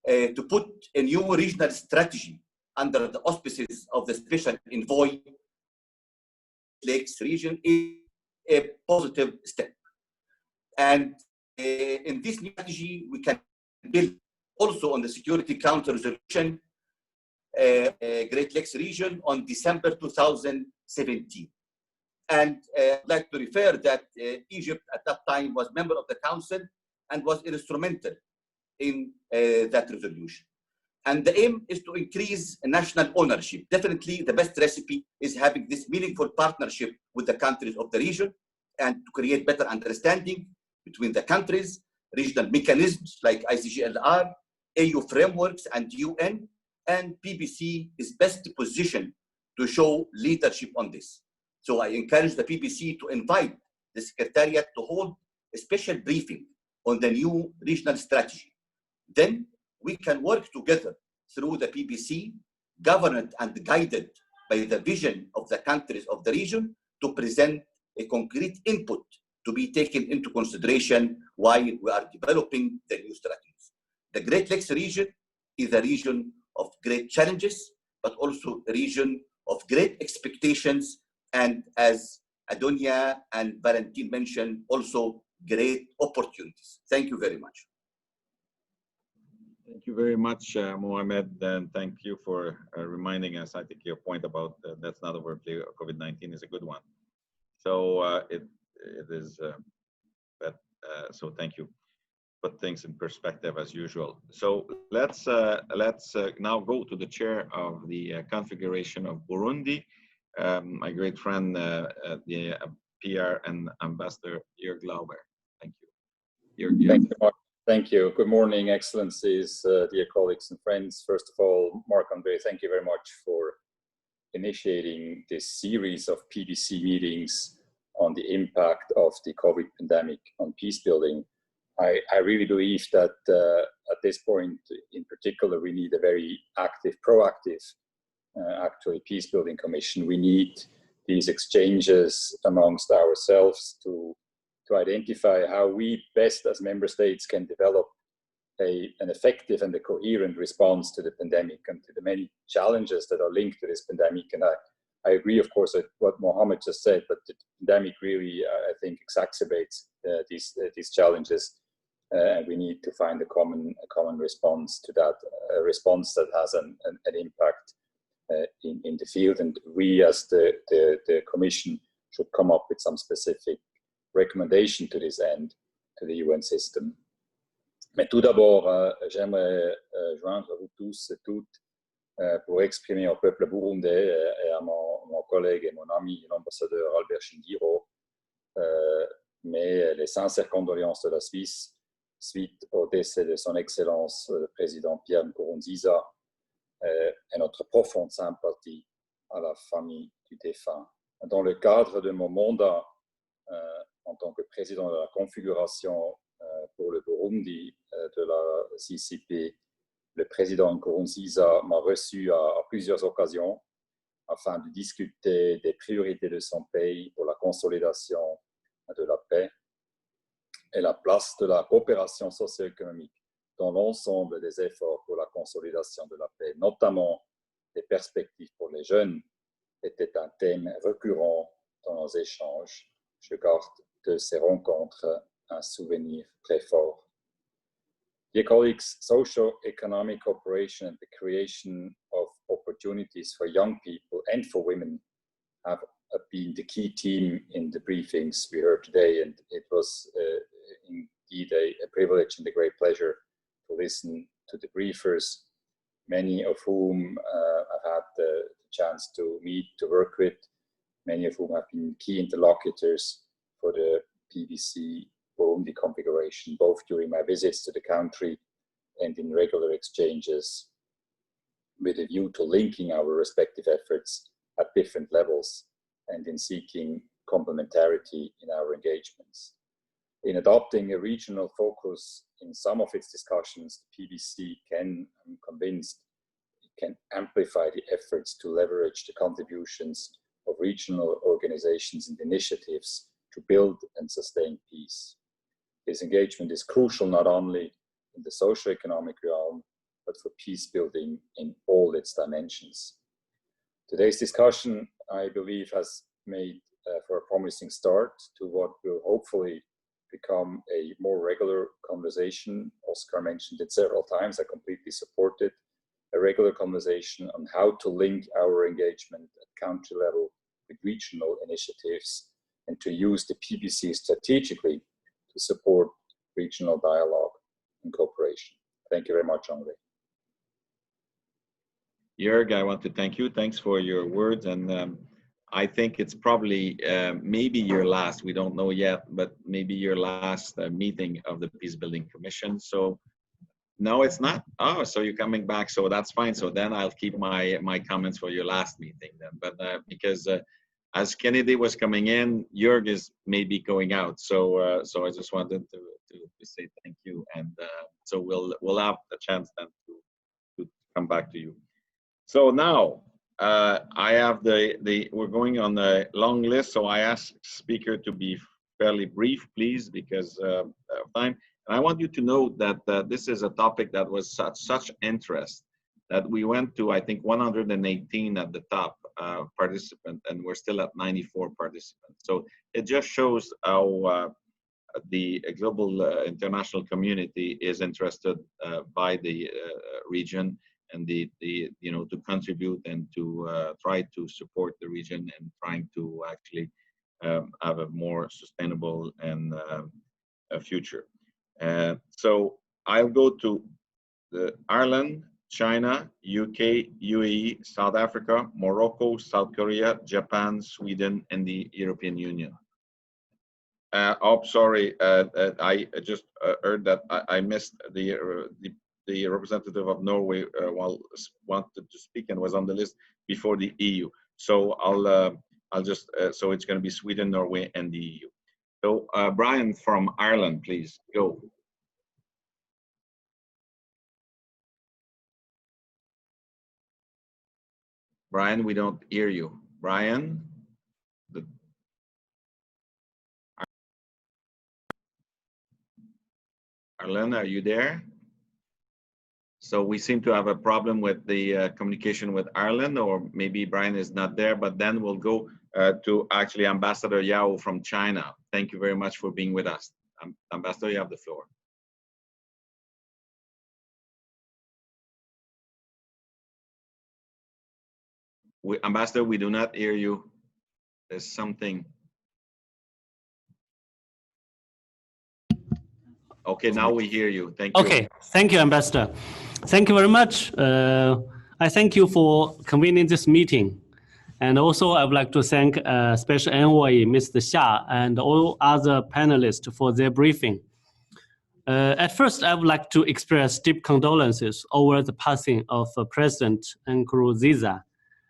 to put a new regional strategy under the auspices of the Special Envoy Lakes region is a positive step. And in this new strategy, we can build also on the Security Council resolution Great Lakes region on December 2017. And I'd like to refer that Egypt at that time was member of the council and was instrumental in that resolution. And the aim is to increase national ownership. Definitely the best recipe is having this meaningful partnership with the countries of the region and to create better understanding between the countries, regional mechanisms like ICGLR, AU frameworks and UN, and PBC is best positioned to show leadership on this. So I encourage the PBC to invite the Secretariat to hold a special briefing on the new regional strategy. Then we can work together through the PBC, governed and guided by the vision of the countries of the region to present a concrete input to be taken into consideration while we are developing the new strategies. The Great Lakes region is a region of great challenges, but also a region of great expectations, and as Adonia and Valentin mentioned, also great opportunities. Thank you very much. Thank you very much, Mohamed, and thank you for reminding us. I think your point about that's not overplay COVID-19 is a good one. So it is so thank you. Put things in perspective as usual. So let's now go to the chair of the Confederation of Burundi, my great friend, the PR and Ambassador Jörg Glauber. Thank you. Thank you, Mark. Thank you. Good morning, Excellencies, dear colleagues and friends. First of all, Marc-André, thank you very much for initiating this series of PBC meetings on the impact of the COVID pandemic on peace building. I really believe that at this point in particular, we need a very active, proactive, actually peace building commission. We need these exchanges amongst ourselves to identify how we best as member states can develop an effective and a coherent response to the pandemic and to the many challenges that are linked to this pandemic. And I agree, of course, with what Mohamed just said, but the pandemic really, I think, exacerbates these challenges. And we need to find a common response to that, a response that has an impact in the field. And we, as the Commission, should come up with some specific recommendation to this end, to the UN system. Mais tout d'abord, j'aimerais joindre vous tous et toutes pour exprimer au peuple burundais et à mon collègue et mon ami, l'ambassadeur Albert Shingiro, mais les sincères condoléances de la Suisse suite au décès de son Excellence le président Pierre Nkurunziza et notre profonde sympathie à la famille du défunt. Dans le cadre de mon mandat en tant que président de la configuration pour le Burundi de la CCP, le président Nkurunziza m'a reçu à plusieurs occasions afin de discuter des priorités de son pays pour la consolidation de la paix et la place de la coopération socio-économique dans l'ensemble des efforts pour la consolidation de la paix, notamment les perspectives pour les jeunes, était un thème récurrent dans nos échanges. Je garde de ces rencontres un souvenir très fort. Dear colleagues, socio-economic cooperation and the creation of opportunities for young people and for women have been the key theme in the briefings we heard today, and it was indeed a privilege and a great pleasure to listen to the briefers, many of whom I've had the chance to meet, to work with, many of whom have been key interlocutors for the PBC Burundi configuration, both during my visits to the country and in regular exchanges with a view to linking our respective efforts at different levels and in seeking complementarity in our engagements. In adopting a regional focus in some of its discussions, the PBC can, I'm convinced, it can amplify the efforts to leverage the contributions of regional organizations and initiatives to build and sustain peace. This engagement is crucial not only in the socio-economic realm, but for peace building in all its dimensions. Today's discussion, I believe, has made for a promising start to what will hopefully become a more regular conversation. Oscar mentioned it several times, I completely support it. A regular conversation on how to link our engagement at country level with regional initiatives and to use the PBC strategically to support regional dialogue and cooperation. Thank you very much, Andre. Jörg, I want to thank you. Thanks for your words. And I think it's probably maybe your last, we don't know yet, but maybe your last meeting of the Peace Building Commission. So no, it's not. Oh, so you're coming back. So that's fine. So then I'll keep my comments for your last meeting then. But because as Kennedy was coming in, Jörg is maybe going out. So so I just wanted to say thank you. And so we'll have a chance then to come back to you. So now I have we're going on the long list. So I ask speaker to be fairly brief, please, because of time. And I want you to know that this is a topic that was such interest that we went to, I think, 118 at the top participant, and we're still at 94 participants. So it just shows how the global international community is interested by the region and you know, to contribute and to try to support the region and trying to actually have a more sustainable and a future. So I'll go to Ireland, China, UK, UAE, South Africa, Morocco, South Korea, Japan, Sweden, and the European Union. Oh, sorry, I just heard that I missed the representative of Norway wanted to speak and was on the list before the EU. So I'll just so it's going to be Sweden, Norway, and the EU. So Brian from Ireland, please go. Brian, we don't hear you. Brian? Ireland, are you there? So we seem to have a problem with the communication with Ireland, or maybe Brian is not there, but then we'll go to actually Ambassador Yao from China. Thank you very much for being with us. Ambassador, you have the floor. Ambassador, we do not hear you. There's something. Okay, now we hear you. Thank you. Okay, thank you, Ambassador. Thank you very much. I thank you for convening this meeting. And also, I would like to thank Special Envoy, Mr. Xia, and all other panelists for their briefing. At first, I would like to express deep condolences over the passing of President Nkurunziza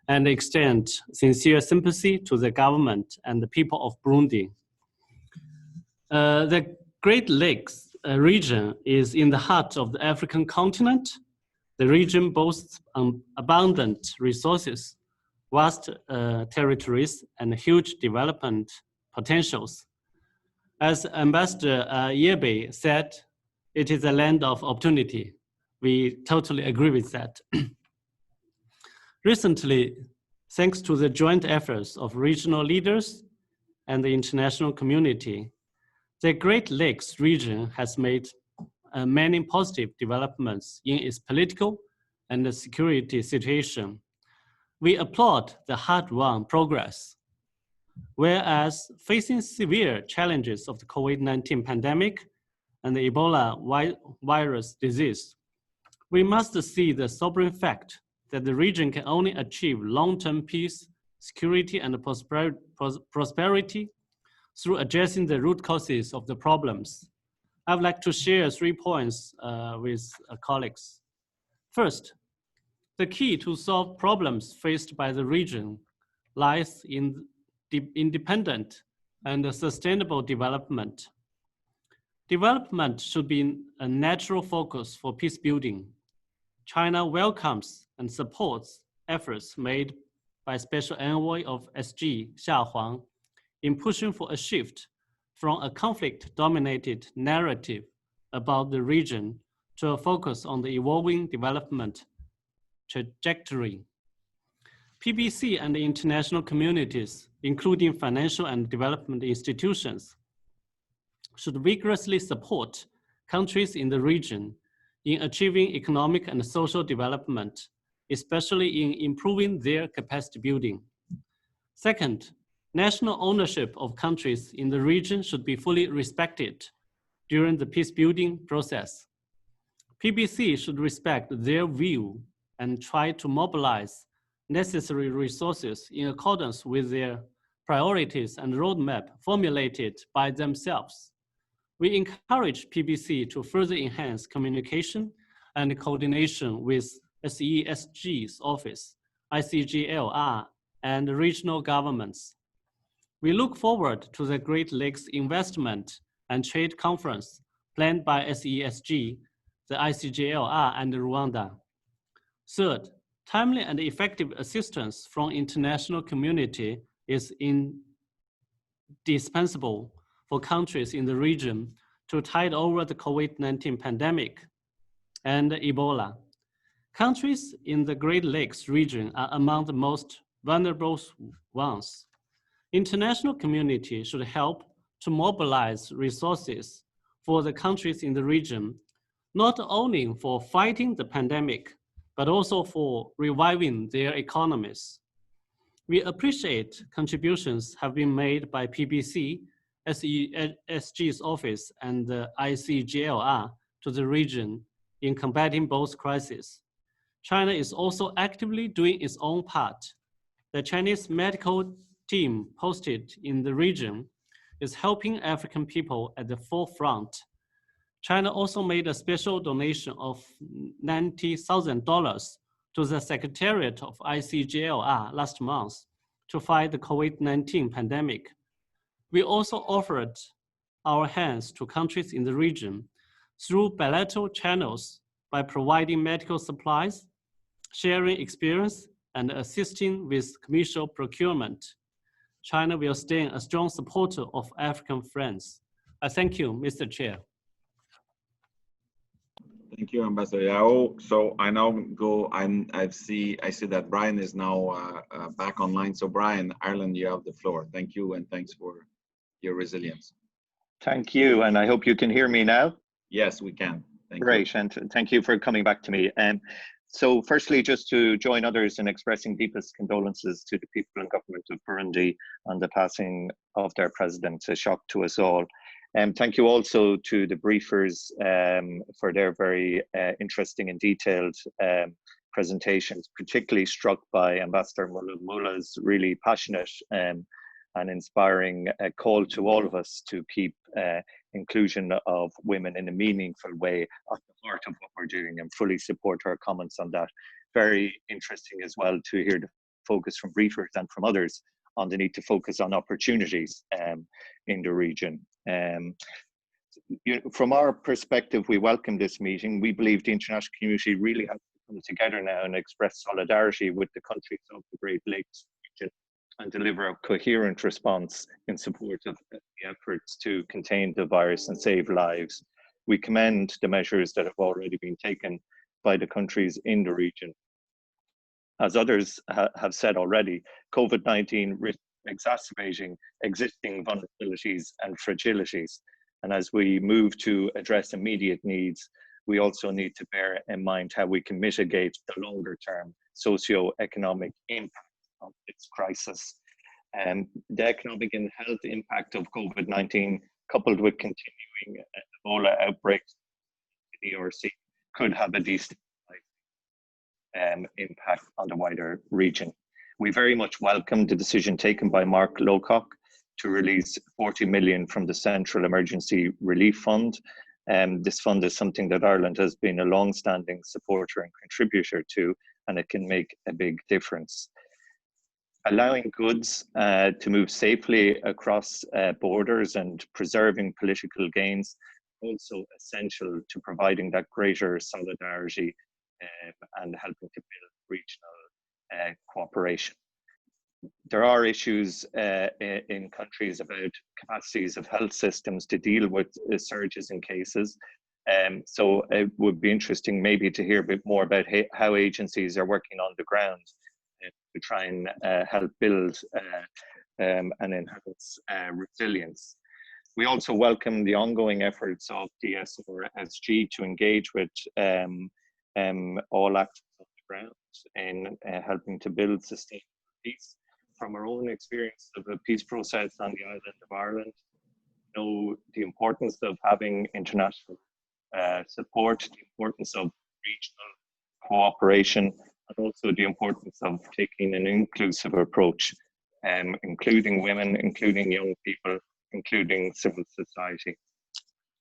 and extend sincere sympathy to the government and the people of Burundi. The Great Lakes region is in the heart of the African continent. The region boasts abundant resources, vast territories, and huge development potentials. As Ambassador Yebe said, it is a land of opportunity. We totally agree with that. Recently, thanks to the joint efforts of regional leaders and the international community, the Great Lakes region has made many positive developments in its political and security situation. We applaud the hard-won progress. Whereas facing severe challenges of the COVID-19 pandemic and the Ebola virus disease, we must see the sobering fact that the region can only achieve long-term peace, security, and prosperity through addressing the root causes of the problems. I would like to share 3 points with colleagues. First, the key to solve problems faced by the region lies in independent and sustainable development. Development should be a natural focus for peace building. China welcomes and supports efforts made by Special Envoy of SG Xia Huang in pushing for a shift from a conflict-dominated narrative about the region to a focus on the evolving development trajectory. PBC and the international communities, including financial and development institutions, should vigorously support countries in the region in achieving economic and social development, especially in improving their capacity building. Second, national ownership of countries in the region should be fully respected during the peace building process. PBC should respect their view and try to mobilize necessary resources in accordance with their priorities and roadmap formulated by themselves. We encourage PBC to further enhance communication and coordination with SESG's office, ICGLR, and regional governments. We look forward to the Great Lakes Investment and Trade Conference planned by SESG, the ICGLR, and Rwanda. Third, timely and effective assistance from international community is indispensable for countries in the region to tide over the COVID-19 pandemic and Ebola. Countries in the Great Lakes region are among the most vulnerable ones. International community should help to mobilize resources for the countries in the region, not only for fighting the pandemic, but also for reviving their economies. We appreciate contributions have been made by PBC, SESG's office, and the ICGLR to the region in combating both crises. China is also actively doing its own part. The Chinese medical team posted in the region is helping African people at the forefront. China also made a special donation of $90,000 to the Secretariat of ICGLR last month to fight the COVID-19 pandemic. We also offered our hands to countries in the region through bilateral channels by providing medical supplies, sharing experience, and assisting with commercial procurement. China will stay a strong supporter of African friends. I thank you, Mr. Chair. Thank you, Ambassador Yao. So I now go, I see that Brian is now back online. So Brian, Ireland, you have the floor. Thank you, and thanks for your resilience. Thank you, and I hope you can hear me now. Yes, we can. Great, and thank you for coming back to me. So firstly, just to join others in expressing deepest condolences to the people and government of Burundi on the passing of their president, a shock to us all. Thank you also to the briefers for their very interesting and detailed presentations, particularly struck by Ambassador Mulula's really passionate and inspiring call to all of us to keep inclusion of women in a meaningful way at the heart of what we're doing, and fully support her comments on that. Very interesting as well to hear the focus from briefers and from others on the need to focus on opportunities in the region. From our perspective, we welcome this meeting. We believe the international community really has to come together now and express solidarity with the countries of the Great Lakes region and deliver a coherent response in support of the efforts to contain the virus and save lives. We commend the measures that have already been taken by the countries in the region. As others have said already, COVID-19 risks exacerbating existing vulnerabilities and fragilities. And as we move to address immediate needs, we also need to bear in mind how we can mitigate the longer term socio-economic impact of this crisis. The economic and health impact of COVID-19, coupled with continuing Ebola outbreaks in the DRC, could have a destabilizing impact on the wider region. We very much welcome the decision taken by Mark Lowcock to release 40 million from the Central Emergency Relief Fund. This fund is something that Ireland has been a long-standing supporter and contributor to, and it can make a big difference. allowing goods to move safely across borders and preserving political gains, also essential to providing that greater solidarity and helping to build regional cooperation. There are issues in countries about capacities of health systems to deal with surges in cases. So it would be interesting maybe to hear a bit more about how agencies are working on the ground to try and help build and enhance resilience. We also welcome the ongoing efforts of DSRSG to engage with all actors on the ground in helping to build sustainable peace. From our own experience of the peace process on the island of Ireland, we know the importance of having international support, the importance of regional cooperation, and also the importance of taking an inclusive approach, including women, including young people, including civil society.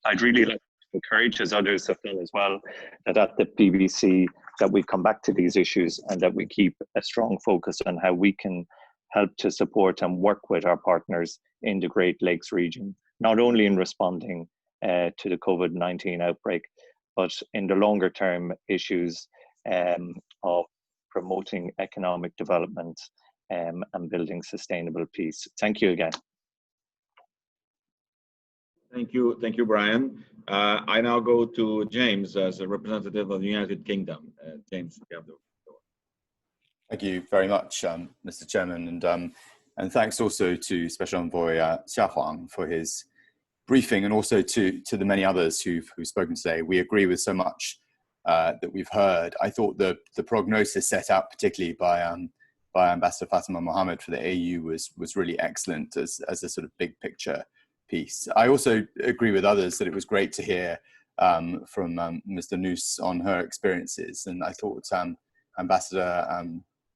I'd really like to encourage, as others have done as well, that at the PBC, that we come back to these issues and that we keep a strong focus on how we can help to support and work with our partners in the Great Lakes region, not only in responding to the COVID-19 outbreak, but in the longer term issues of promoting economic development and building sustainable peace. Thank you again. Thank you, Brian. I now go to James as a representative of the United Kingdom. James, you have the floor. Thank you very much, Mr. Chairman, and thanks also to Special Envoy Xia Huang for his briefing, and also to the many others who've spoken today. We agree with so much that we've heard. I thought the prognosis set out, particularly by Ambassador Fatima Mohammed for the AU, was really excellent as a sort of big picture piece. I also agree with others that it was great to hear from Mr. Nous on her experiences, and I thought Ambassador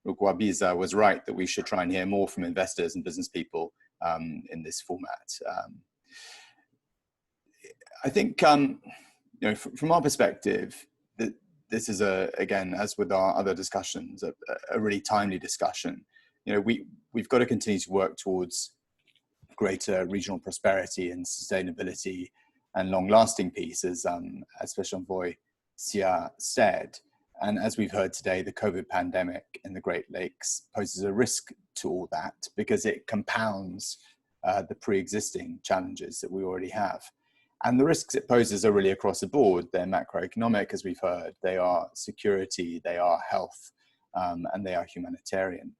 Rugwabiza was right that we should try and hear more from investors and business people in this format. I think, you know, from our perspective, that this is again, as with our other discussions, a really timely discussion. You know, we've got to continue to work towards greater regional prosperity and sustainability and long-lasting peace, as Special Envoy Xia said. And as we've heard today, the COVID pandemic in the Great Lakes poses a risk to all that because it compounds the pre-existing challenges that we already have. And the risks it poses are really across the board. They're macroeconomic, as we've heard. They are security, they are health, and they are humanitarian.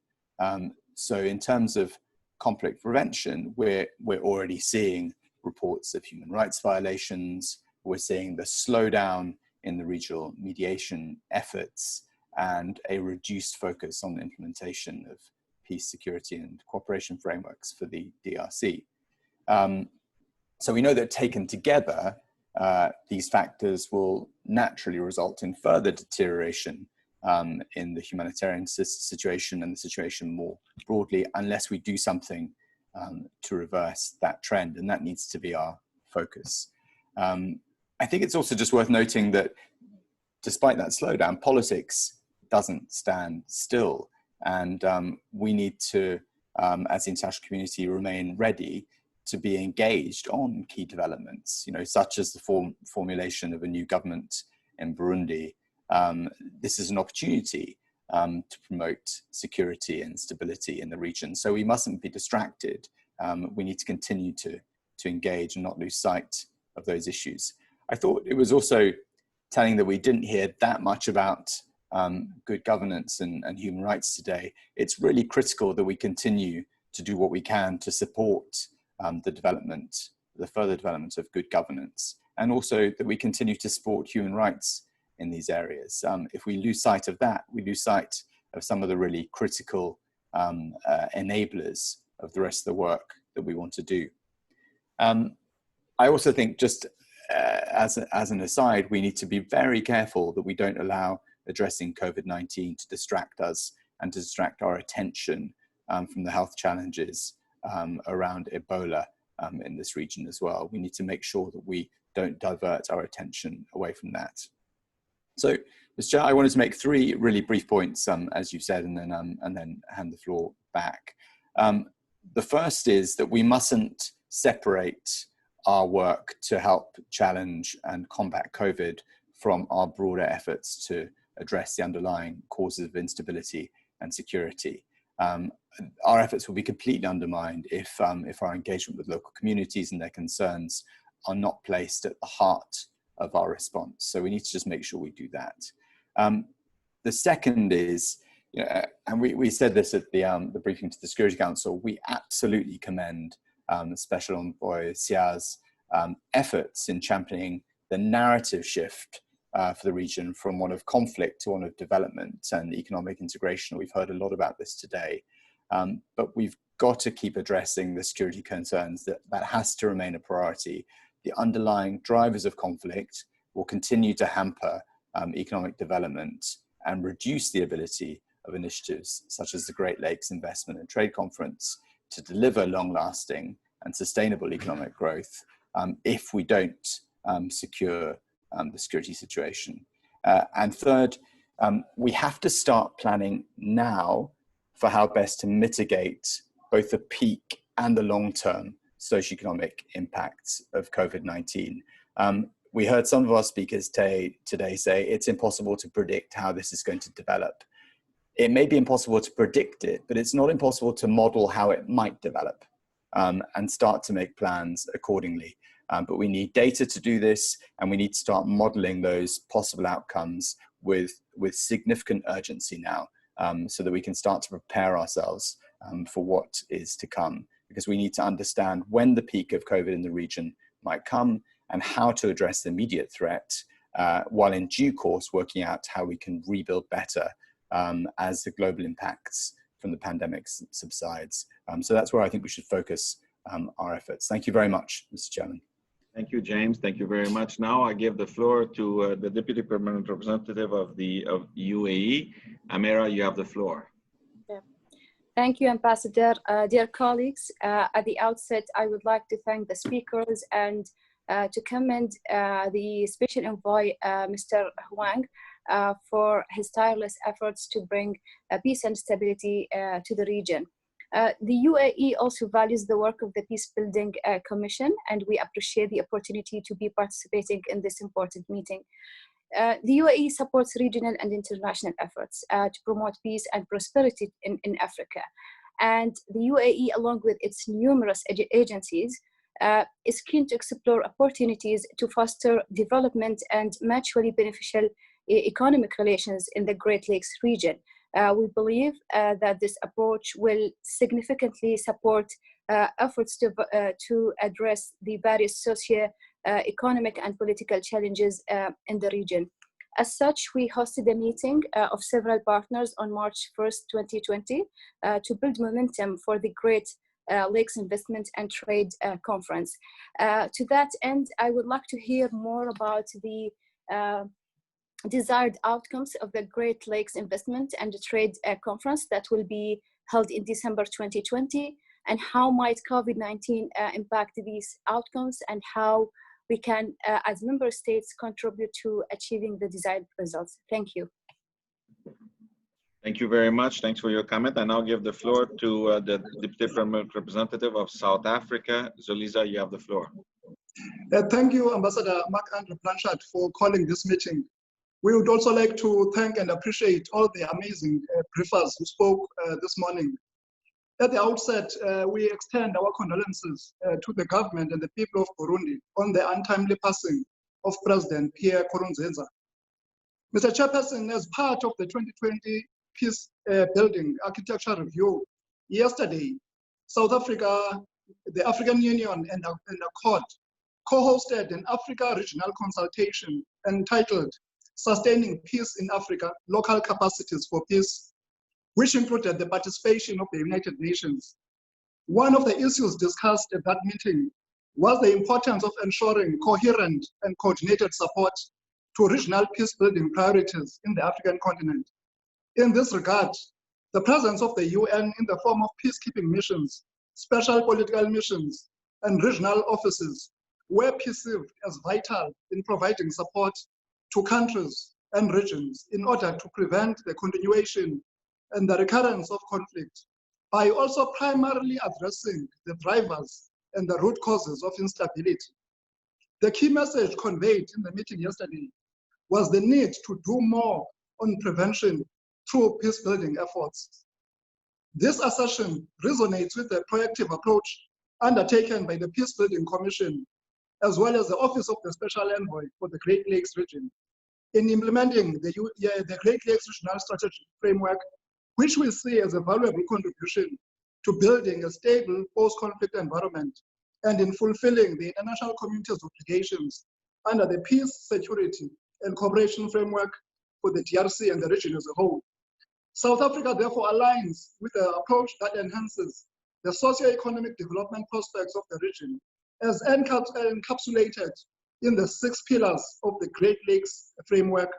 So in terms of conflict prevention, we're already seeing reports of human rights violations. We're seeing the slowdown in the regional mediation efforts and a reduced focus on the implementation of peace, security, and cooperation frameworks for the DRC. So we know that taken together, these factors will naturally result in further deterioration in the humanitarian situation and the situation more broadly, unless we do something to reverse that trend, and that needs to be our focus. I think it's also just worth noting that despite that slowdown, politics doesn't stand still, and we need to, as the international community, remain ready to be engaged on key developments, you know, such as the formulation of a new government in Burundi. This is an opportunity to promote security and stability in the region. So we mustn't be distracted. We need to continue to engage and not lose sight of those issues. I thought it was also telling that we didn't hear that much about good governance and human rights today. It's really critical that we continue to do what we can to support the further development of good governance, and also that we continue to support human rights in these areas. If we lose sight of that, we lose sight of some of the really critical enablers of the rest of the work that we want to do. I also think, just as an aside, we need to be very careful that we don't allow addressing COVID-19 to distract us and to distract our attention from the health challenges around Ebola in this region as well. We need to make sure that we don't divert our attention away from that. So, Mr. Chair, I wanted to make three really brief points, as you said, and then hand the floor back. The first is that we mustn't separate our work to help challenge and combat COVID from our broader efforts to address the underlying causes of instability and security. Our efforts will be completely undermined if our engagement with local communities and their concerns are not placed at the heart of our response. So we need to just make sure we do that. The second is, and we said this at the briefing to the Security Council, we absolutely commend Special Envoy Sia's efforts in championing the narrative shift for the region from one of conflict to one of development and economic integration. We've heard a lot about this today, but we've got to keep addressing the security concerns. That has to remain a priority. The underlying drivers of conflict will continue to hamper economic development and reduce the ability of initiatives such as the Great Lakes Investment and Trade Conference to deliver long-lasting and sustainable economic growth if we don't secure the security situation. And third, we have to start planning now for how best to mitigate both the peak and the long-term socioeconomic impacts of COVID-19. We heard some of our speakers today say it's impossible to predict how this is going to develop. It may be impossible to predict it, but it's not impossible to model how it might develop and start to make plans accordingly. But we need data to do this, and we need to start modeling those possible outcomes with significant urgency now, so that we can start to prepare ourselves for what is to come, because we need to understand when the peak of COVID in the region might come and how to address the immediate threat, while in due course working out how we can rebuild better as the global impacts from the pandemic subsides. So that's where I think we should focus our efforts. Thank you very much, Mr. Chairman. Thank you, James. Thank you very much. Now I give the floor to the Deputy Permanent Representative of UAE. Amira, you have the floor. Yeah. Thank you, Ambassador. Dear colleagues, at the outset, I would like to thank the speakers and to commend the Special Envoy, Mr. Huang, for his tireless efforts to bring peace and stability to the region. The UAE also values the work of the Peace Building Commission, and we appreciate the opportunity to be participating in this important meeting. The UAE supports regional and international efforts to promote peace and prosperity in Africa. And the UAE, along with its numerous agencies, is keen to explore opportunities to foster development and mutually beneficial economic relations in the Great Lakes region. We believe that this approach will significantly support efforts to address the various socio-economic and political challenges in the region. As such, we hosted a meeting of several partners on March 1st, 2020, to build momentum for the Great Lakes Investment and Trade Conference. To that end, I would like to hear more about the desired outcomes of the Great Lakes Investment and Trade Conference that will be held in December 2020, and how might COVID-19 impact these outcomes, and how we can, as member states, contribute to achieving the desired results. Thank you. Thank you very much. Thanks for your comment. I now give the floor to the Deputy Permanent Representative of South Africa. Zoliza, you have the floor. Thank you, Ambassador Marc-Andre Blanchard, for calling this meeting. We would also like to thank and appreciate all the amazing briefers who spoke this morning. At the outset, we extend our condolences to the government and the people of Burundi on the untimely passing of President Pierre Nkurunziza. Mr. Chairperson, as part of the 2020 Peace Building Architecture Review, yesterday, South Africa, the African Union and Accord co-hosted an Africa regional consultation entitled Sustaining Peace in Africa, Local Capacities for Peace, which included the participation of the United Nations. One of the issues discussed at that meeting was the importance of ensuring coherent and coordinated support to regional peace-building priorities in the African continent. In this regard, the presence of the UN in the form of peacekeeping missions, special political missions, and regional offices were perceived as vital in providing support to countries and regions in order to prevent the continuation and the recurrence of conflict by also primarily addressing the drivers and the root causes of instability. The key message conveyed in the meeting yesterday was the need to do more on prevention through peace-building efforts. This assertion resonates with the proactive approach undertaken by the Peace-Building Commission, as well as the Office of the Special Envoy for the Great Lakes region, in implementing the Great Lakes Regional Strategic Framework, which we see as a valuable contribution to building a stable post-conflict environment and in fulfilling the international community's obligations under the Peace, Security, and Cooperation Framework for the DRC and the region as a whole. South Africa therefore aligns with an approach that enhances the socio-economic development prospects of the region as encapsulated in the 6 pillars of the Great Lakes Framework.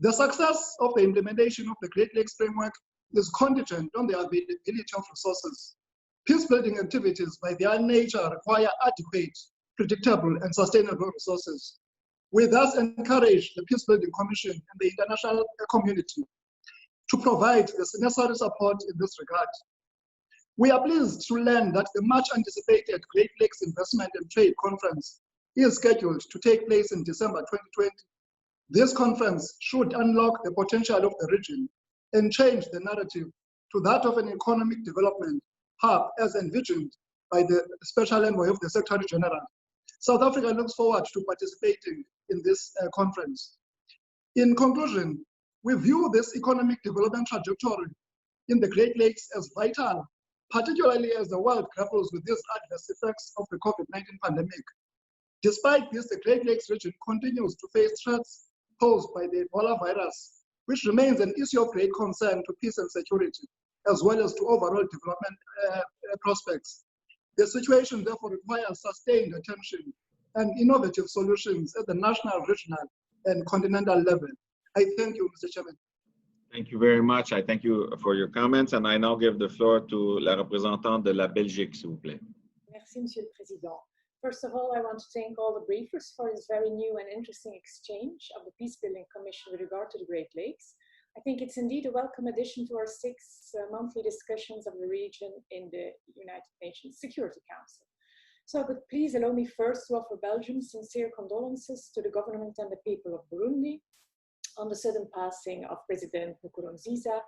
The success of the implementation of the Great Lakes Framework is contingent on the availability of resources. Peace-building activities by their nature require adequate, predictable, and sustainable resources. We thus encourage the Peace-Building Commission and the international community to provide the necessary support in this regard. We are pleased to learn that the much anticipated Great Lakes Investment and Trade Conference is scheduled to take place in December 2020. This conference should unlock the potential of the region and change the narrative to that of an economic development hub as envisioned by the Special Envoy of the Secretary General. South Africa looks forward to participating in this conference. In conclusion, we view this economic development trajectory in the Great Lakes as vital, particularly as the world grapples with these adverse effects of the COVID-19 pandemic. Despite this, the Great Lakes region continues to face threats posed by the Ebola virus, which remains an issue of great concern to peace and security, as well as to overall development prospects. The situation therefore requires sustained attention and innovative solutions at the national, regional, and continental level. I thank you, Mr. Chairman. Thank you very much. I thank you for your comments, and I now give the floor to la représentante de la Belgique, s'il vous plaît. Merci, Monsieur le Président. First of all, I want to thank all the briefers for this very new and interesting exchange of the Peace-Building Commission with regard to the Great Lakes. I think it's indeed a welcome addition to our 6 monthly discussions of the region in the United Nations Security Council. So, but please allow me first to offer Belgium's sincere condolences to the government and the people of Burundi on the sudden passing of President Nkurunziza.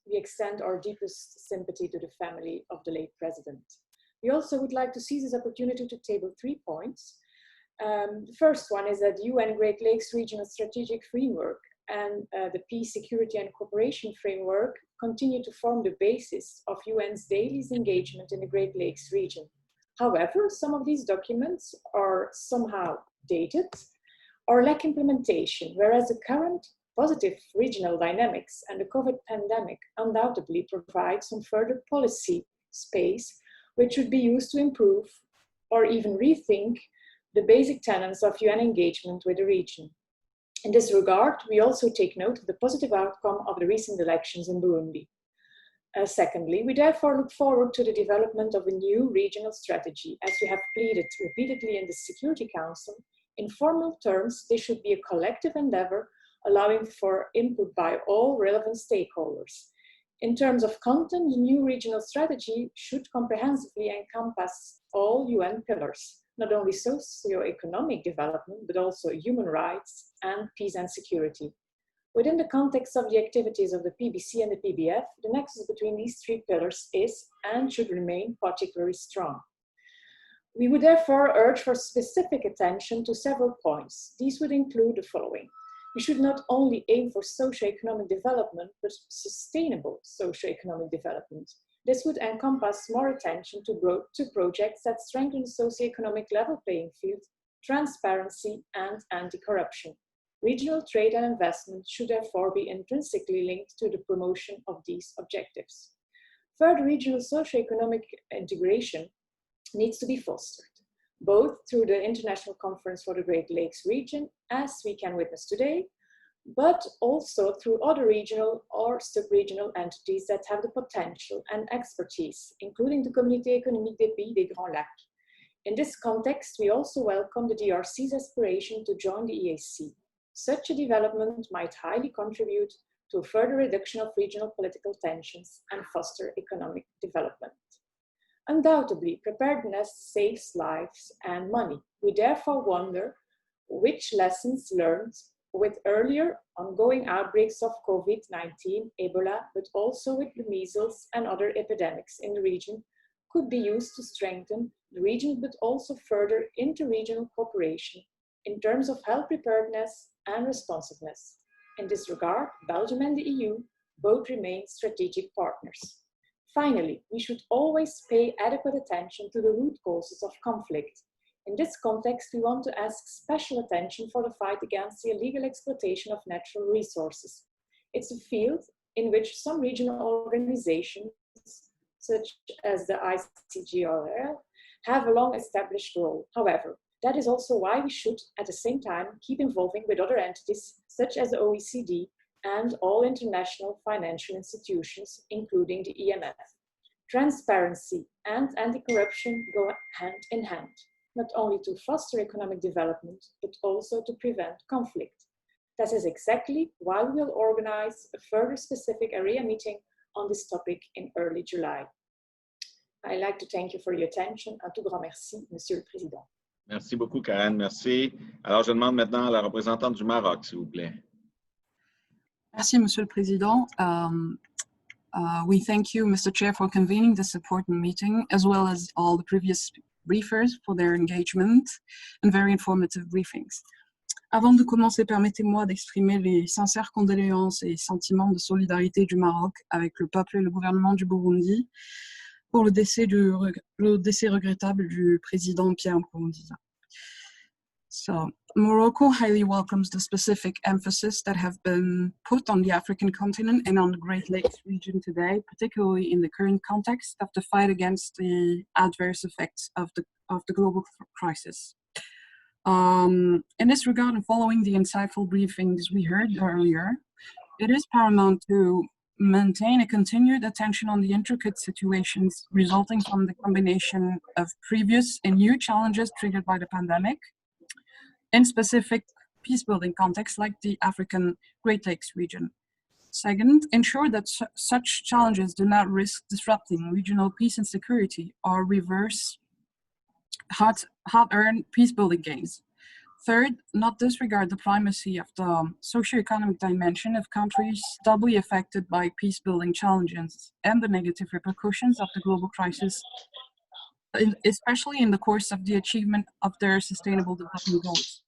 We extend our deepest sympathy to the family of the late president. We also would like to seize this opportunity to table 3 points. The first one is that the UN Great Lakes Regional Strategic Framework and the Peace, Security and Cooperation Framework continue to form the basis of UN's daily engagement in the Great Lakes region. However, some of these documents are somehow dated or lack implementation, whereas the current positive regional dynamics and the COVID pandemic undoubtedly provide some further policy space which would be used to improve or even rethink the basic tenets of UN engagement with the region. In this regard, we also take note of the positive outcome of the recent elections in Burundi. Secondly, we therefore look forward to the development of a new regional strategy. As we have pleaded repeatedly in the Security Council, in formal terms, this should be a collective endeavor allowing for input by all relevant stakeholders. In terms of content, the new regional strategy should comprehensively encompass all UN pillars, not only socio-economic development, but also human rights and peace and security. Within the context of the activities of the PBC and the PBF, the nexus between these 3 pillars is and should remain particularly strong. We would therefore urge for specific attention to several points. These would include the following. We should not only aim for socio-economic development, but sustainable socio-economic development. This would encompass more attention to projects that strengthen the socio-economic level playing field, transparency, and anti-corruption. Regional trade and investment should therefore be intrinsically linked to the promotion of these objectives. Further regional socio-economic integration needs to be fostered, both through the International Conference for the Great Lakes region, as we can witness today, but also through other regional or sub-regional entities that have the potential and expertise, including the Communauté économique des pays des Grands Lacs. In this context, we also welcome the DRC's aspiration to join the EAC. Such a development might highly contribute to a further reduction of regional political tensions and foster economic development. Undoubtedly, preparedness saves lives and money. We therefore wonder which lessons learned with earlier ongoing outbreaks of COVID-19, Ebola, but also with the measles and other epidemics in the region could be used to strengthen the region, but also further interregional cooperation in terms of health preparedness and responsiveness. In this regard, Belgium and the EU both remain strategic partners. Finally, we should always pay adequate attention to the root causes of conflict. In this context, we want to ask special attention for the fight against the illegal exploitation of natural resources. It's a field in which some regional organizations, such as the ICGLR, have a long established role. However, that is also why we should, at the same time, keep involving with other entities, such as the OECD and all international financial institutions, including the IMF. Transparency and anti-corruption go hand in hand, not only to foster economic development, but also to prevent conflict. That is exactly why we will organize a further specific area meeting on this topic in early July. I'd like to thank you for your attention. Un tout grand merci, Monsieur le Président. Merci beaucoup, Karen. Merci. Alors, je demande maintenant à la représentante du Maroc, s'il vous plaît. Merci, Monsieur le Président. We thank you, Mr. Chair, for convening this important meeting, as well as all the previous briefers for their engagement and very informative briefings. Avant de commencer, permettez-moi d'exprimer les sincères condoléances et sentiments de solidarité du Maroc avec le peuple et le gouvernement du Burundi pour le décès regrettable du président Pierre Nkurunziza. So, Morocco highly welcomes the specific emphasis that have been put on the African continent and on the Great Lakes region today, particularly in the current context of the fight against the adverse effects of the global crisis. In this regard, and following the insightful briefings we heard earlier, it is paramount to maintain a continued attention on the intricate situations resulting from the combination of previous and new challenges triggered by the pandemic, in specific peace-building contexts like the African Great Lakes region. Second, ensure that such challenges do not risk disrupting regional peace and security or reverse hard-earned peace-building gains. Third, not disregard the primacy of the socioeconomic dimension of countries doubly affected by peace-building challenges and the negative repercussions of the global crisis, especially in the course of the achievement of their sustainable development goals.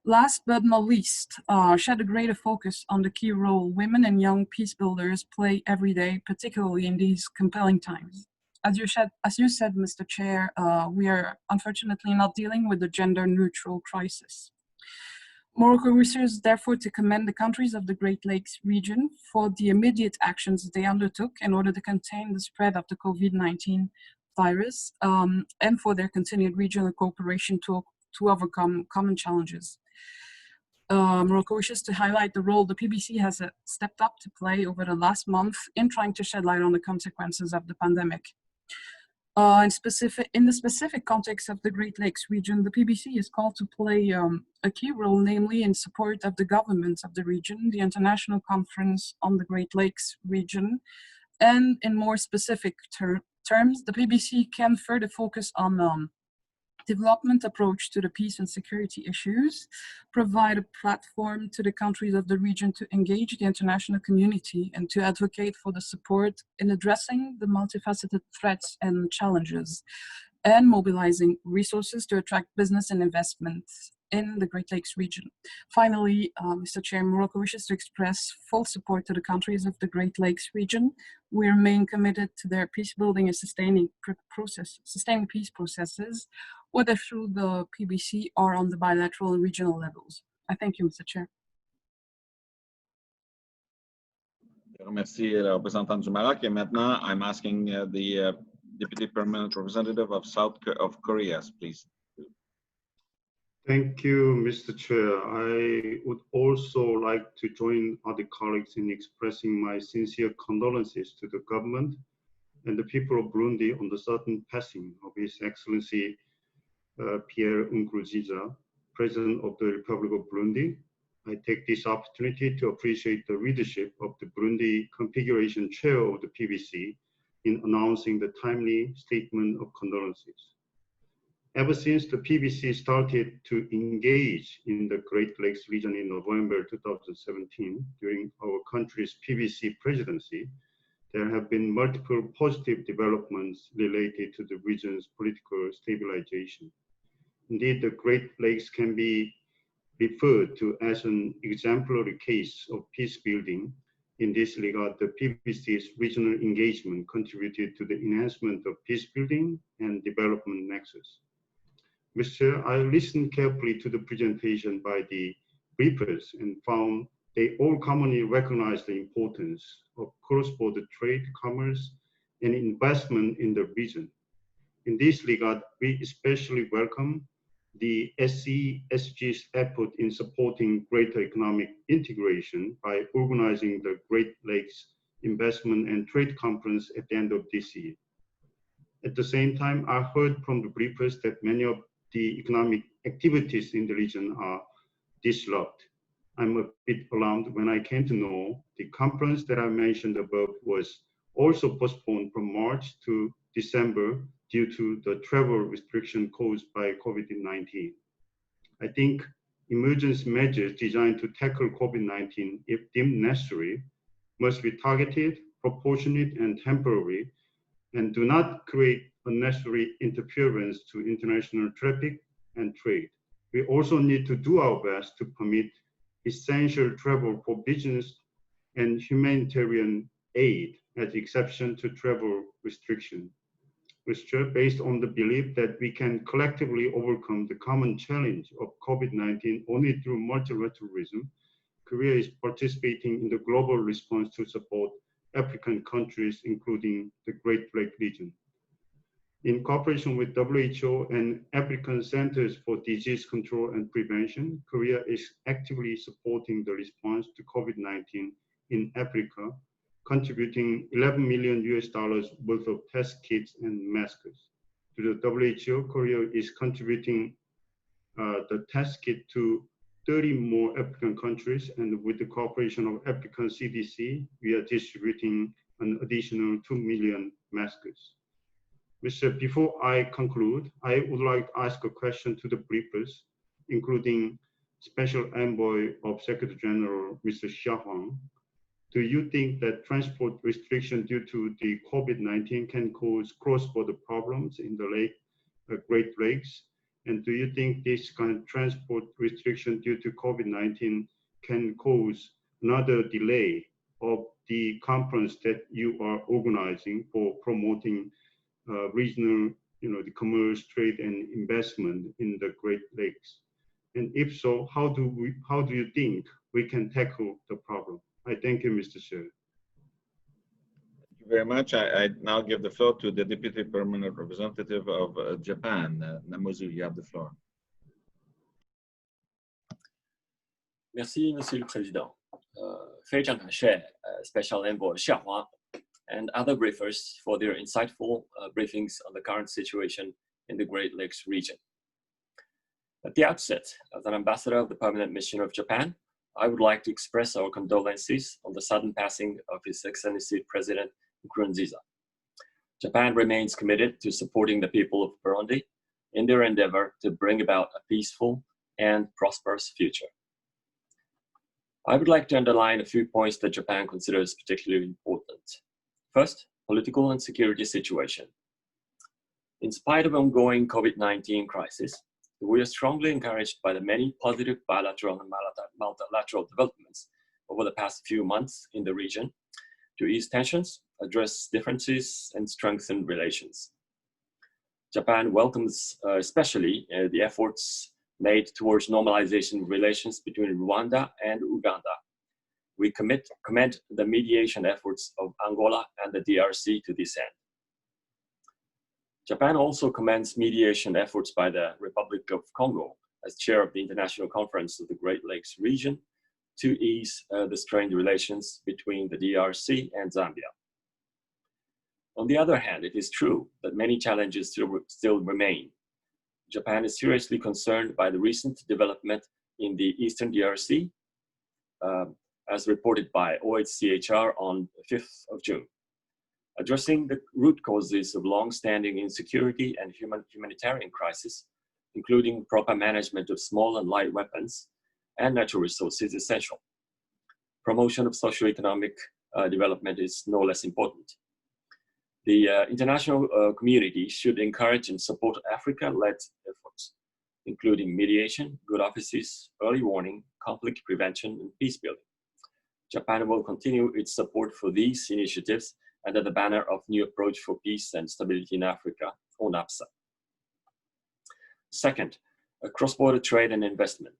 Last but not least, shed a greater focus on the key role women and young peace builders play every day, particularly in these compelling times. As you said, Mr. Chair, we are unfortunately not dealing with a gender-neutral crisis. Morocco wishes therefore to commend the countries of the Great Lakes region for the immediate actions they undertook in order to contain the spread of the COVID-19 virus and for their continued regional cooperation to overcome common challenges. Morocco wishes to highlight the role the PBC has stepped up to play over the last month in trying to shed light on the consequences of the pandemic. In the specific context of the Great Lakes region, the PBC is called to play a key role, namely in support of the governments of the region, the International Conference on the Great Lakes region, and in more specific terms, the PBC can further focus on development approach to the peace and security issues, provide a platform to the countries of the region to engage the international community and to advocate for the support in addressing the multifaceted threats and challenges, and mobilizing resources to attract business and investments in the Great Lakes region. Finally, Mr. Chair, Morocco wishes to express full support to the countries of the Great Lakes region. We remain committed to their peace building and sustaining peace processes, whether through the PBC or on the bilateral and regional levels. I thank you, Mr. Chair. Merci, la représentante du Maroc. Et maintenant, I'm asking the Deputy Permanent Representative of Korea, please. Thank you, Mr. Chair. I would also like to join other colleagues in expressing my sincere condolences to the government and the people of Burundi on the sudden passing of His Excellency Pierre Nkurunziza, President of the Republic of Burundi. I take this opportunity to appreciate the leadership of the Burundi Configuration Chair of the PBC in announcing the timely statement of condolences. Ever since the PBC started to engage in the Great Lakes region in November 2017 during our country's PBC presidency, there have been multiple positive developments related to the region's political stabilization. Indeed, the Great Lakes can be referred to as an exemplary case of peace building. In this regard, the PBC's regional engagement contributed to the enhancement of peace building and development nexus. Mr. Chair, I listened carefully to the presentation by the briefers and found they all commonly recognize the importance of cross-border trade, commerce, and investment in the region. In this regard, we especially welcome the SCSG's effort in supporting greater economic integration by organizing the Great Lakes Investment and Trade Conference at the end of this year. At the same time, I heard from the briefers that many of the economic activities in the region are disrupted. I'm a bit alarmed when I came to know the conference that I mentioned above was also postponed from March to December due to the travel restriction caused by COVID-19. I think emergency measures designed to tackle COVID-19, if deemed necessary, must be targeted, proportionate, and temporary, and do not create unnecessary interference to international traffic and trade. We also need to do our best to permit essential travel for business and humanitarian aid as exception to travel restriction. Based on the belief that we can collectively overcome the common challenge of COVID-19 only through multilateralism, Korea is participating in the global response to support African countries, including the Great Lakes region. In cooperation with WHO and African Centers for Disease Control and Prevention, Korea is actively supporting the response to COVID-19 in Africa, contributing $11 million worth of test kits and masks. To the WHO, Korea is contributing the test kit to 30 more African countries, and with the cooperation of African CDC, we are distributing an additional 2 million masks. Mr. Before I conclude, I would like to ask a question to the briefers, including Special Envoy of Secretary General, Mr. Xia Huang. Do you think that transport restriction due to the COVID-19 can cause cross-border problems in the Great Lakes? And do you think this kind of transport restriction due to COVID-19 can cause another delay of the conference that you are organizing for promoting regional, the commerce, trade, and investment in the Great Lakes? And if so, how do you think we can tackle the problem? I thank you, Mr. Chair. Thank you very much. I now give the floor to the Deputy Permanent Representative of Japan. Namozu, you have the floor. Merci, Monsieur le Président. 非常感谢 Special Envoy Xia Huang and other briefers for their insightful briefings on the current situation in the Great Lakes region. At the outset, as an ambassador of the Permanent Mission of Japan, I would like to express our condolences on the sudden passing of His Excellency President Nkurunziza. Japan remains committed to supporting the people of Burundi in their endeavor to bring about a peaceful and prosperous future. I would like to underline a few points that Japan considers particularly important. First, political and security situation. In spite of ongoing COVID-19 crisis, we are strongly encouraged by the many positive bilateral and multilateral developments over the past few months in the region to ease tensions, address differences, and strengthen relations. Japan welcomes especially the efforts made towards normalization relations between Rwanda and Uganda. We commend the mediation efforts of Angola and the DRC to this end. Japan also commends mediation efforts by the Republic of Congo as chair of the International Conference of the Great Lakes region to ease the strained relations between the DRC and Zambia. On the other hand, it is true that many challenges still remain. Japan is seriously concerned by the recent development in the Eastern DRC as reported by OHCHR on 5th of June. Addressing the root causes of long-standing insecurity and humanitarian crisis, including proper management of small and light weapons and natural resources, is essential. Promotion of socio-economic development is no less important. The international community should encourage and support Africa-led efforts, including mediation, good offices, early warning, conflict prevention, and peace building. Japan will continue its support for these initiatives under the banner of New Approach for Peace and Stability in Africa, or NAPSA. Second, cross-border trade and investment.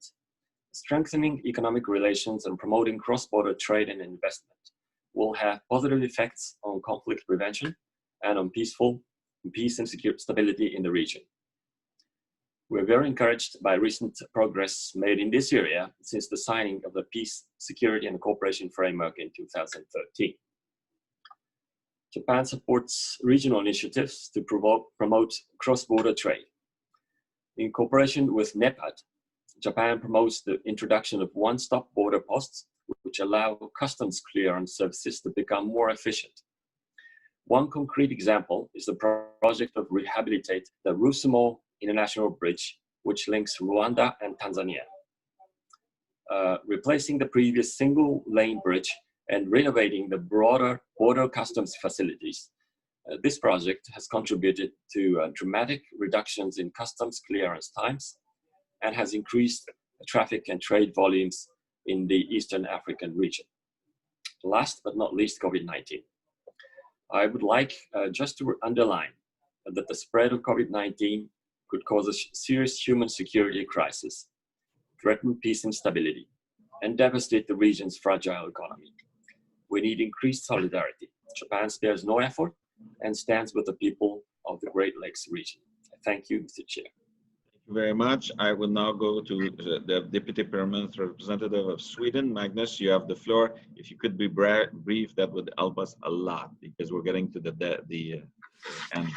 Strengthening economic relations and promoting cross-border trade and investment will have positive effects on conflict prevention and on peace and stability in the region. We're very encouraged by recent progress made in this area since the signing of the Peace, Security and Cooperation Framework in 2013. Japan supports regional initiatives to promote cross-border trade. In cooperation with NEPAD, Japan promotes the introduction of one-stop border posts, which allow customs clearance services to become more efficient. One concrete example is the project of rehabilitate the Rusumo International Bridge, which links Rwanda and Tanzania. Replacing the previous single-lane bridge and renovating the broader border customs facilities. This project has contributed to dramatic reductions in customs clearance times and has increased traffic and trade volumes in the Eastern African region. Last but not least, COVID-19. I would like just to underline that the spread of COVID-19 could cause a serious human security crisis, threaten peace and stability, and devastate the region's fragile economy. We need increased solidarity. Japan spares no effort and stands with the people of the Great Lakes region. Thank you, Mr. Chair. Thank you very much. I will now go to the Deputy Permanent Representative of Sweden. Magnus, you have the floor. If you could be brief, that would help us a lot because we're getting to the end.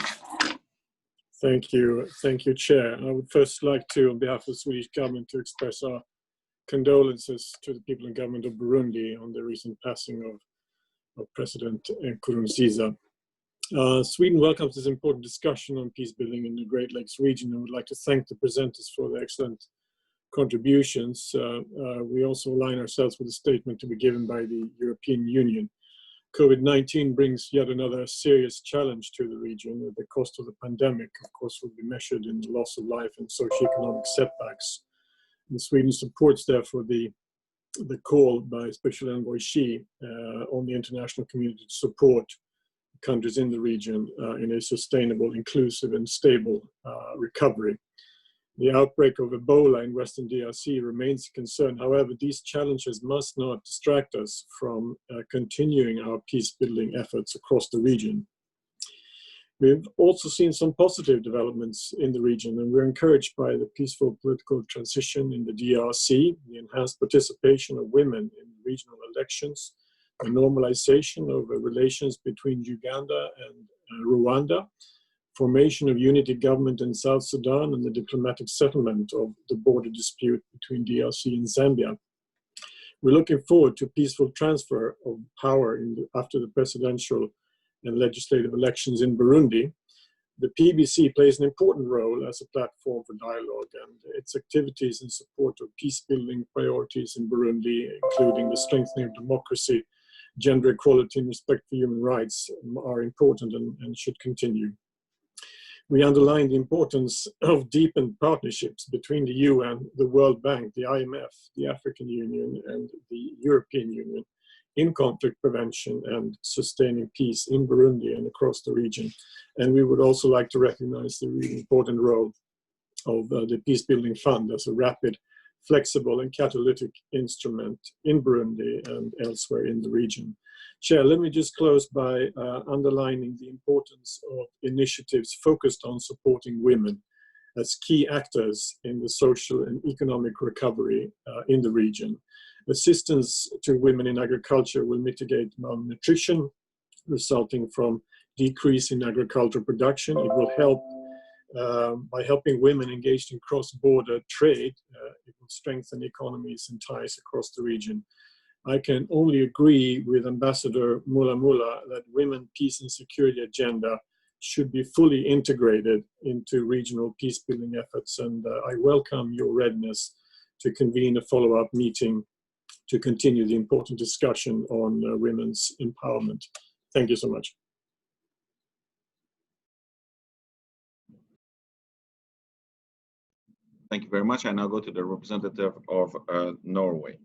Thank you, Chair. I would first like to, on behalf of the Swedish government, to express our condolences to the people and government of Burundi on the recent passing of President Nkurunziza. Sweden welcomes this important discussion on peace building in the Great Lakes region and would like to thank the presenters for their excellent contributions. We also align ourselves with the statement to be given by the European Union. COVID-19 brings yet another serious challenge to the region. The cost of the pandemic, of course, will be measured in the loss of life and socioeconomic setbacks. And Sweden supports, therefore, the call by Special Envoy Xi on the international community to support countries in the region in a sustainable, inclusive, and stable recovery. The outbreak of Ebola in Western DRC remains a concern. However, these challenges must not distract us from continuing our peace-building efforts across the region. We've also seen some positive developments in the region, and we're encouraged by the peaceful political transition in the DRC, the enhanced participation of women in regional elections, the normalization of relations between Uganda and Rwanda, formation of unity government in South Sudan, and the diplomatic settlement of the border dispute between DRC and Zambia. We're looking forward to peaceful transfer of power after the presidential and legislative elections in Burundi. The PBC plays an important role as a platform for dialogue, and its activities in support of peace-building priorities in Burundi, including the strengthening of democracy, gender equality, and respect for human rights, are important and should continue. We underline the importance of deepened partnerships between the UN, the World Bank, the IMF, the African Union, and the European Union in conflict prevention and sustaining peace in Burundi and across the region. And we would also like to recognize the really important role of the Peace Building Fund as a rapid, flexible, and catalytic instrument in Burundi and elsewhere in the region. Chair, let me just close by underlining the importance of initiatives focused on supporting women as key actors in the social and economic recovery in the region. Assistance to women in agriculture will mitigate malnutrition resulting from decrease in agricultural production. It will help by helping women engaged in cross-border trade. It will strengthen economies and ties across the region. I can only agree with Ambassador Mula Mula that women, peace and security agenda should be fully integrated into regional peace-building efforts. And I welcome your readiness to convene a follow-up meeting to continue the important discussion on women's empowerment. Thank you so much. Thank you very much. I now go to the representative of Norway.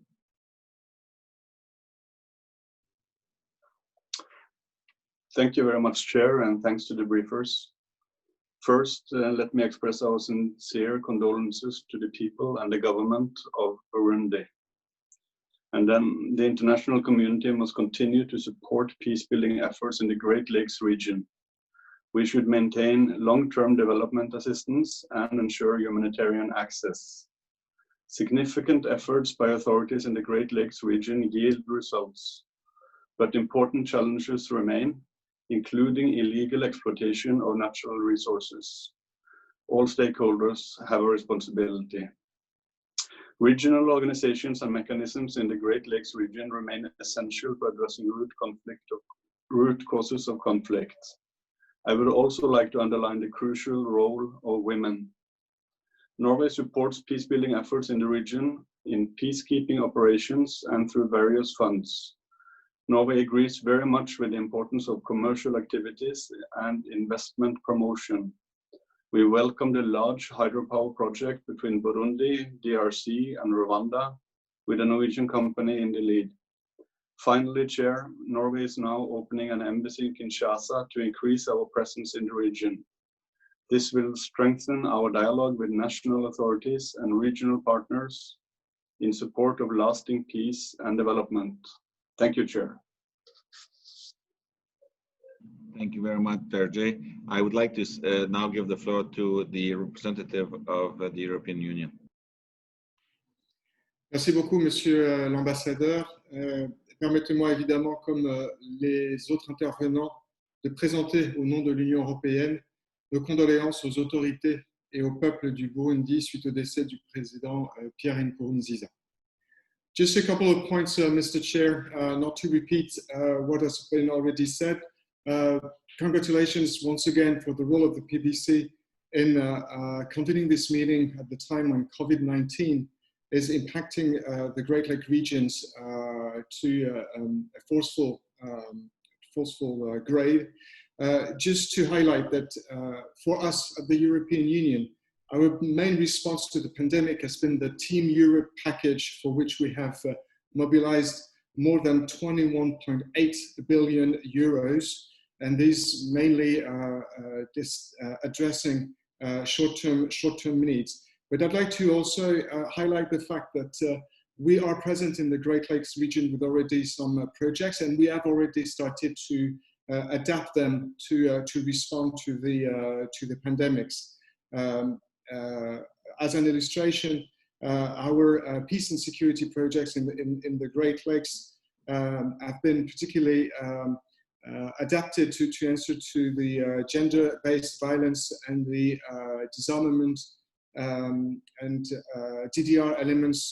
Thank you very much, Chair, and thanks to the briefers. First, let me express our sincere condolences to the people and the government of Burundi. And then the international community must continue to support peace-building efforts in the Great Lakes region. We should maintain long-term development assistance and ensure humanitarian access. Significant efforts by authorities in the Great Lakes region yield results, but important challenges remain, including illegal exploitation of natural resources. All stakeholders have a responsibility. Regional organizations and mechanisms in the Great Lakes region remain essential for addressing root causes of conflict. I would also like to underline the crucial role of women. Norway supports peace-building efforts in the region in peacekeeping operations and through various funds. Norway agrees very much with the importance of commercial activities and investment promotion. We welcome the large hydropower project between Burundi, DRC, and Rwanda, with a Norwegian company in the lead. Finally, Chair, Norway is now opening an embassy in Kinshasa to increase our presence in the region. This will strengthen our dialogue with national authorities and regional partners in support of lasting peace and development. Thank you, Chair. Thank you very much, Terje. I would like to now give the floor to the representative of the European Union. Merci beaucoup, Monsieur l'ambassadeur. Permettez-moi évidemment, comme les autres intervenants, de présenter au nom de l'Union européenne nos condoléances aux autorités et au peuple du Burundi suite au décès du président Pierre Nkurunziza. Just a couple of points, Mr. Chair, not to repeat what has been already said. Congratulations once again for the role of the PBC in convening this meeting at the time when COVID-19 is impacting the Great Lake regions to a forceful grade. Just to highlight that for us at the European Union, our main response to the pandemic has been the Team Europe package, for which we have mobilized more than 21.8 billion euros, and this mainly addressing short-term needs. But I'd like to also highlight the fact that we are present in the Great Lakes region with already some projects, and we have already started to adapt them to respond to the pandemics. As an illustration, our peace and security projects in the Great Lakes have been particularly adapted to answer to the gender-based violence and the disarmament and DDR elements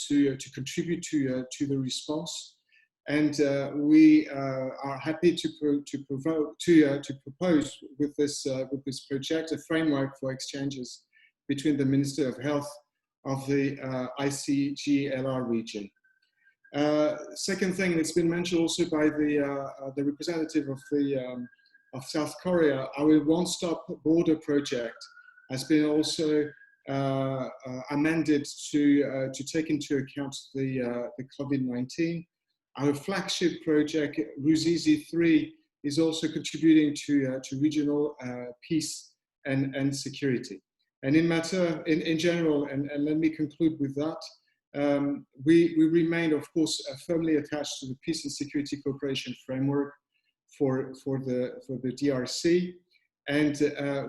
to contribute to the response. And we are happy to propose with this project a framework for exchanges between the Minister of Health of the ICGLR region. Second thing that's been mentioned also by the representative of South Korea, our one-stop border project has been also amended to take into account the COVID-19. Our flagship project, Ruzizi 3, is also contributing to regional peace and security. And in general, and let me conclude with that, we remain, of course, firmly attached to the peace and security cooperation framework for the DRC. And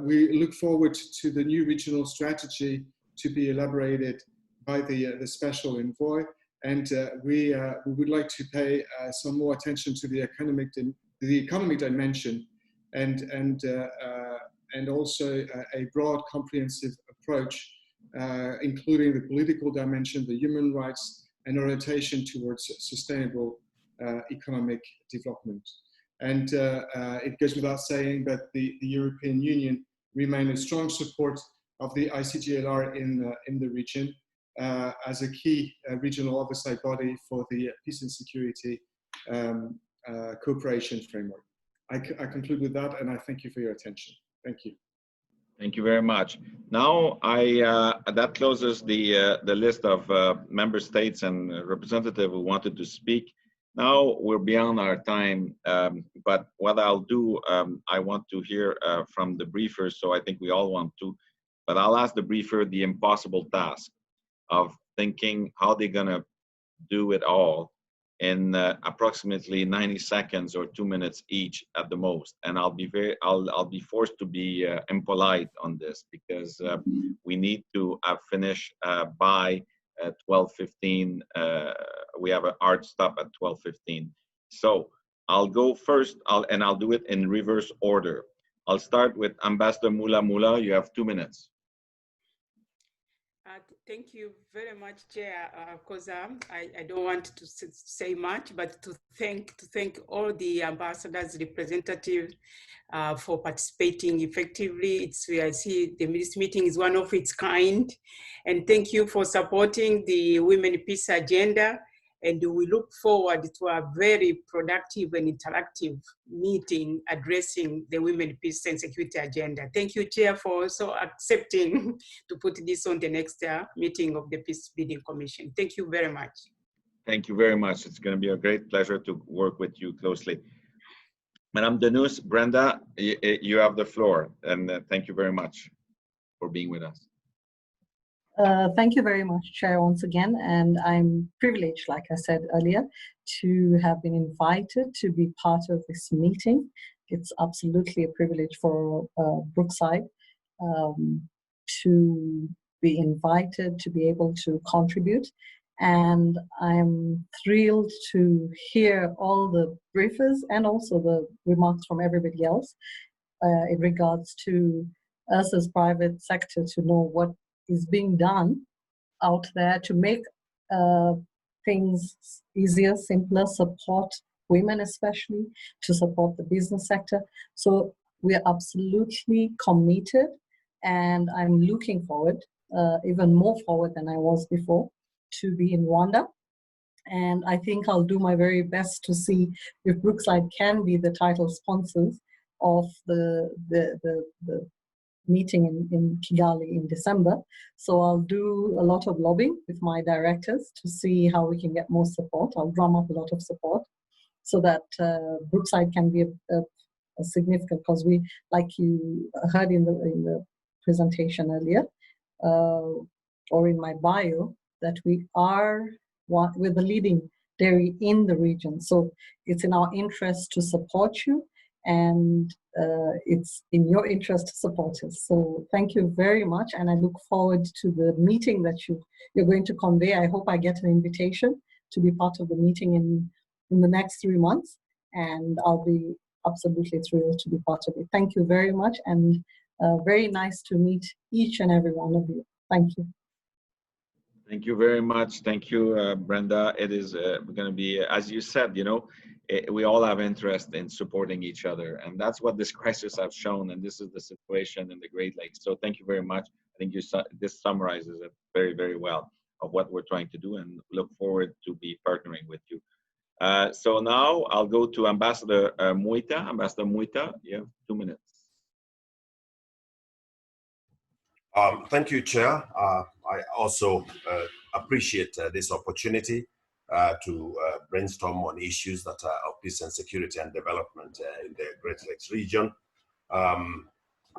we look forward to the new regional strategy to be elaborated by the special envoy. And we would like to pay some more attention to the economic dimension and also a broad, comprehensive approach, including the political dimension, the human rights, and orientation towards sustainable economic development. And it goes without saying that the European Union remains a strong support of the ICGLR in the region as a key regional oversight body for the peace and security cooperation framework. I conclude with that, and I thank you for your attention. Thank you. Thank you very much. Now, that closes the list of member states and representatives who wanted to speak. Now we're beyond our time, but what I'll do, I want to hear from the briefers, so I think we all want to, but I'll ask the briefer the impossible task of thinking how they're gonna do it all in approximately 90 seconds or 2 minutes each at the most. And I'll be forced to be impolite on this because we need to finish by 12:15. We have a hard stop at 12:15. So I'll go first, and I'll do it in reverse order. I'll start with Ambassador Moula Moula. You have 2 minutes. Thank you very much, Chair Koza. I don't want to say much, but to thank all the ambassadors, representatives for participating effectively. I see this meeting is one of its kind, and thank you for supporting the Women Peace Agenda. And we look forward to a very productive and interactive meeting addressing the Women, Peace and Security Agenda. Thank you, Chair, for also accepting to put this on the next meeting of the Peace Building Commission. Thank you very much. Thank you very much. It's going to be a great pleasure to work with you closely. Madame Denous, Brenda, you have the floor, and thank you very much for being with us. Thank you very much, Chair, once again. And I'm privileged, like I said earlier, to have been invited to be part of this meeting. It's absolutely a privilege for Brookside to be invited, to be able to contribute. And I'm thrilled to hear all the briefers and also the remarks from everybody else in regards to us as private sector to know what is being done out there to make things easier, simpler, support women especially, to support the business sector. So we are absolutely committed, and I'm looking forward, even more forward than I was before, to be in Rwanda. And I think I'll do my very best to see if Brookside can be the title sponsors of the meeting in Kigali in December. So I'll do a lot of lobbying with my directors to see how we can get more support. I'll drum up a lot of support so that Brookside can be a significant, because we, like you heard in the presentation earlier, or in my bio, that we're the leading dairy in the region. So it's in our interest to support you, and it's in your interest to support us. So thank you very much, and I look forward to the meeting that you're going to convey. I hope I get an invitation to be part of the meeting in the next 3 months, and I'll be absolutely thrilled to be part of it. Thank you very much, and very nice to meet each and every one of you. Thank you. Thank you very much. Thank you, Brenda. It is going to be, as you said, we all have interest in supporting each other, and that's what this crisis has shown, and this is the situation in the Great Lakes. So thank you very much. I think this summarizes it very, very well of what we're trying to do, and look forward to be partnering with you. So now I'll go to Ambassador Muita. Ambassador Muita, you have 2 minutes. Thank you, Chair. I also appreciate this opportunity to brainstorm on issues that are of peace and security and development in the Great Lakes region.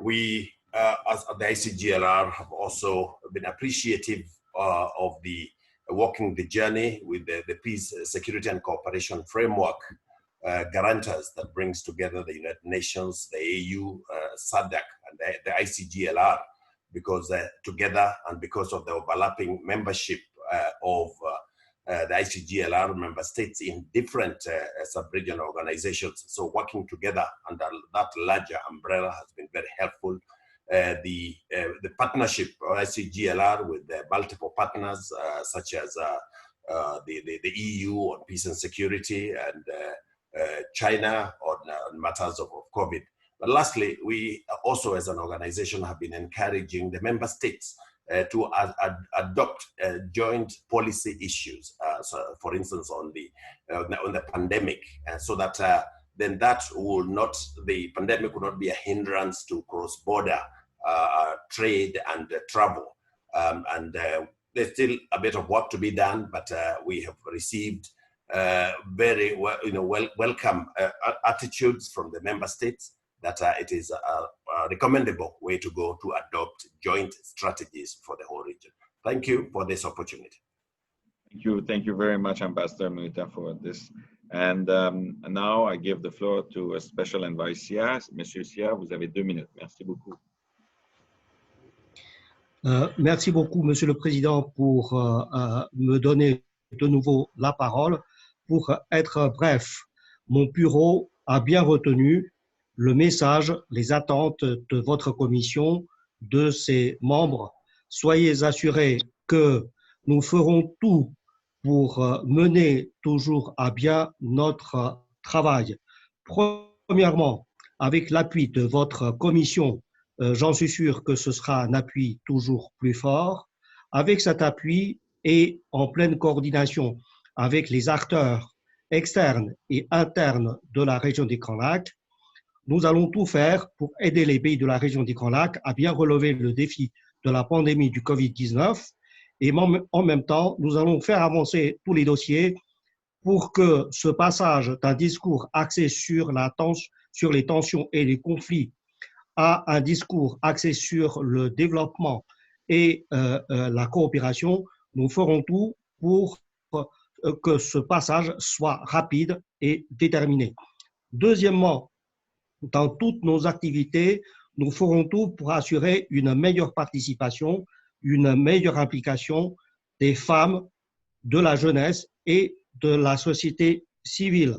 We, as the ICGLR, have also been appreciative of the walking the journey with the peace, security, and cooperation framework guarantors that brings together the United Nations, the AU, SADC, and the ICGLR, because together and because of the overlapping membership of the ICGLR member states in different sub-regional organizations. So working together under that larger umbrella has been very helpful. The partnership of ICGLR with the multiple partners such as the EU on peace and security, and China on matters of COVID. But lastly, we also as an organization have been encouraging the member states to adopt joint policy issues, so for instance, on the pandemic, so that then that will not, the pandemic will not be a hindrance to cross-border trade and travel. There's still a bit of work to be done, but we have received very welcome attitudes from the member states that it is a recommendable way to go to adopt joint strategies for the whole region. Thank you for this opportunity. Thank you very much, Ambassador Muita, for this. And now I give the floor to a special envoy Sia. Monsieur Sia, vous avez 2 minutes. Merci beaucoup. Merci beaucoup, Monsieur le Président, pour me donner de nouveau la parole. Pour être bref, mon bureau a bien retenu le message, les attentes de votre commission, de ses membres. Soyez assurés que nous ferons tout pour mener toujours à bien notre travail. Premièrement, avec l'appui de votre commission, j'en suis sûr que ce sera un appui toujours plus fort. Avec cet appui et en pleine coordination avec les acteurs externes et internes de la région des Grands Lacs, nous allons tout faire pour aider les pays de la région des Grands Lacs à bien relever le défi de la pandémie du Covid-19 et en même temps, nous allons faire avancer tous les dossiers pour que ce passage d'un discours axé sur les tensions et les conflits à un discours axé sur le développement et la coopération, nous ferons tout pour que ce passage soit rapide et déterminé. Deuxièmement, dans toutes nos activités, nous ferons tout pour assurer une meilleure participation, une meilleure implication des femmes, de la jeunesse et de la société civile.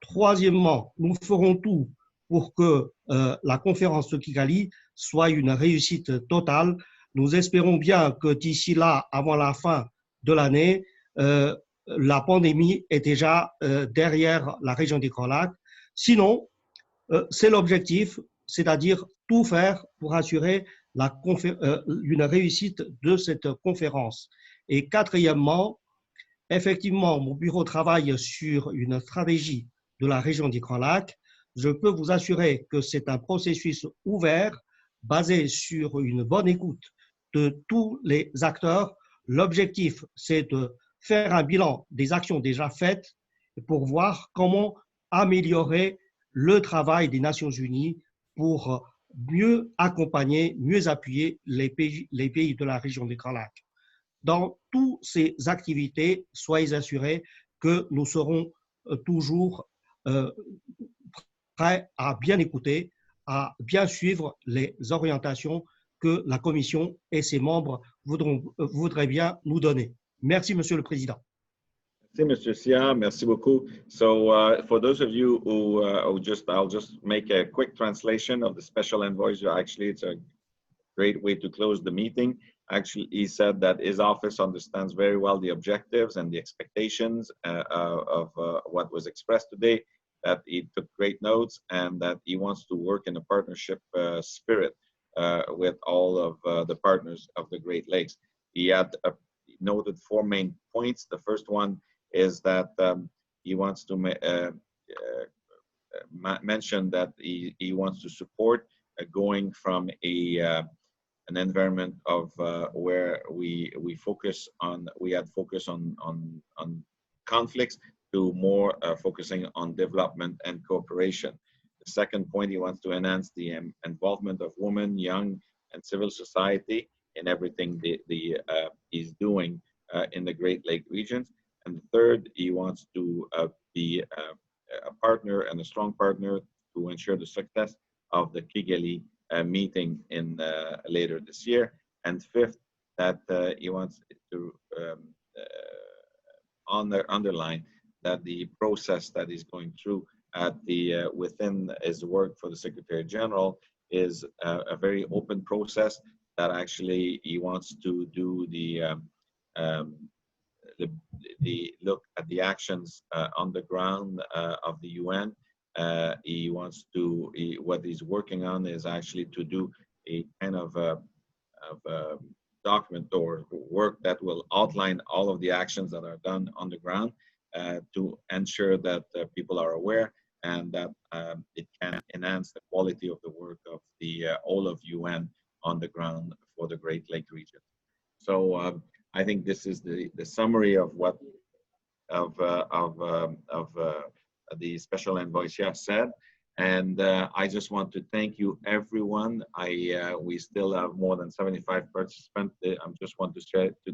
Troisièmement, nous ferons tout pour que la conférence de Kigali soit une réussite totale. Nous espérons bien que d'ici là, avant la fin de l'année, la pandémie est déjà derrière la région des Grands Lacs. Sinon, c'est l'objectif, c'est-à-dire tout faire pour assurer une réussite de cette conférence. Et quatrièmement, effectivement, mon bureau travaille sur une stratégie de la région des Grands Lacs. Je peux vous assurer que c'est un processus ouvert, basé sur une bonne écoute de tous les acteurs. L'objectif, c'est de faire un bilan des actions déjà faites pour voir comment améliorer le travail des Nations Unies pour mieux accompagner, mieux appuyer les pays de la région des Grands Lacs. Dans toutes ces activités, soyez assurés que nous serons toujours prêts à bien écouter, à bien suivre les orientations que la Commission et ses membres voudraient bien nous donner. Merci, Monsieur le Président. Merci, Mr. Sia. Merci beaucoup. So for those of you who I'll just make a quick translation of the special envoys. Actually, it's a great way to close the meeting. Actually, he said that his office understands very well the objectives and the expectations of what was expressed today, that he took great notes, and that he wants to work in a partnership spirit with all of the partners of the Great Lakes. He had noted 4 main points. The first one is that he wants to mention that he wants to support going from an environment of where we had focus on conflicts to more focusing on development and cooperation. The second point, he wants to enhance the involvement of women, young, and civil society in everything he's doing in the Great Lake regions. And the third, he wants to be a partner and a strong partner to ensure the success of the Kigali meeting in later this year. And fifth, that he wants to underline that the process that he's going through at within his work for the Secretary General is a very open process, that actually he wants to do the the look at the actions on the ground of the UN. He wants to, what he's working on is actually to do a kind of document or work that will outline all of the actions that are done on the ground to ensure that people are aware and that it can enhance the quality of the work of the all of UN on the ground for the Great Lake region. So I think this is the summary of what the special envoy said. And I just want to thank you, everyone. We still have more than 75 participants. I just want to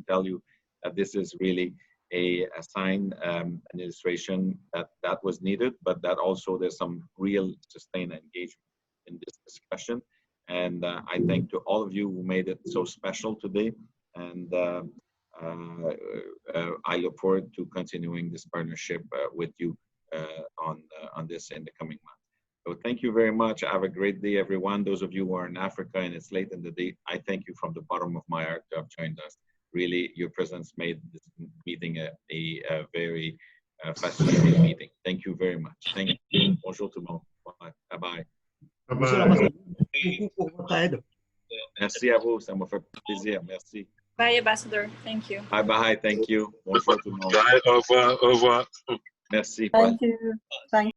tell you that this is really a sign, an illustration that was needed, but that also there's some real sustained engagement in this discussion. And I thank to all of you who made it so special today. And I look forward to continuing this partnership with you on this in the coming months. So thank you very much. Have a great day, everyone. Those of you who are in Africa and it's late in the day, I thank you from the bottom of my heart to have joined us. Really, your presence made this meeting a very fascinating meeting. Thank you very much. Thank you. Bonjour tout le monde. Bye. Bye. Merci à vous. Ça m'a fait plaisir. Merci. Bye, Ambassador. Thank you. Bye. Thank you. Bonjour tout le monde. Bye. Au revoir. Au revoir. Merci. Thank you. Thank you.